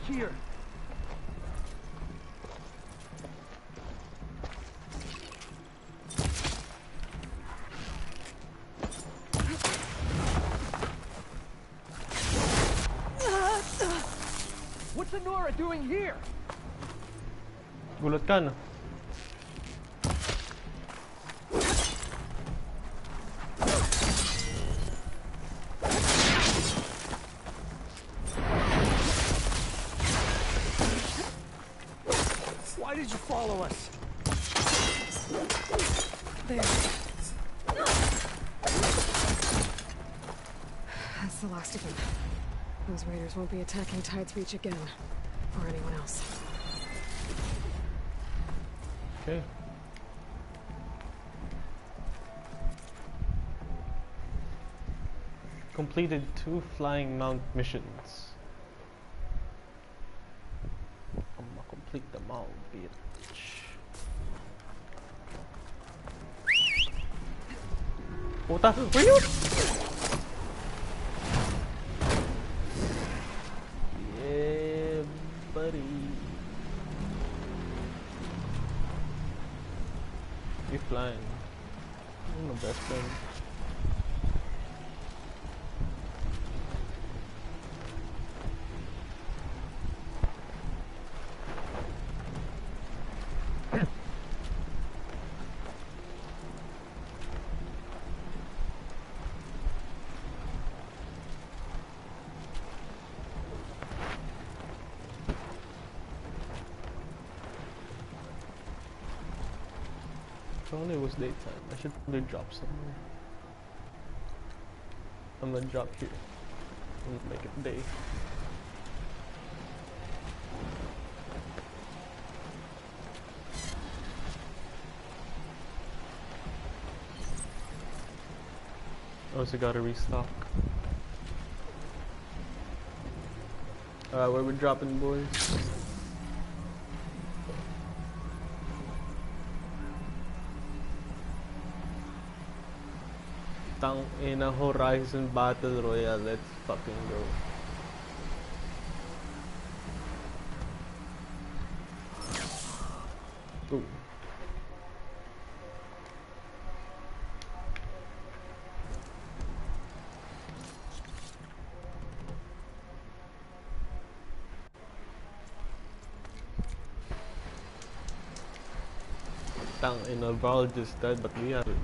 Here. What's Nora doing here? Gulat ka na. Why Why did you follow us? There. That's the last of them. Those raiders won't be attacking Tide's Reach again. Or anyone else. Okay. Completed 2 flying mount missions. I'm gonna complete them all, bitch. Puta, where you? Yeah, buddy. We flying. I'm the best friend. If only it was daytime. I should probably drop somewhere. I'm gonna drop here. I'm gonna make it day. Also gotta restock. Alright, where we dropping, boys? In a Horizon Battle Royale, let's fucking go. Ooh. In a Val just dead, but we have it.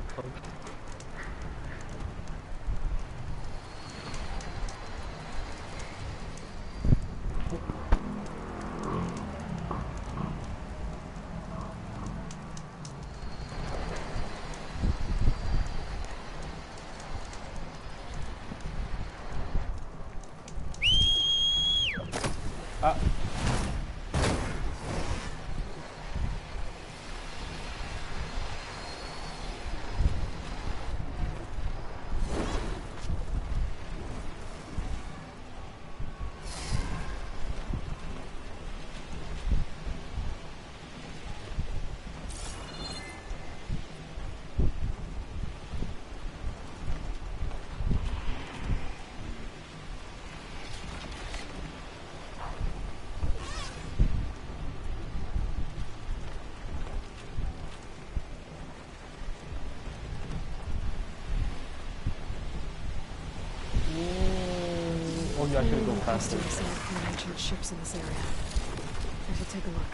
Oh, yeah, I should go faster. Ancient ships in this area. I should take a look.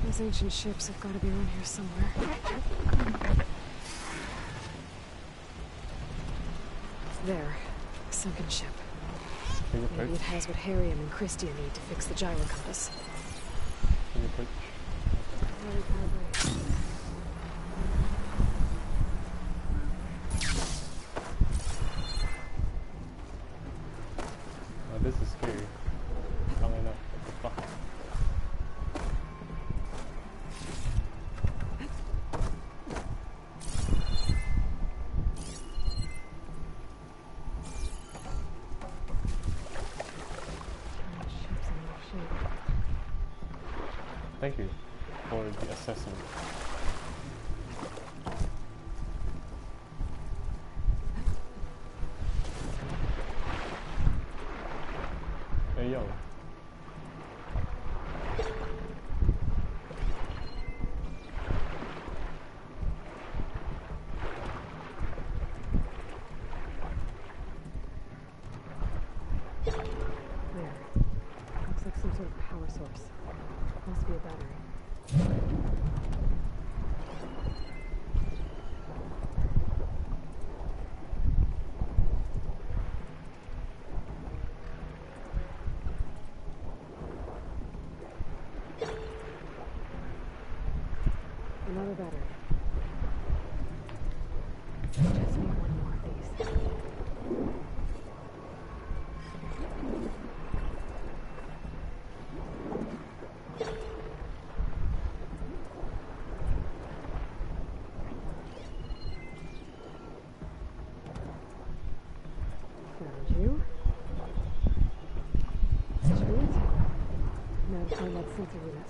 Those ancient ships have got to be around here somewhere. There, a sunken ship. Maybe it has what Harriam and Christia need to fix the gyro compass. Can you approach? Very badly. Oh, this is scary. Coming up. What the fuck? Thank you for the assessment. Hey yo. There. Looks like some sort of power source. Must be a battery. battery. Just need one more of these. Found you. Should be it. Now to find that sensor unit.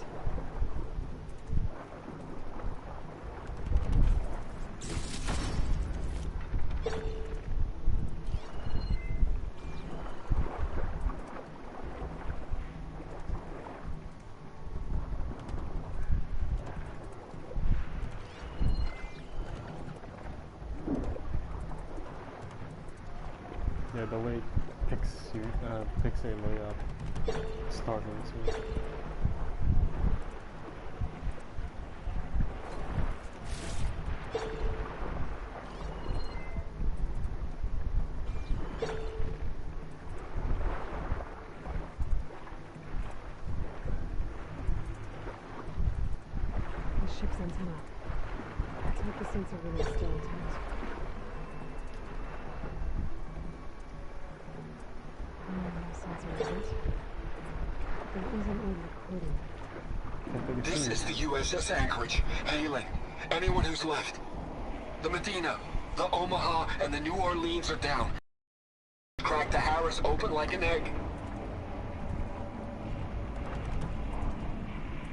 Yeah, the way it picks Aloy up, startles me. The ship's antenna. Let's hope the sensor unit is still intact. This is the USS Anchorage. Hailing. Anyone who's left. The Medina, the Omaha, and the New Orleans are down. Crack the Harris open like an egg.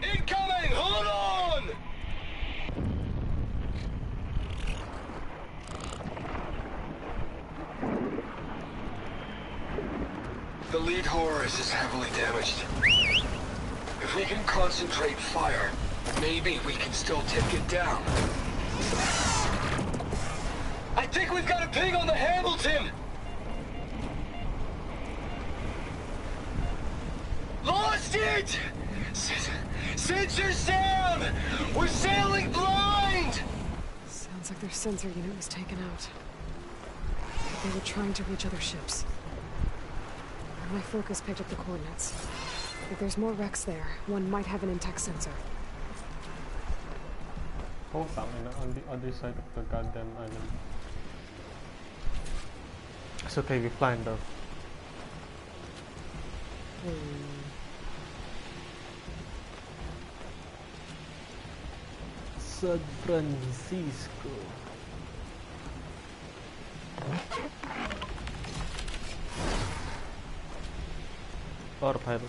Incoming! Hold on! The lead Horus is heavily damaged. If we can concentrate fire, maybe we can still take it down. I think we've got a ping on the Hamilton! Lost it! Sensors down! We're sailing blind! Sounds like their sensor unit was taken out. But they were trying to reach other ships. My focus picked up the coordinates. If there's more wrecks there, one might have an intact sensor. Oh, on the other side of the goddamn island. It's okay, we flying though. San Francisco. Autopilot.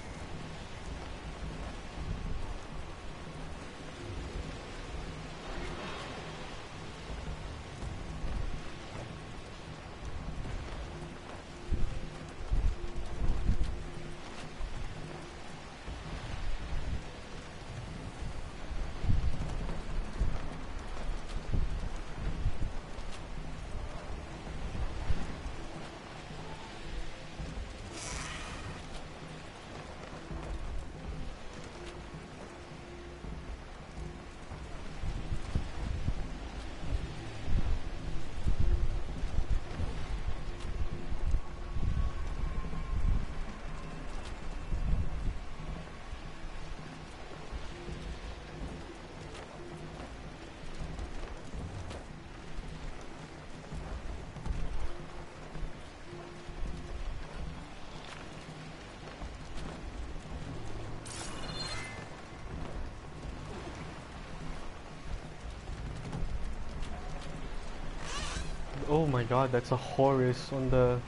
Oh my god, that's a Horus on the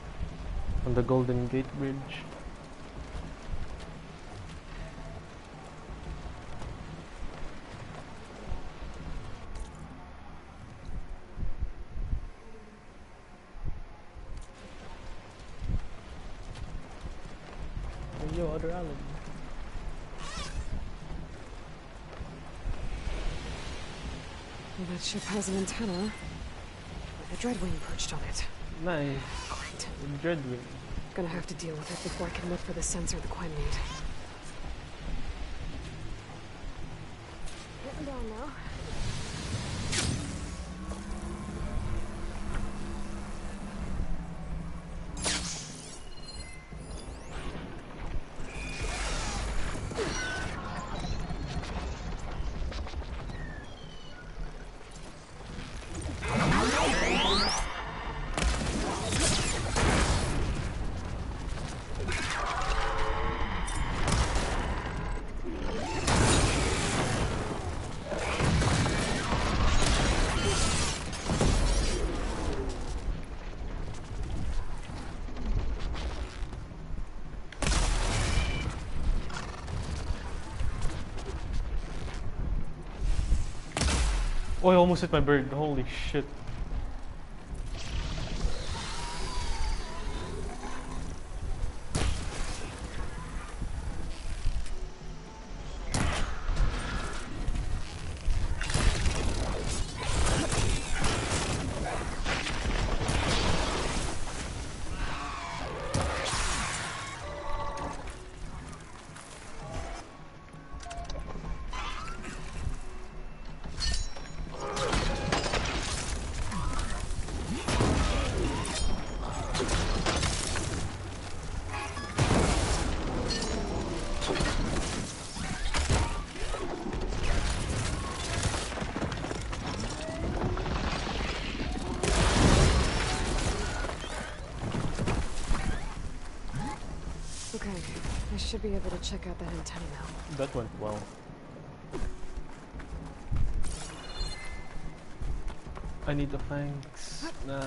Golden Gate Bridge. Yo, other island. Well, that ship has an antenna. A Dreadwing perched on it. Nice. Great. Dreadwing. Gonna have to deal with it before I can look for the sensor the Quen need. Getting down now. Oh, I almost hit my bird. Holy shit. I should be able to check out that antenna now. That went well. I need the fangs. Nice.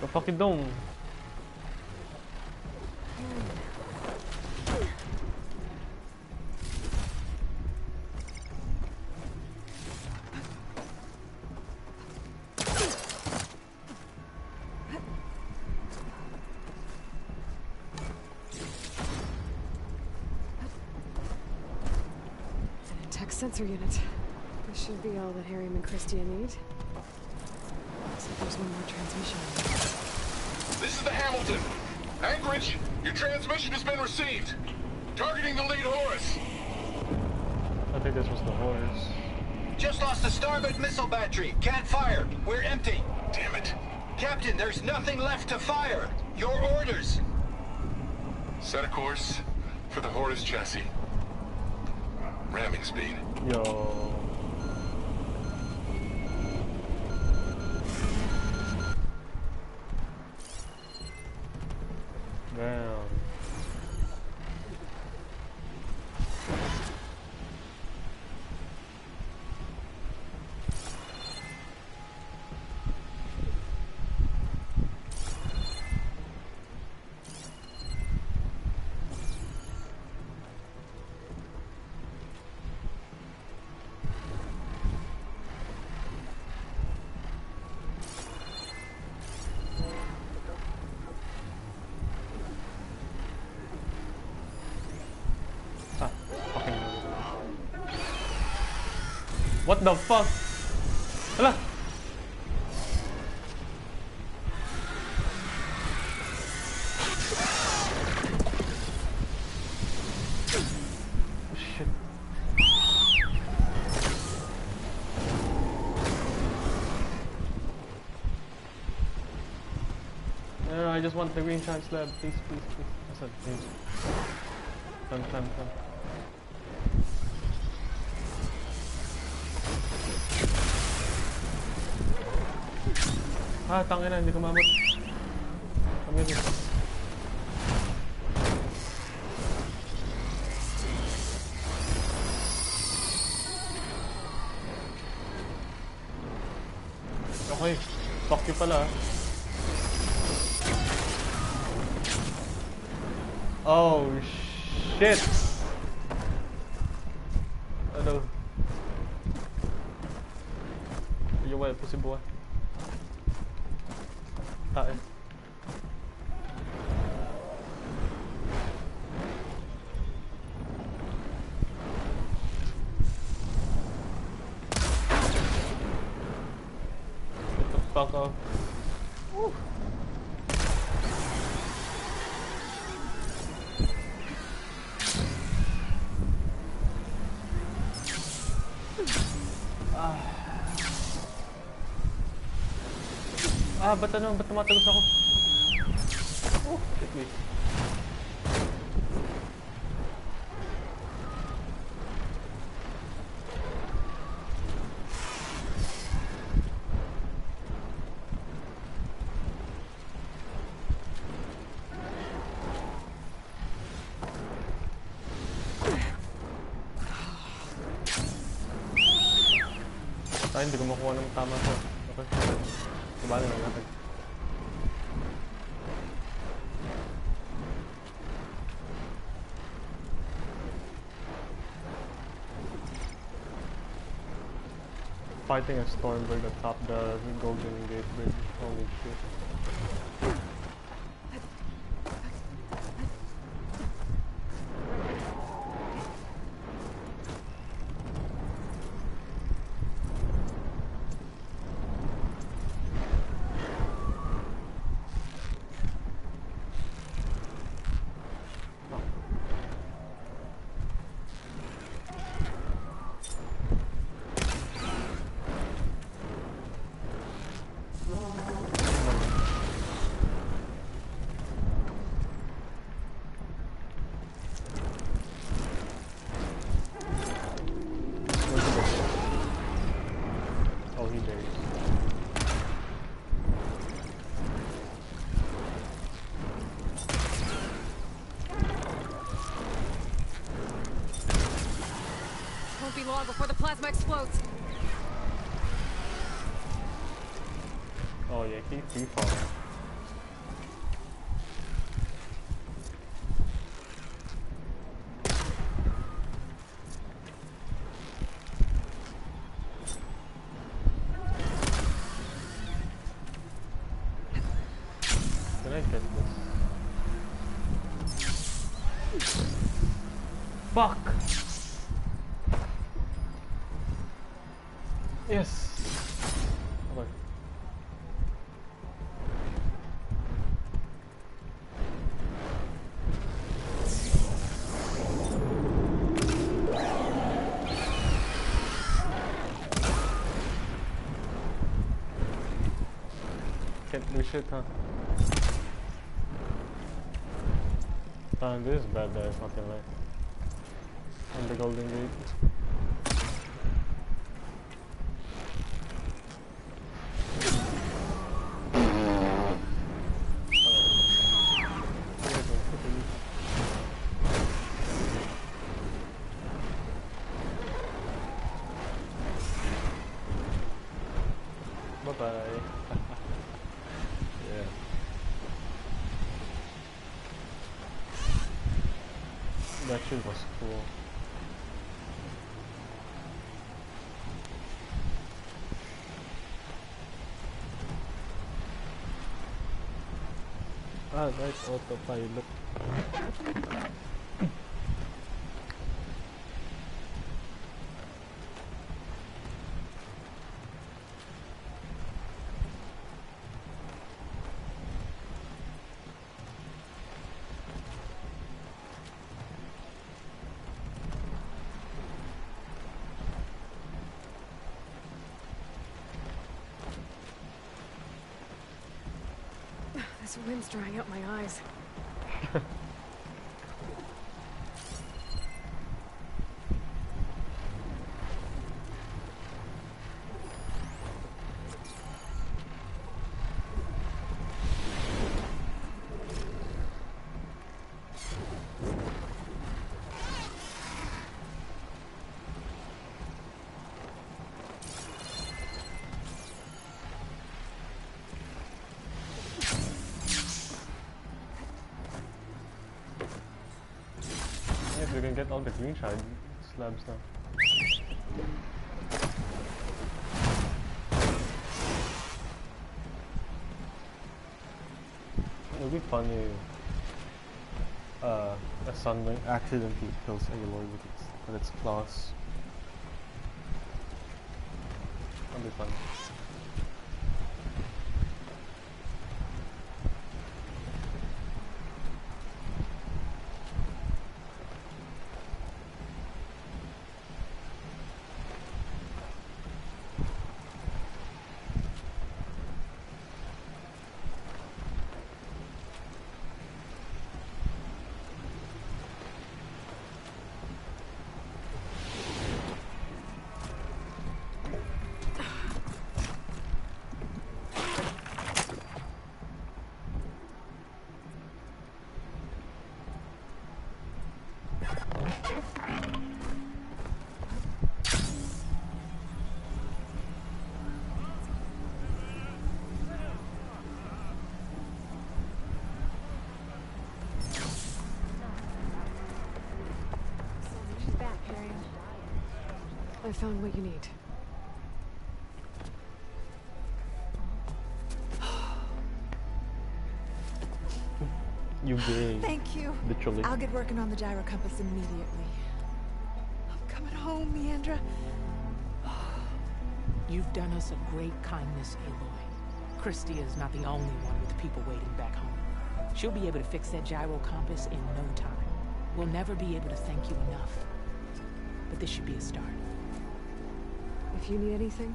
The fucking dome. Sensor unit. This should be all that Harry and Christia need. Looks like there's one more transmission. This is the Hamilton. Anchorage, your transmission has been received. Targeting the lead Horus. I think this was the Horus. Just lost the starboard missile battery. Can't fire. We're empty. Damn it. Captain, there's nothing left to fire. Your orders. Set a course for the Horus chassis. Ramming speed. Yo. Damn. What the fuck? Hala! Shit. No, I just want the green chance lab. Please, please, please. I said, please. Come. Ah, tangina, hindi ko mamot. Kami rin. Okay, fuck you pala. Oh, shit! Ano? Yung wala po si buwan. Tae. Get the fuck off. Woo. Ba't tumatagos ako? Oh, shit, wait. Ay, hindi ko makuha ng tama to. Okay. Sabali lang natin. Fighting a Stormbird atop the Golden Gate Bridge. Holy shit. Before the plasma explodes. Oh yeah, keep free falling. Can I get this? Fuck! Yes. Okay. Can't do shit, huh? This is bad, guys. Not gonna lie. On the Golden Gate. That shit was cool. Ah, that's autopilot. This wind's drying out my eyes. We can get all the green shard slabs now. It'll be funny if a Sunwing accidentally kills Aloy with its claws. That'll be fun. I found what you need. You being Thank you. literally. I'll get working on the gyro compass immediately. I'm coming home, Leandra. You've done us a great kindness, Aloy. Christia is not the only one with people waiting back home. She'll be able to fix that gyro compass in no time. We'll never be able to thank you enough. But this should be a start. If you need anything,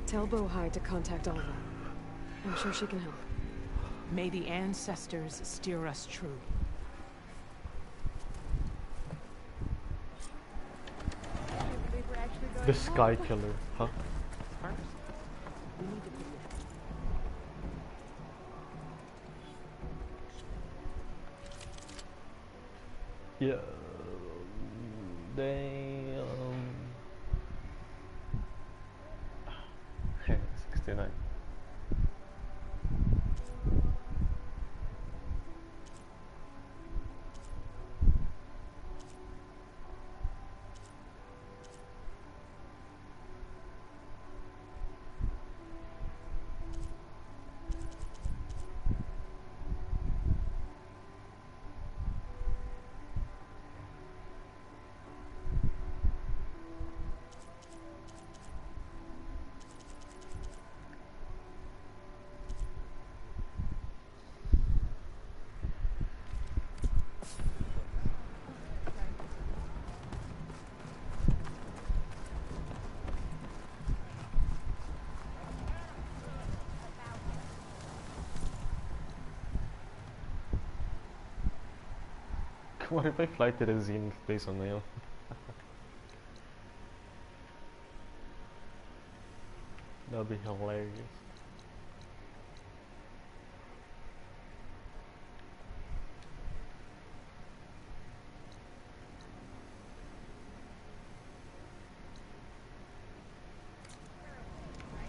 tell Bohai to contact Alva. I'm sure she can help. May the ancestors steer us true. The Sky Killer, huh? Yeah, they 69. What if I fly to the Zenith base on my own? That'd be hilarious.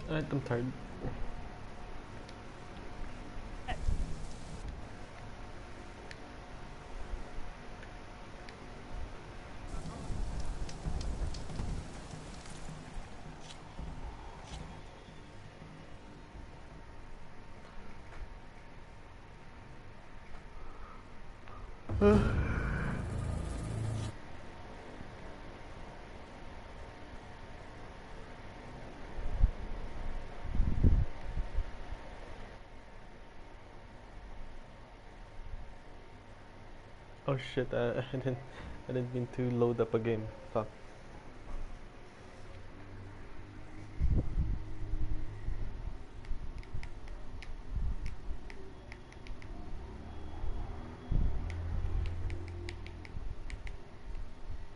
Alright, I'm tired. Oh shit, I didn't mean to load up a game. Fuck.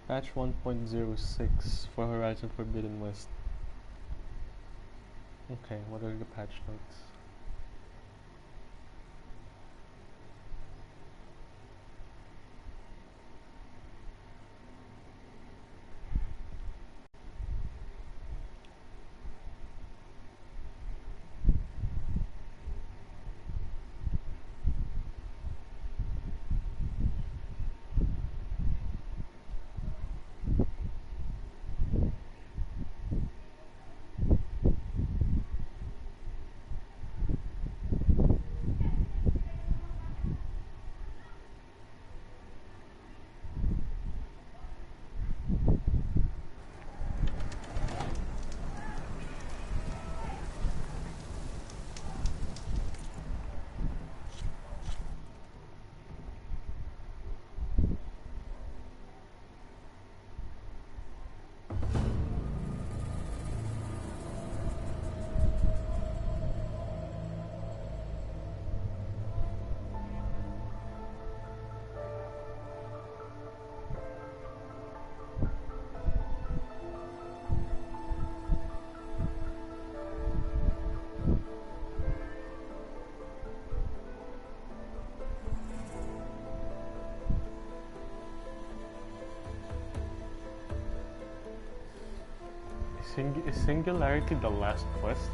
Patch 1.06 for Horizon Forbidden West. Okay, what are the patch notes? Is Singularity the last quest?